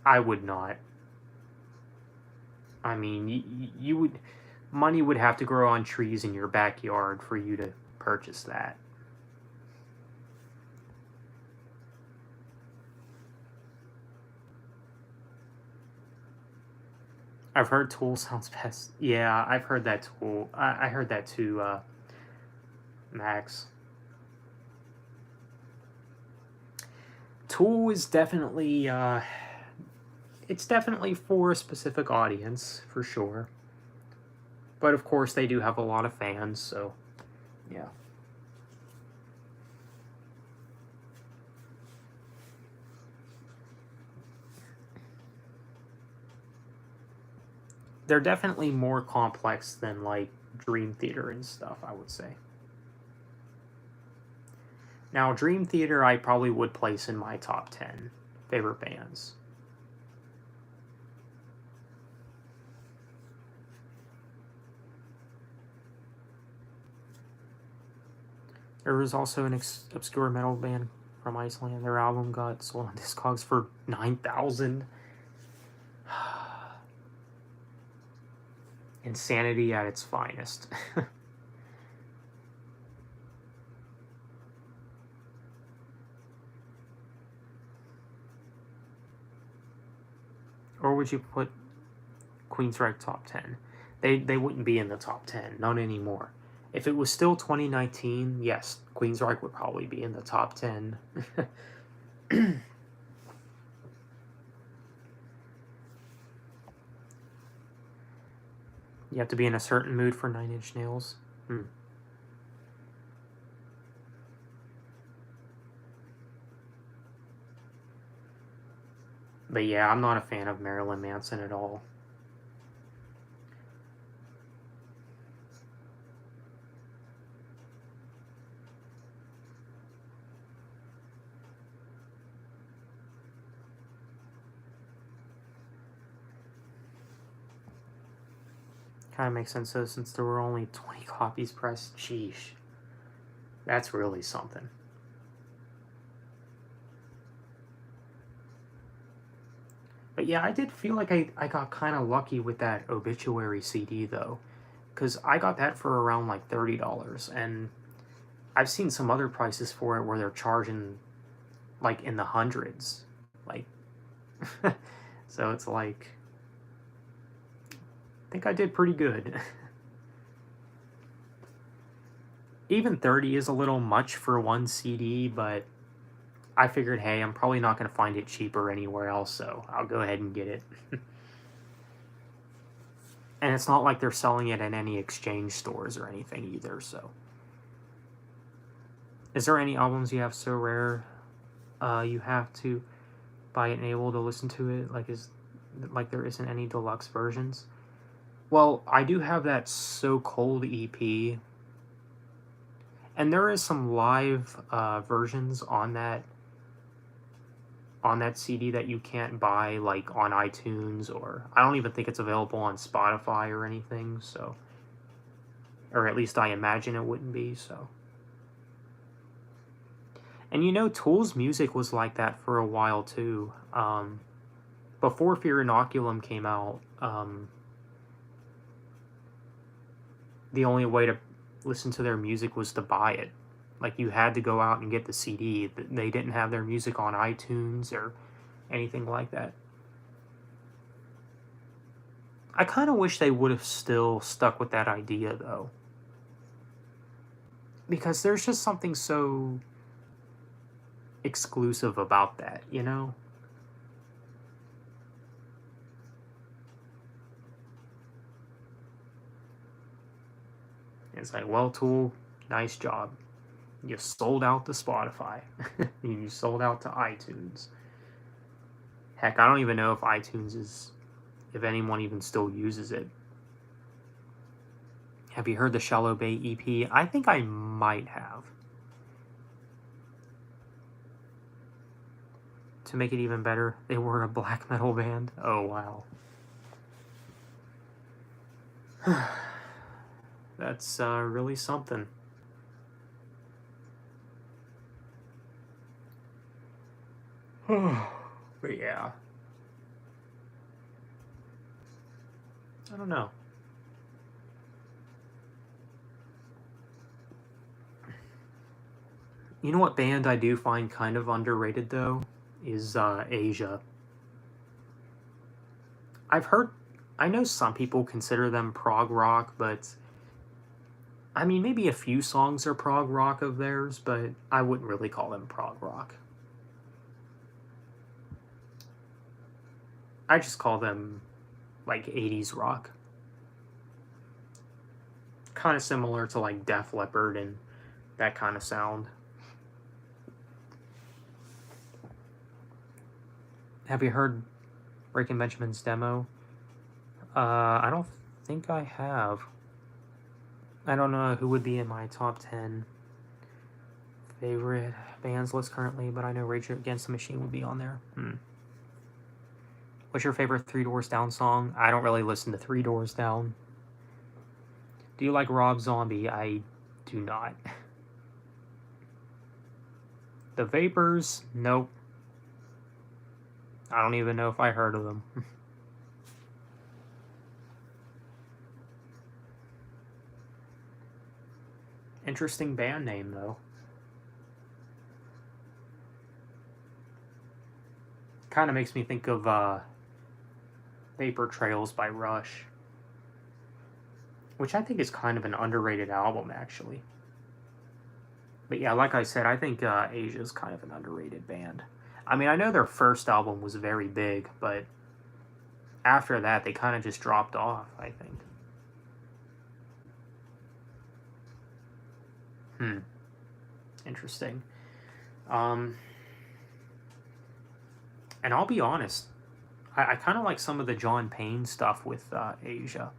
I would not. I mean, you would. Money would have to grow on trees in your backyard for you to purchase that. I've heard Tool sounds best. Yeah, I've heard that Tool. I heard that too, Max. Tool is definitely it's definitely for a specific audience for sure. But of course they do have a lot of fans, so yeah. They're definitely more complex than like Dream Theater and stuff, I would say. Now, Dream Theater I probably would place in my top 10 favorite bands. There was also an obscure metal band from Iceland. Their album got sold on Discogs for 9,000. Insanity at its finest. Or would you put Queensryche top 10? They wouldn't be in the top 10, not anymore. If it was still 2019, yes, Queensryche would probably be in the top 10. You have to be in a certain mood for Nine Inch Nails. But yeah, I'm not a fan of Marilyn Manson at all. Kind of makes sense though, since there were only 20 copies pressed. Sheesh. That's really something. But yeah, I did feel like I got kind of lucky with that Obituary CD though, because I got that for around like $30, and I've seen some other prices for it where they're charging like in the hundreds, like. So it's like, I think I did pretty good. Even 30 is a little much for one CD, but I figured, hey, I'm probably not going to find it cheaper anywhere else, so I'll go ahead and get it. And it's not like they're selling it in any exchange stores or anything either, so. Is there any albums you have so rare you have to buy it and able to listen to it? Like there isn't any deluxe versions? Well, I do have that So Cold EP, and there is some live versions on that CD that you can't buy like on iTunes, or I don't even think it's available on Spotify or anything, so, or at least I imagine it wouldn't be, so. And you know, Tool's music was like that for a while too. Before Fear Inoculum came out, the only way to listen to their music was to buy it. Like, you had to go out and get the CD. They didn't have their music on iTunes or anything like that. I kind of wish they would have still stuck with that idea, though. Because there's just something so exclusive about that, you know? It's like, well, Tool, nice job. You sold out to Spotify. You sold out to iTunes. Heck, I don't even know if iTunes is, if anyone even still uses it. Have you heard the Shallow Bay EP? I think I might have. To make it even better, they were a black metal band. Oh, wow. That's really something. But yeah. I don't know. You know what band I do find kind of underrated, though? Is Asia. I know some people consider them prog rock, but I mean, maybe a few songs are prog rock of theirs, but I wouldn't really call them prog rock. I just call them like 80s rock. Kind of similar to like Def Leppard and that kind of sound. Have you heard Breaking Benjamin's demo? I don't think I have. I don't know who would be in my top 10 favorite bands list currently, but I know Rage Against the Machine would be on there. What's your favorite Three Doors Down song? I don't really listen to Three Doors Down. Do you like Rob Zombie? I do not. The Vapors? Nope. I don't even know if I heard of them. Interesting band name, though. Kind of makes me think of Vapor Trails by Rush. which I think is kind of an underrated album, actually. But yeah, like I said, I think Asia is kind of an underrated band. I mean, I know their first album was very big, but after that, they kind of just dropped off, I think. Hmm. Interesting. Um, and I'll be honest, I kind of like some of the John Payne stuff with Asia.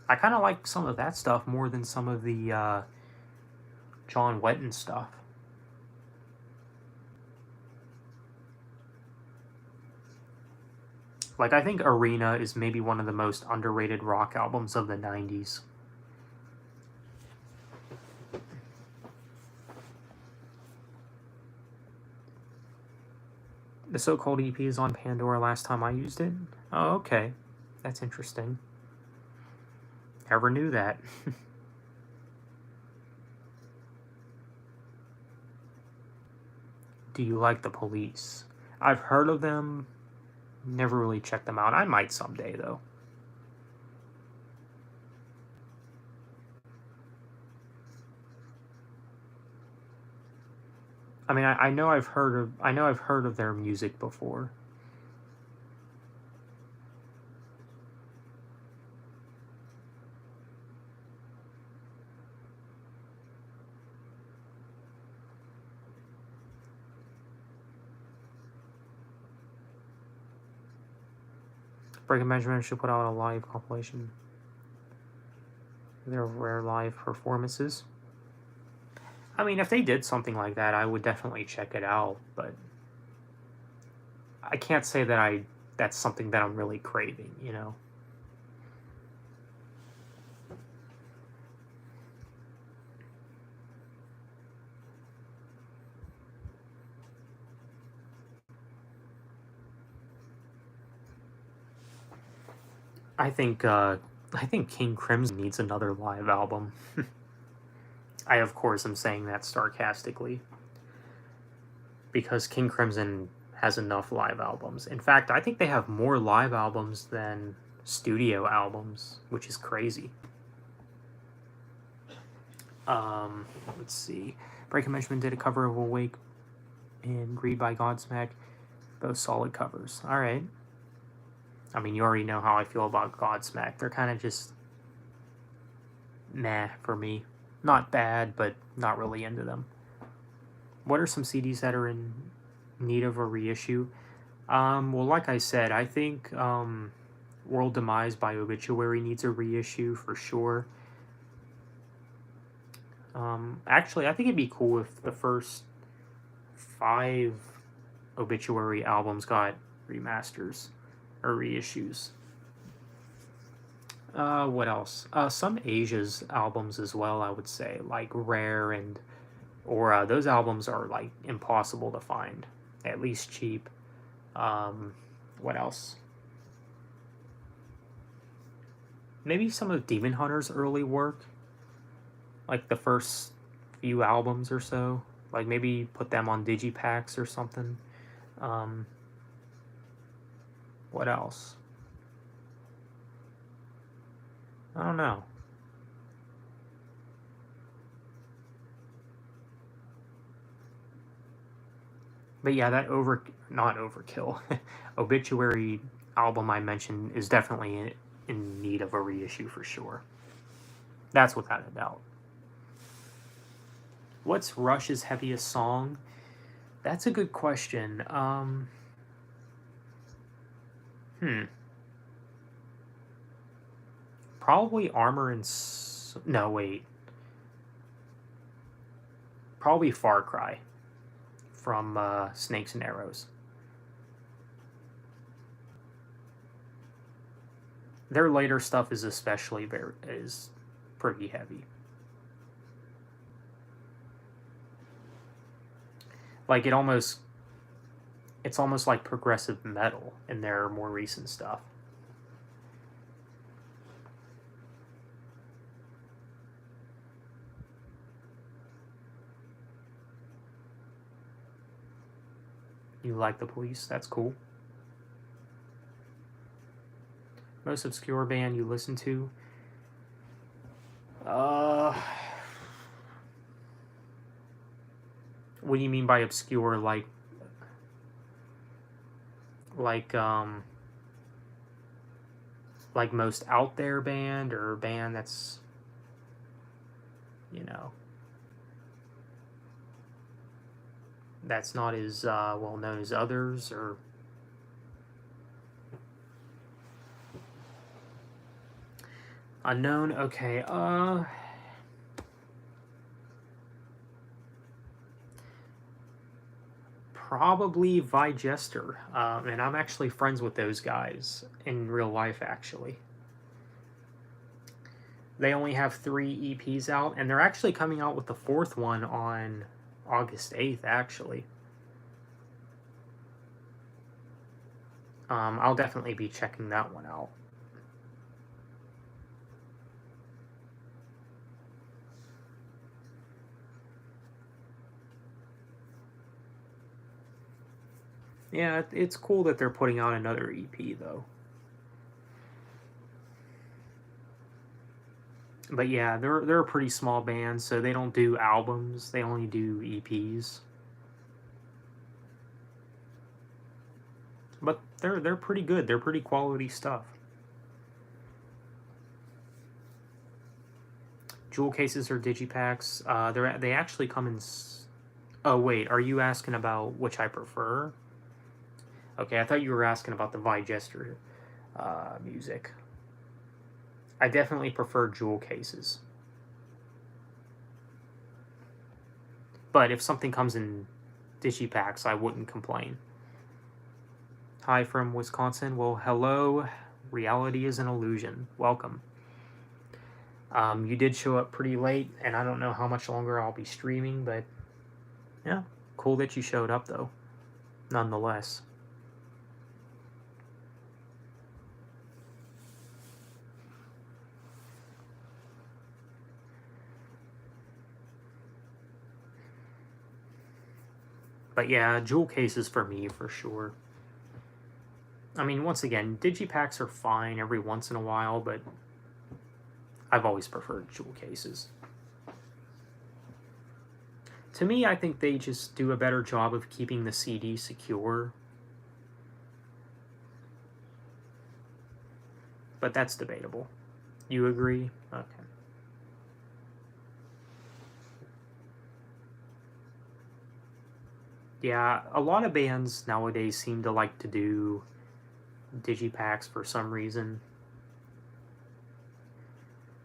I kind of like some of that stuff more than some of the John Wetton stuff. Like, I think Arena is maybe one of the most underrated rock albums of the 90s. The so-called EP is on Pandora last time I used it. Oh, okay. That's interesting. Never knew that. Do you like the Police? I've heard of them, never really checked them out. I might someday, though. I mean, I know I've heard of their music before. Breaking Benjamin should put out a live compilation. Their rare live performances. I mean, if they did something like that, I would definitely check it out. But I can't say that that's something that I'm really craving. You know. I think King Crimson needs another live album. I of course am saying that sarcastically because King Crimson has enough live albums. In fact, I think they have more live albums than studio albums, which is crazy. Let's see. Breaking Benjamin did a cover of Awake and Greed by Godsmack. Both solid covers. All right. I mean, you already know how I feel about Godsmack. They're kind of just meh for me. Not bad, but not really into them. What are some CDs that are in need of a reissue? Well, like I said, I think World Demise by Obituary needs a reissue for sure. Actually, I think it'd be cool if the first 5 Obituary albums got remasters or reissues. What else? Some Asia's albums as well, I would say, like Rare and Aura. Those albums are like impossible to find, at least cheap. What else? Maybe some of Demon Hunter's early work, like the first few albums or so. Like maybe put them on digipacks or something. Um, what else? I don't know. But yeah, that not overkill, Obituary album I mentioned is definitely in need of a reissue for sure. That's without a doubt. What's Rush's heaviest song? That's a good question. Hmm. Probably Armor and no wait. Probably Far Cry from Snakes and Arrows. Their later stuff is especially is pretty heavy. Like it's almost like progressive metal in their more recent stuff. You like the Police? That's cool. Most obscure band you listen to? What do you mean by obscure? Like um, like most out there band, or band that's, you know, that's not as well known as others, or unknown? Okay, probably Vigester, and I'm actually friends with those guys in real life, actually. They only have 3 EPs out, and they're actually coming out with the 4th one on August 8th, actually. I'll definitely be checking that one out. Yeah, it's cool that they're putting out another EP, though. But yeah, they're a pretty small band, so they don't do albums. They only do EPs. But they're pretty good. They're pretty quality stuff. Jewel cases or digipacks. They actually come in. Oh wait, are you asking about which I prefer? Okay, I thought you were asking about the Vigester music. I definitely prefer jewel cases. But if something comes in digipacks, I wouldn't complain. Hi from Wisconsin. Well, hello. Reality is an illusion. Welcome. You did show up pretty late, and I don't know how much longer I'll be streaming, but yeah, cool that you showed up, though, nonetheless. But yeah, jewel cases for me, for sure. I mean, once again, digipacks are fine every once in a while, but I've always preferred jewel cases. To me, I think they just do a better job of keeping the CD secure. But that's debatable. You agree? Okay. Yeah, a lot of bands nowadays seem to like to do digipacks for some reason.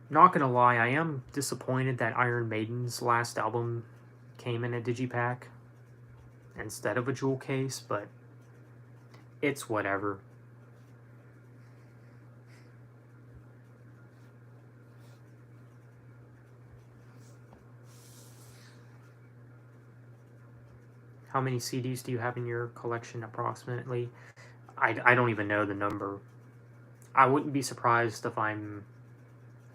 Not gonna lie, I am disappointed that Iron Maiden's last album came in a digipack instead of a jewel case, but it's whatever. How many CDs do you have in your collection approximately? I don't even know the number. I wouldn't be surprised if I'm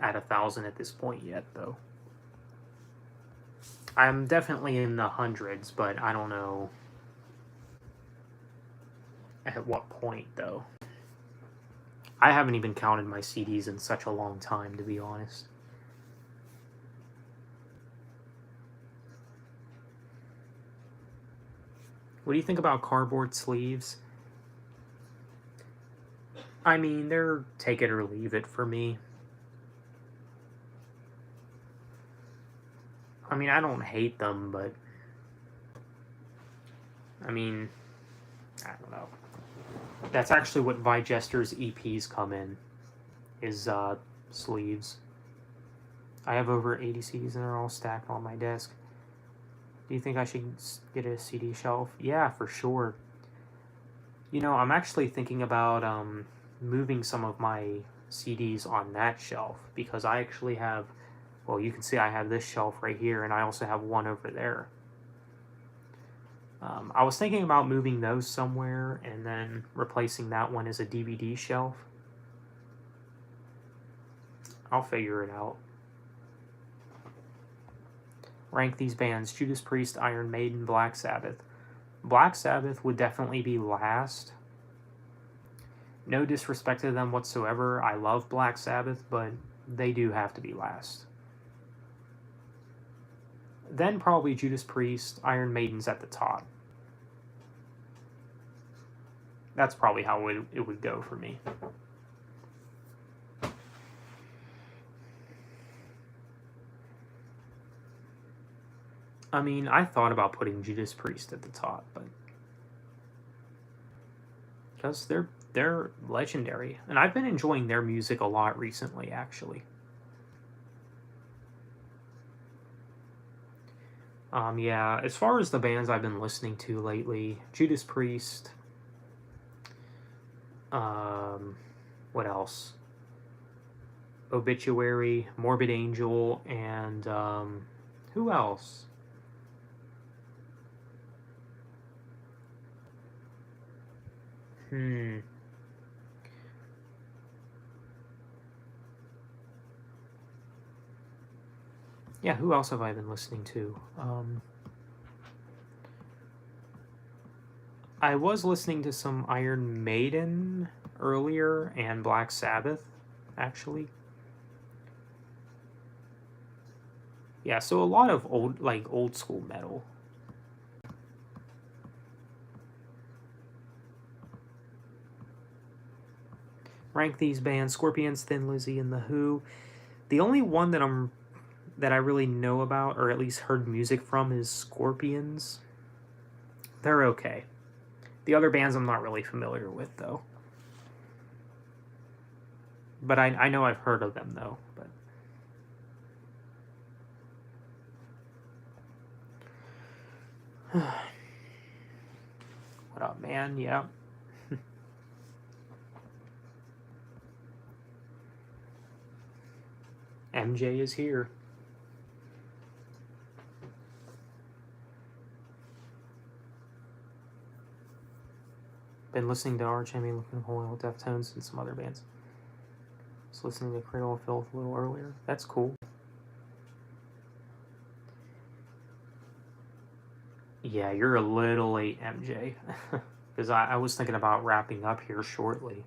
at 1,000 at this point yet, though. I'm definitely in the hundreds, but I don't know at what point, though. I haven't even counted my CDs in such a long time, to be honest. What do you think about cardboard sleeves? I mean, they're take it or leave it for me. I mean, I don't hate them, but I mean, I don't know. That's actually what Vigester's EPs come in, is sleeves. I have over 80 CDs and they're all stacked on my desk. Do you think I should get a CD shelf? Yeah, for sure. You know, I'm actually thinking about moving some of my CDs on that shelf, because I actually have, well, you can see I have this shelf right here, and I also have one over there. I was thinking about moving those somewhere and then replacing that one as a DVD shelf. I'll figure it out. Rank these bands: Judas Priest, Iron Maiden, Black Sabbath. Black Sabbath would definitely be last. No disrespect to them whatsoever. I love Black Sabbath, but they do have to be last. then probably Judas Priest, Iron Maiden's at the top. That's probably how it would go for me. I mean, I thought about putting Judas Priest at the top, but because they're legendary, and I've been enjoying their music a lot recently, actually. Yeah, as far as the bands I've been listening to lately, Judas Priest. What else? Obituary, Morbid Angel, and who else? Yeah, who else have I been listening to? I was listening to some Iron Maiden earlier and Black Sabbath, actually. Yeah, so a lot of old school metal. Rank these bands: Scorpions, Thin Lizzy, and The Who. The only one that I really know about, or at least heard music from, is Scorpions. They're okay. The other bands I'm not really familiar with, though. But I know I've heard of them, though. But what up, man? Yeah. MJ is here. Been listening to Arch Enemy, Looking Hoyle, Deftones, and some other bands. Was listening to Cradle of Filth a little earlier. That's cool. Yeah, you're a little late, MJ. Because I was thinking about wrapping up here shortly.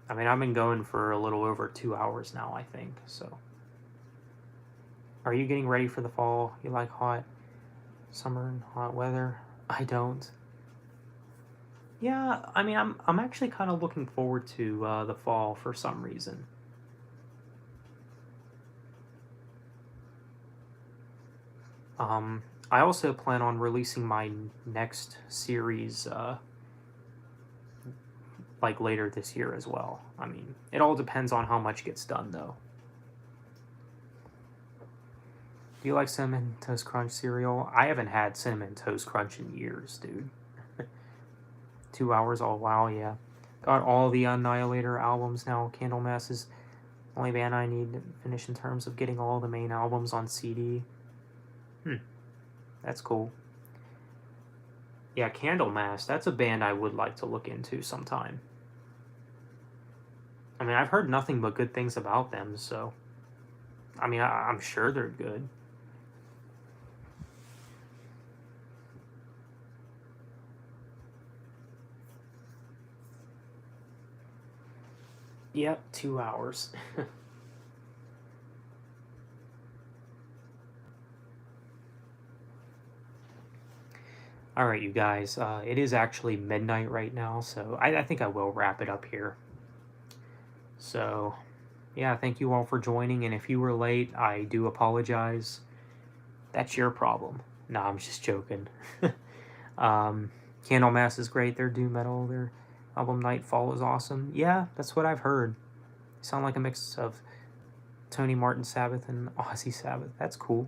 I mean, I've been going for a little over 2 hours now, I think, so. Are you getting ready for the fall? You like hot summer and hot weather? I don't. Yeah, I mean, I'm actually kind of looking forward to the fall for some reason. I also plan on releasing my next series like later this year as well. I mean, it all depends on how much gets done, though. Do you like Cinnamon Toast Crunch cereal? I haven't had Cinnamon Toast Crunch in years, dude. 2 hours, oh wow, yeah. Got all the Annihilator albums now. Candlemass is the only band I need to finish in terms of getting all the main albums on CD. That's cool. Yeah, Candlemass, that's a band I would like to look into sometime. I mean, I've heard nothing but good things about them, so. I mean, I'm sure they're good. Yep, 2 hours. Alright, you guys, it is actually midnight right now, so I think I will wrap it up here. So, yeah, thank you all for joining, and if you were late, I do apologize. That's your problem. No, I'm just joking. Candlemass is great, their doom metal, their album Nightfall is awesome. Yeah, that's what I've heard. They sound like a mix of Tony Martin Sabbath and Ozzy Sabbath. That's cool.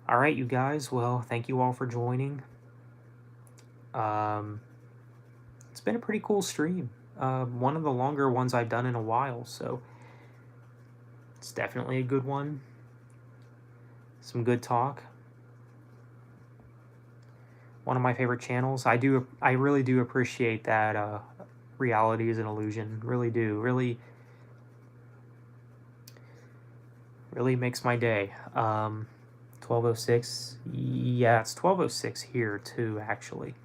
Alright, you guys. Well, thank you all for joining. It's been a pretty cool stream. One of the longer ones I've done in a while, so it's definitely a good one. Some good talk. One of my favorite channels. I really do appreciate that reality is an illusion. Really do. Really makes my day. 12:06. Yeah, it's 12:06 here too, actually.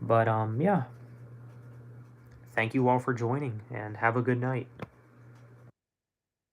But yeah. thank you all for joining, and have a good night.